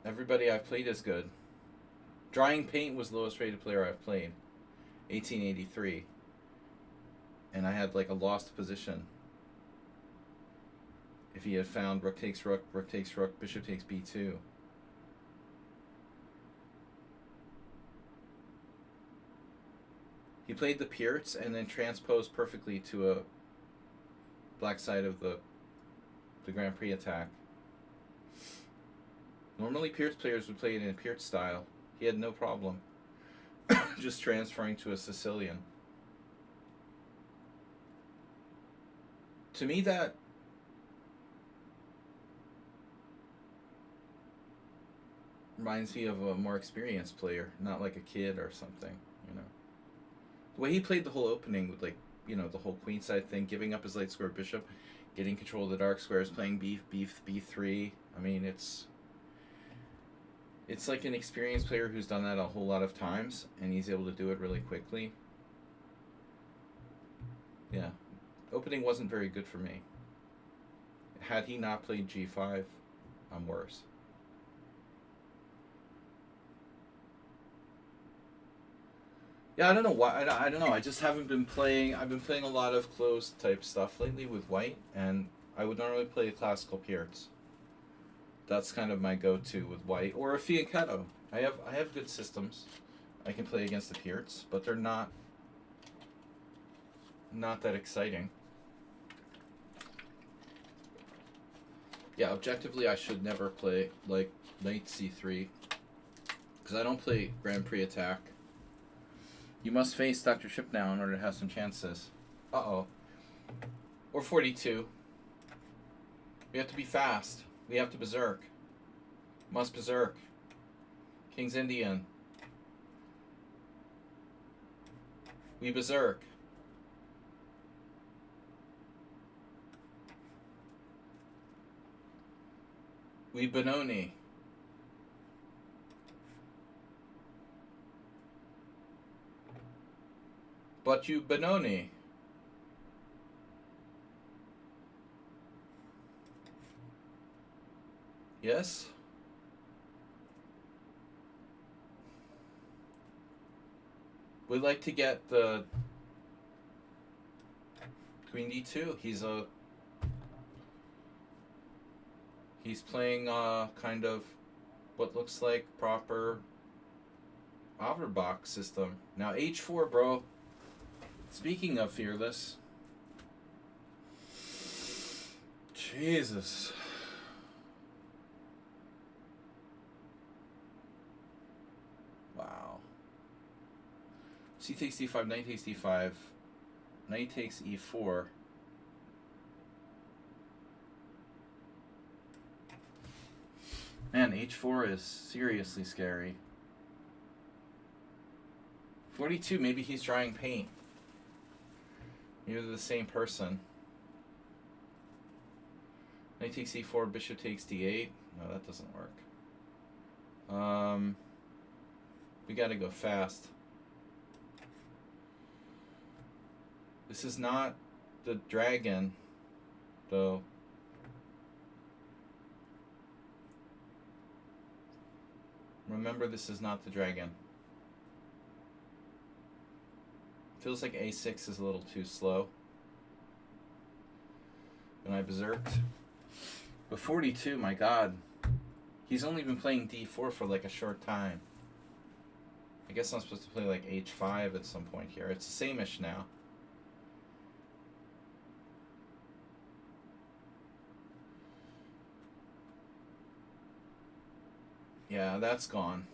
[SPEAKER 1] Everybody I've played is good. Drying Paint was the lowest rated player I've played. 1883. And I had like a lost position. If he had found rook takes rook, bishop takes b2. He played the Pierce and then transposed perfectly to a black side of the Grand Prix attack. Normally Pierce players would play it in a Pierce style. He had no problem just transferring to a Sicilian. To me, that reminds me of a more experienced player, not like a kid or something, you know. The way he played the whole opening with, like, you know, the whole queenside thing, giving up his light square bishop, getting control of the dark squares, playing b3. I mean, it's like an experienced player who's done that a whole lot of times, and he's able to do it really quickly. Yeah. Opening wasn't very good for me. Had he not played g5, I'm worse. Yeah, I don't know why. I don't know. I just haven't been playing. I've been playing a lot of closed type stuff lately with white, and I would normally play classical Pierce. That's kind of my go-to with white, or a fianchetto. I have good systems. I can play against the Pierce, but they're not that exciting. Yeah, objectively, I should never play like knight c3 because I don't play Grand Prix attack. You must face Dr. Ship now in order to have some chances. Uh-oh. Or 42. We have to be fast. We have to berserk. Must berserk. King's Indian. We berserk. We Benoni. But you Benoni. Yes? We'd like to get the Queen D2. He's playing kind of what looks like proper Averbach system. Now H4, bro. Speaking of fearless. Jesus. Wow. C takes d5, knight takes d5, knight takes e4. Man, h4 is seriously scary. 42, maybe he's drying paint. Maybe they're the same person. Knight takes e4, bishop takes d8. No, that doesn't work. We gotta go fast. This is not the dragon, though. Remember, this is not the dragon. Feels like a6 is a little too slow. And I berserked. But 42, my god. He's only been playing d4 for like a short time. I guess I'm supposed to play like h5 at some point here. It's the same-ish now. Yeah, that's gone.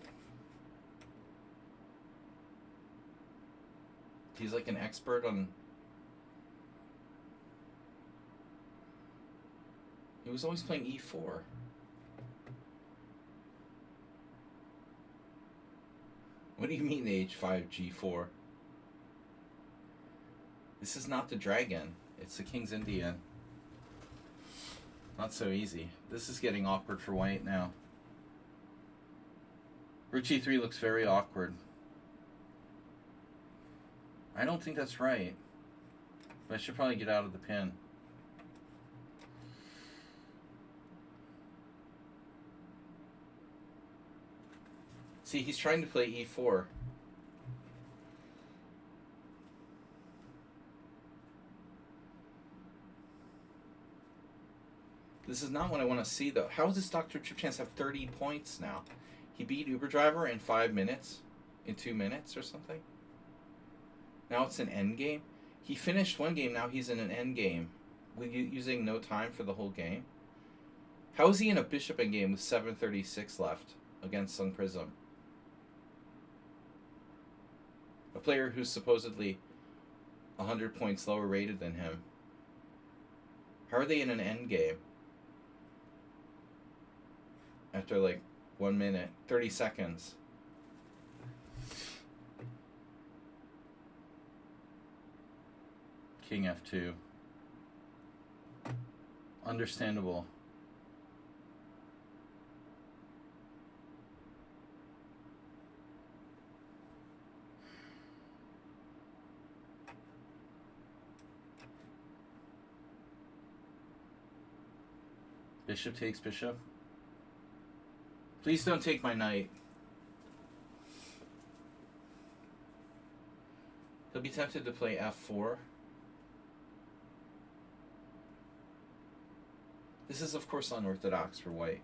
[SPEAKER 1] He's like an expert on... He was always playing e4. What do you mean h5, g4? This is not the dragon. It's the King's Indian. Not so easy. This is getting awkward for white now. Rook g3 looks very awkward. I don't think that's right. But I should probably get out of the pin. See, he's trying to play e4. This is not what I want to see, though. How does Dr. Chip Chance have 30 points now? He beat Uber Driver in 5 minutes? In 2 minutes or something? Now it's an end game? He finished one game, now he's in an end game. Using no time for the whole game? How is he in a bishop end game with 7:36 left against Sun Prism? A player who's supposedly 100 points lower rated than him. How are they in an end game? After like 1 minute, 30 seconds. King f2. Understandable. Bishop takes bishop. Please don't take my knight. He'll be tempted to play f4. This is, of course, unorthodox for white.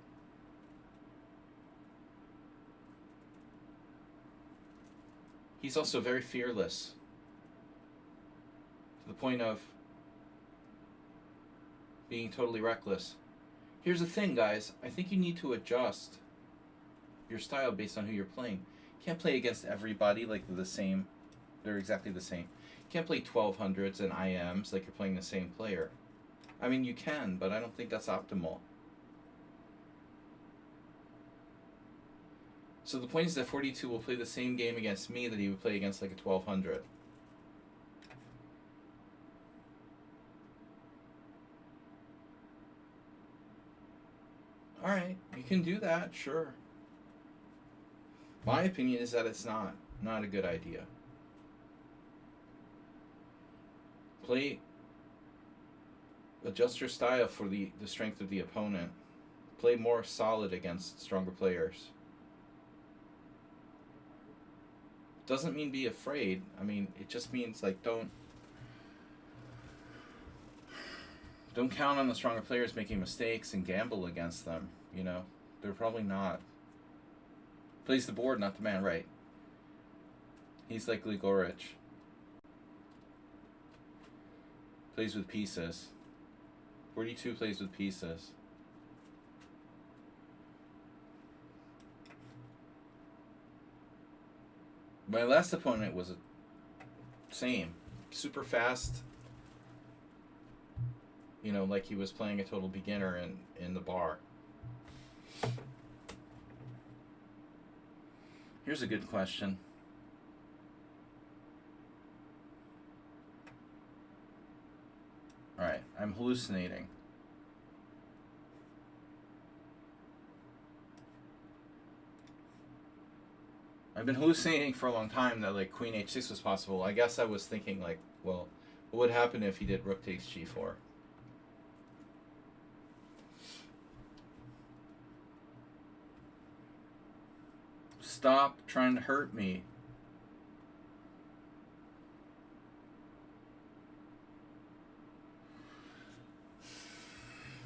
[SPEAKER 1] He's also very fearless. To the point of being totally reckless. Here's the thing, guys. I think you need to adjust your style based on who you're playing. You can't play against everybody like the same. They're exactly the same. You can't play 1200s and IMs like you're playing the same player. I mean, you can, but I don't think that's optimal. So the point is that 42 will play the same game against me that he would play against like a 1200. Alright, you can do that, sure. My opinion is that it's not a good idea. Adjust your style for the strength of the opponent. Play more solid against stronger players. Doesn't mean be afraid. I mean, it just means like don't count on the stronger players making mistakes and gamble against them, you know? They're probably not. Plays the board, not the man, right? He's like Ligorich. Plays with pieces. 42 plays with pieces. My last opponent was Same. Super fast. You know, like he was playing a total beginner in the bar. Here's a good question. Alright, I'm hallucinating. I've been hallucinating for a long time that like Queen H6 was possible. I guess I was thinking like, well, what would happen if he did Rook takes G4? Stop trying to hurt me.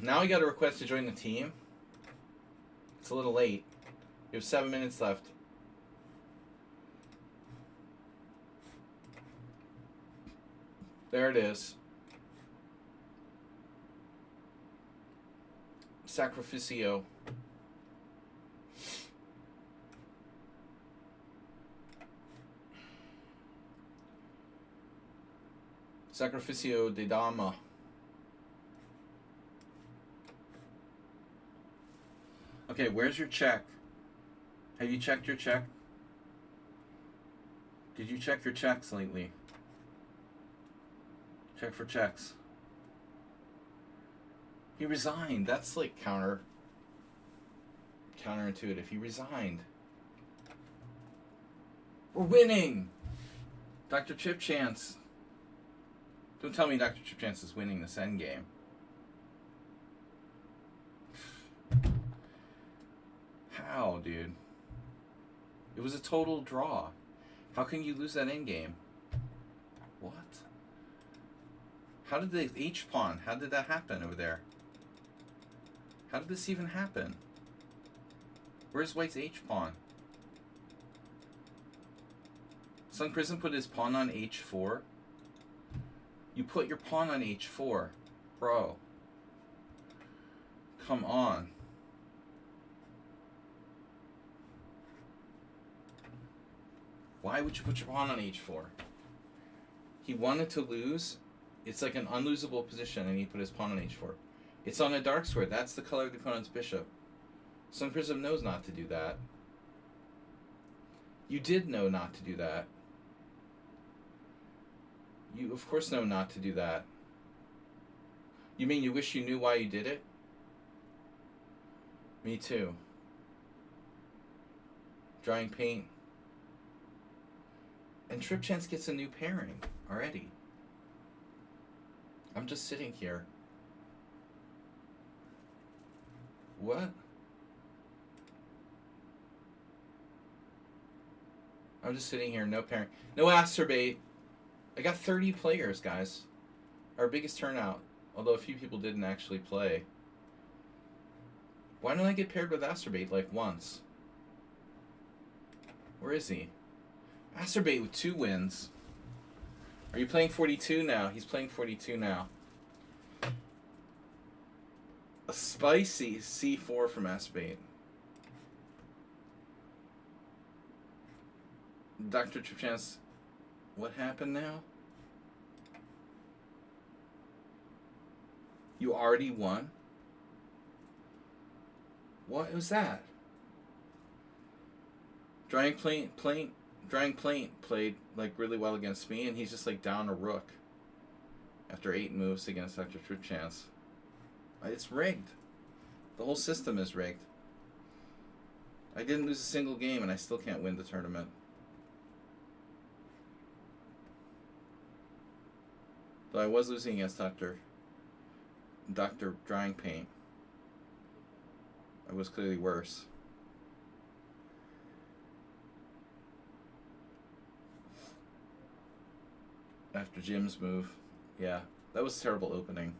[SPEAKER 1] Now we got a request to join the team. It's a little late. We have 7 minutes left. There it is. Sacrificio. Sacrificio de Dama. Okay, where's your check? Have you checked your check? Did you check your checks lately? Check for checks. He resigned. That's like counterintuitive. He resigned. We're winning! Dr. Chip Chance. Don't tell me Dr. Chip Chance is winning this endgame. How, dude? It was a total draw. How can you lose that endgame? What? How did the H-pawn? How did that happen over there? How did this even happen? Where's White's H-pawn? Sun Prism put his pawn on H4. You put your pawn on H4. Bro. Come on. Why would you put your pawn on H4? He wanted to lose. It's like an unlosable position, and he put his pawn on H4. It's on a dark square. That's the color of the opponent's bishop. Sun Prism knows not to do that. You did know not to do that. You, of course, know not to do that. You mean you wish you knew why you did it? Me too. Drying paint. And Trip Chance gets a new pairing already. I'm just sitting here. What? I'm just sitting here, no pairing. No Acerbate. I got 30 players, guys. Our biggest turnout. Although a few people didn't actually play. Why don't I get paired with Acerbate like once? Where is he? Acerbate with 2 wins. Are you playing 42 now? He's playing 42 now. A spicy C4 from Acerbate. Dr. Chip Chance, what happened now? You already won? What was that? Drying Paint played like really well against me, and he's just like down a rook after 8 moves against Dr. Trip Chance. It's rigged. The whole system is rigged. I didn't lose a single game, and I still can't win the tournament. Though I was losing against Dr. Drying Paint. I was clearly worse. After Jim's move. Yeah, that was a terrible opening.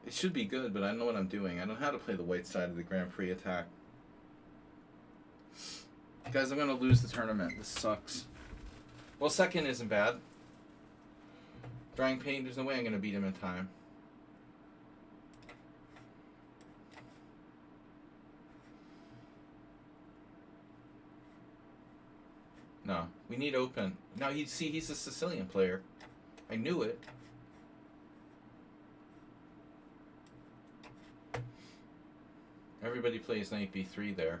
[SPEAKER 1] It should be good, but I don't know what I'm doing. I don't know how to play the white side of the Grand Prix attack. Guys, I'm going to lose the tournament. This sucks. Well, second isn't bad. Drying Paint, there's no way I'm going to beat him in time. No, we need open. Now he's a Sicilian player. I knew it. Everybody plays knight b3 there.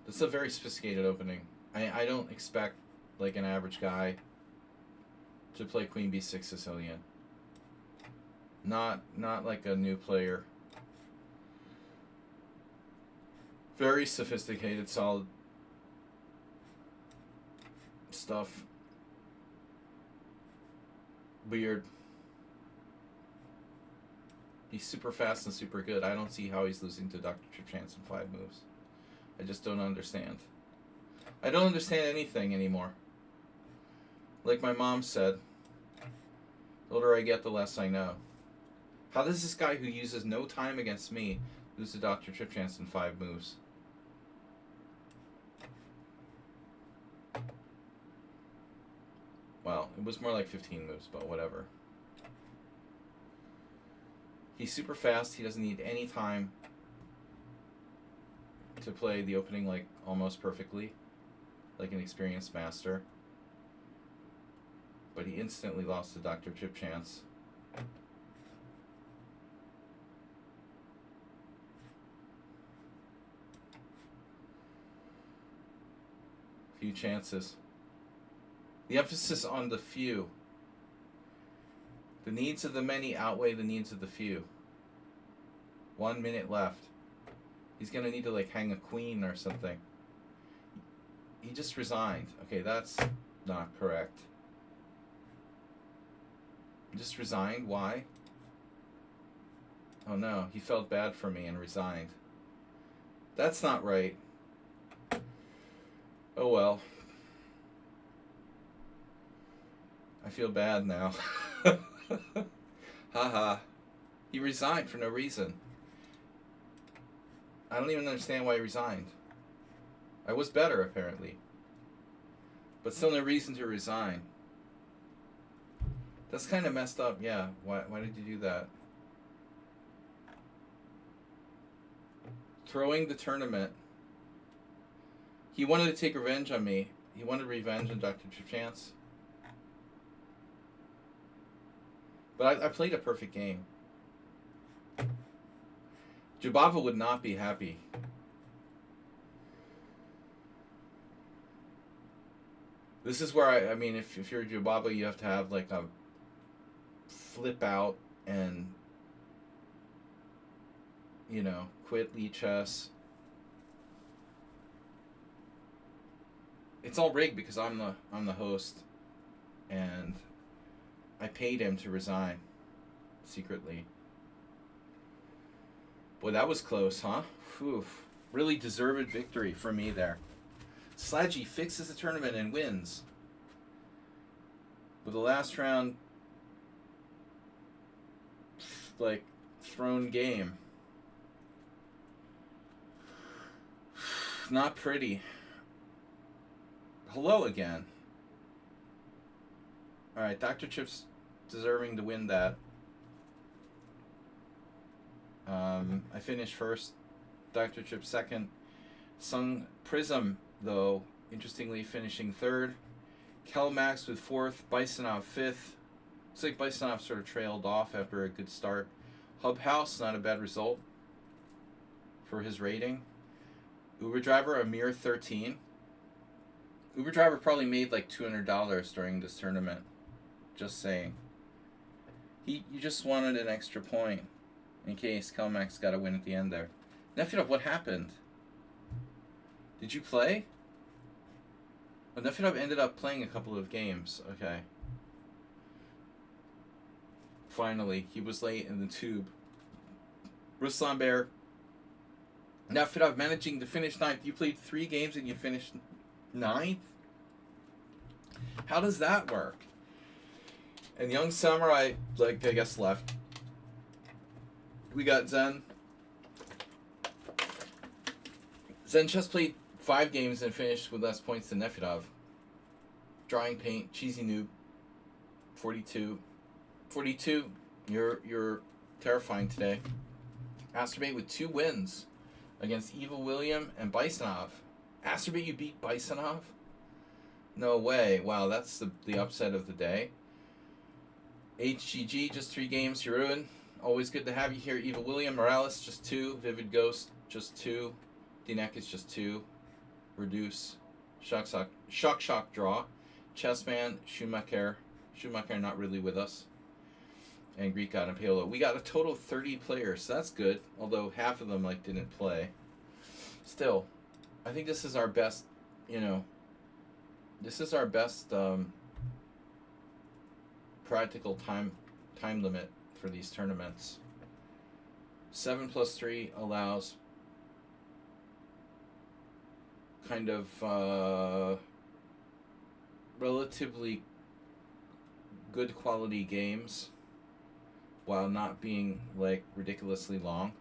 [SPEAKER 1] This is a very sophisticated opening. I don't expect like an average guy to play queen b6 Sicilian. Not like a new player. Very sophisticated, solid stuff. Weird. He's super fast and super good. I don't see how he's losing to Dr. Tripchance in 5 moves. I just don't understand. I don't understand anything anymore. Like my mom said, the older I get, the less I know. How does this guy who uses no time against me lose to Dr. Tripchance in 5 moves? Well, it was more like 15 moves, but whatever. He's super fast. He doesn't need any time to play the opening like almost perfectly, like an experienced master. But he instantly lost to Dr. Tripchance. Few chances. The emphasis on the few. The needs of the many outweigh the needs of the few. 1 minute left. He's going to need to like hang a queen or something. He just resigned. Okay, that's not correct. He just resigned? Why? Oh no, he felt bad for me and resigned. That's not right. Oh well. I feel bad now. Haha. He resigned for no reason. I don't even understand why he resigned. I was better, apparently. But still no reason to resign. That's kind of messed up, yeah. Why did you do that? Throwing the tournament. He wanted to take revenge on me. He wanted revenge on Dr. Tripchance. But I played a perfect game. Jubava would not be happy. This is where I mean, if you're Jubava, you have to have like a flip out and, you know, quit Lichess. It's all rigged because I'm the host, and I paid him to resign secretly. Boy, that was close, huh? Oof. Really deserved victory for me there. Sladgy fixes the tournament and wins. With the last round, like, thrown game. Not pretty. Hello again. Alright, Dr. Chip's deserving to win that. I finished first. Dr. Chip second. Sung Prism, though, interestingly finishing third. Kelmax with fourth. Bisonov fifth. Looks like Bisonov sort of trailed off after a good start. Hub House, not a bad result for his rating. Uber Driver, a mere 13. Uber Driver probably made like $200 during this tournament. Just saying. You just wanted an extra point in case Kelmax got a win at the end there. Nefedov, what happened? Did you play? Well, Nefedov ended up playing a couple of games. Okay. Finally, he was late in the tube. Ruslan Bear. Nefedov managing to finish 9th. You played 3 games and you finished 9th? How does that work? And Young Samurai, like, I guess left. We got Zen. Zen just played 5 games and finished with less points than Nefedov. Drawing Paint, Cheesy Noob, 42. 42, you're terrifying today. Asterbait with 2 wins against Evil William and Bisonov. Asterbait, you beat Bisonov? No way. Wow, that's the upset of the day. HGG, just 3 games. You ruined. Always good to have you here. Evil William, Morales, just 2. Vivid Ghost, just 2. D-Neck is just 2. Reduce. Shock Draw. Chessman, Schumacher. Schumacher not really with us. And Greek God and Paolo. We got a total of 30 players. So that's good. Although half of them didn't play. Still, I think this is our best, this is our best practical time limit for these tournaments. 7+3 allows kind of relatively good quality games while not being ridiculously long.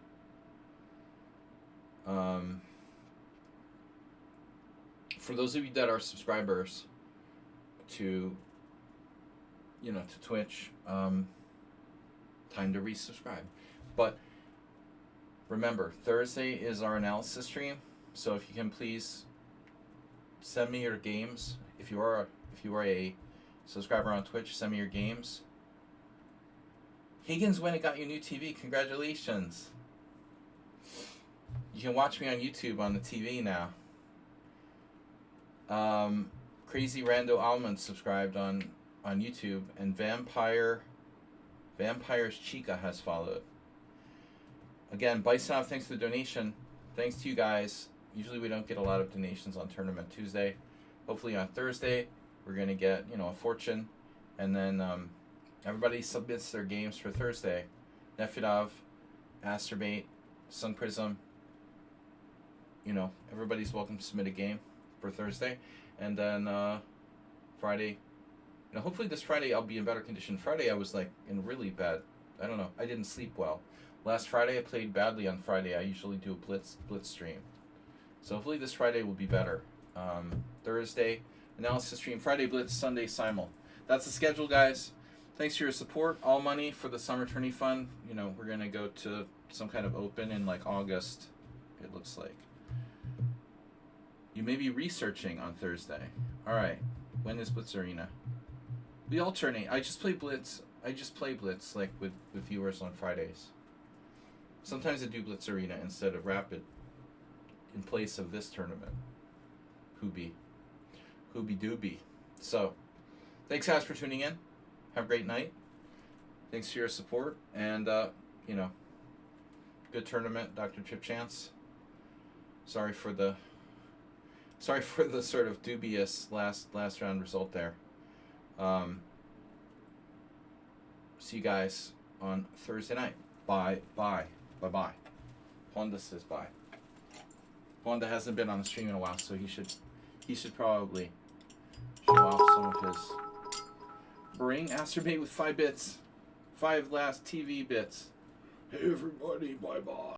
[SPEAKER 1] For those of you that are subscribers to Twitch, time to resubscribe. But remember, Thursday is our analysis stream, so if you can please send me your games. If you are a subscriber on Twitch, send me your games. Higgins went and got you new TV. Congratulations. You can watch me on YouTube on the TV now. Crazy Rando Almond subscribed on YouTube, and Vampire's Chica has followed. Again, Bisonov, thanks for the donation. Thanks to you guys. Usually we don't get a lot of donations on Tournament Tuesday. Hopefully on Thursday we're going to get, a fortune. And then everybody submits their games for Thursday. Nefidov, Asterbait, Sun Prism. Everybody's welcome to submit a game for Thursday. And then Friday, hopefully this Friday I'll be in better condition. Friday I was in really bad, I don't know, I didn't sleep well. Last Friday I played badly on Friday. I usually do a blitz stream. So hopefully this Friday will be better. Thursday, analysis stream. Friday, blitz. Sunday, simul. That's the schedule, guys. Thanks for your support. All money for the Summer Tourney Fund. We're going to go to some kind of open in August, it looks like. You may be researching on Thursday. All right. When is Blitz Arena? We alternate. I just play Blitz. With viewers on Fridays. Sometimes I do Blitz Arena instead of Rapid in place of this tournament. Hoobie doobie. So, thanks guys for tuning in. Have a great night. Thanks for your support. And, good tournament, Dr. Chip Chance. Sorry for the sort of dubious last round result there. See you guys on Thursday night. Bye. Pawnda says bye. Pawnda hasn't been on the stream in a while, so he should probably show off some of his. Bring Asterbait with 5 bits. 5 last TV bits. Hey everybody, bye.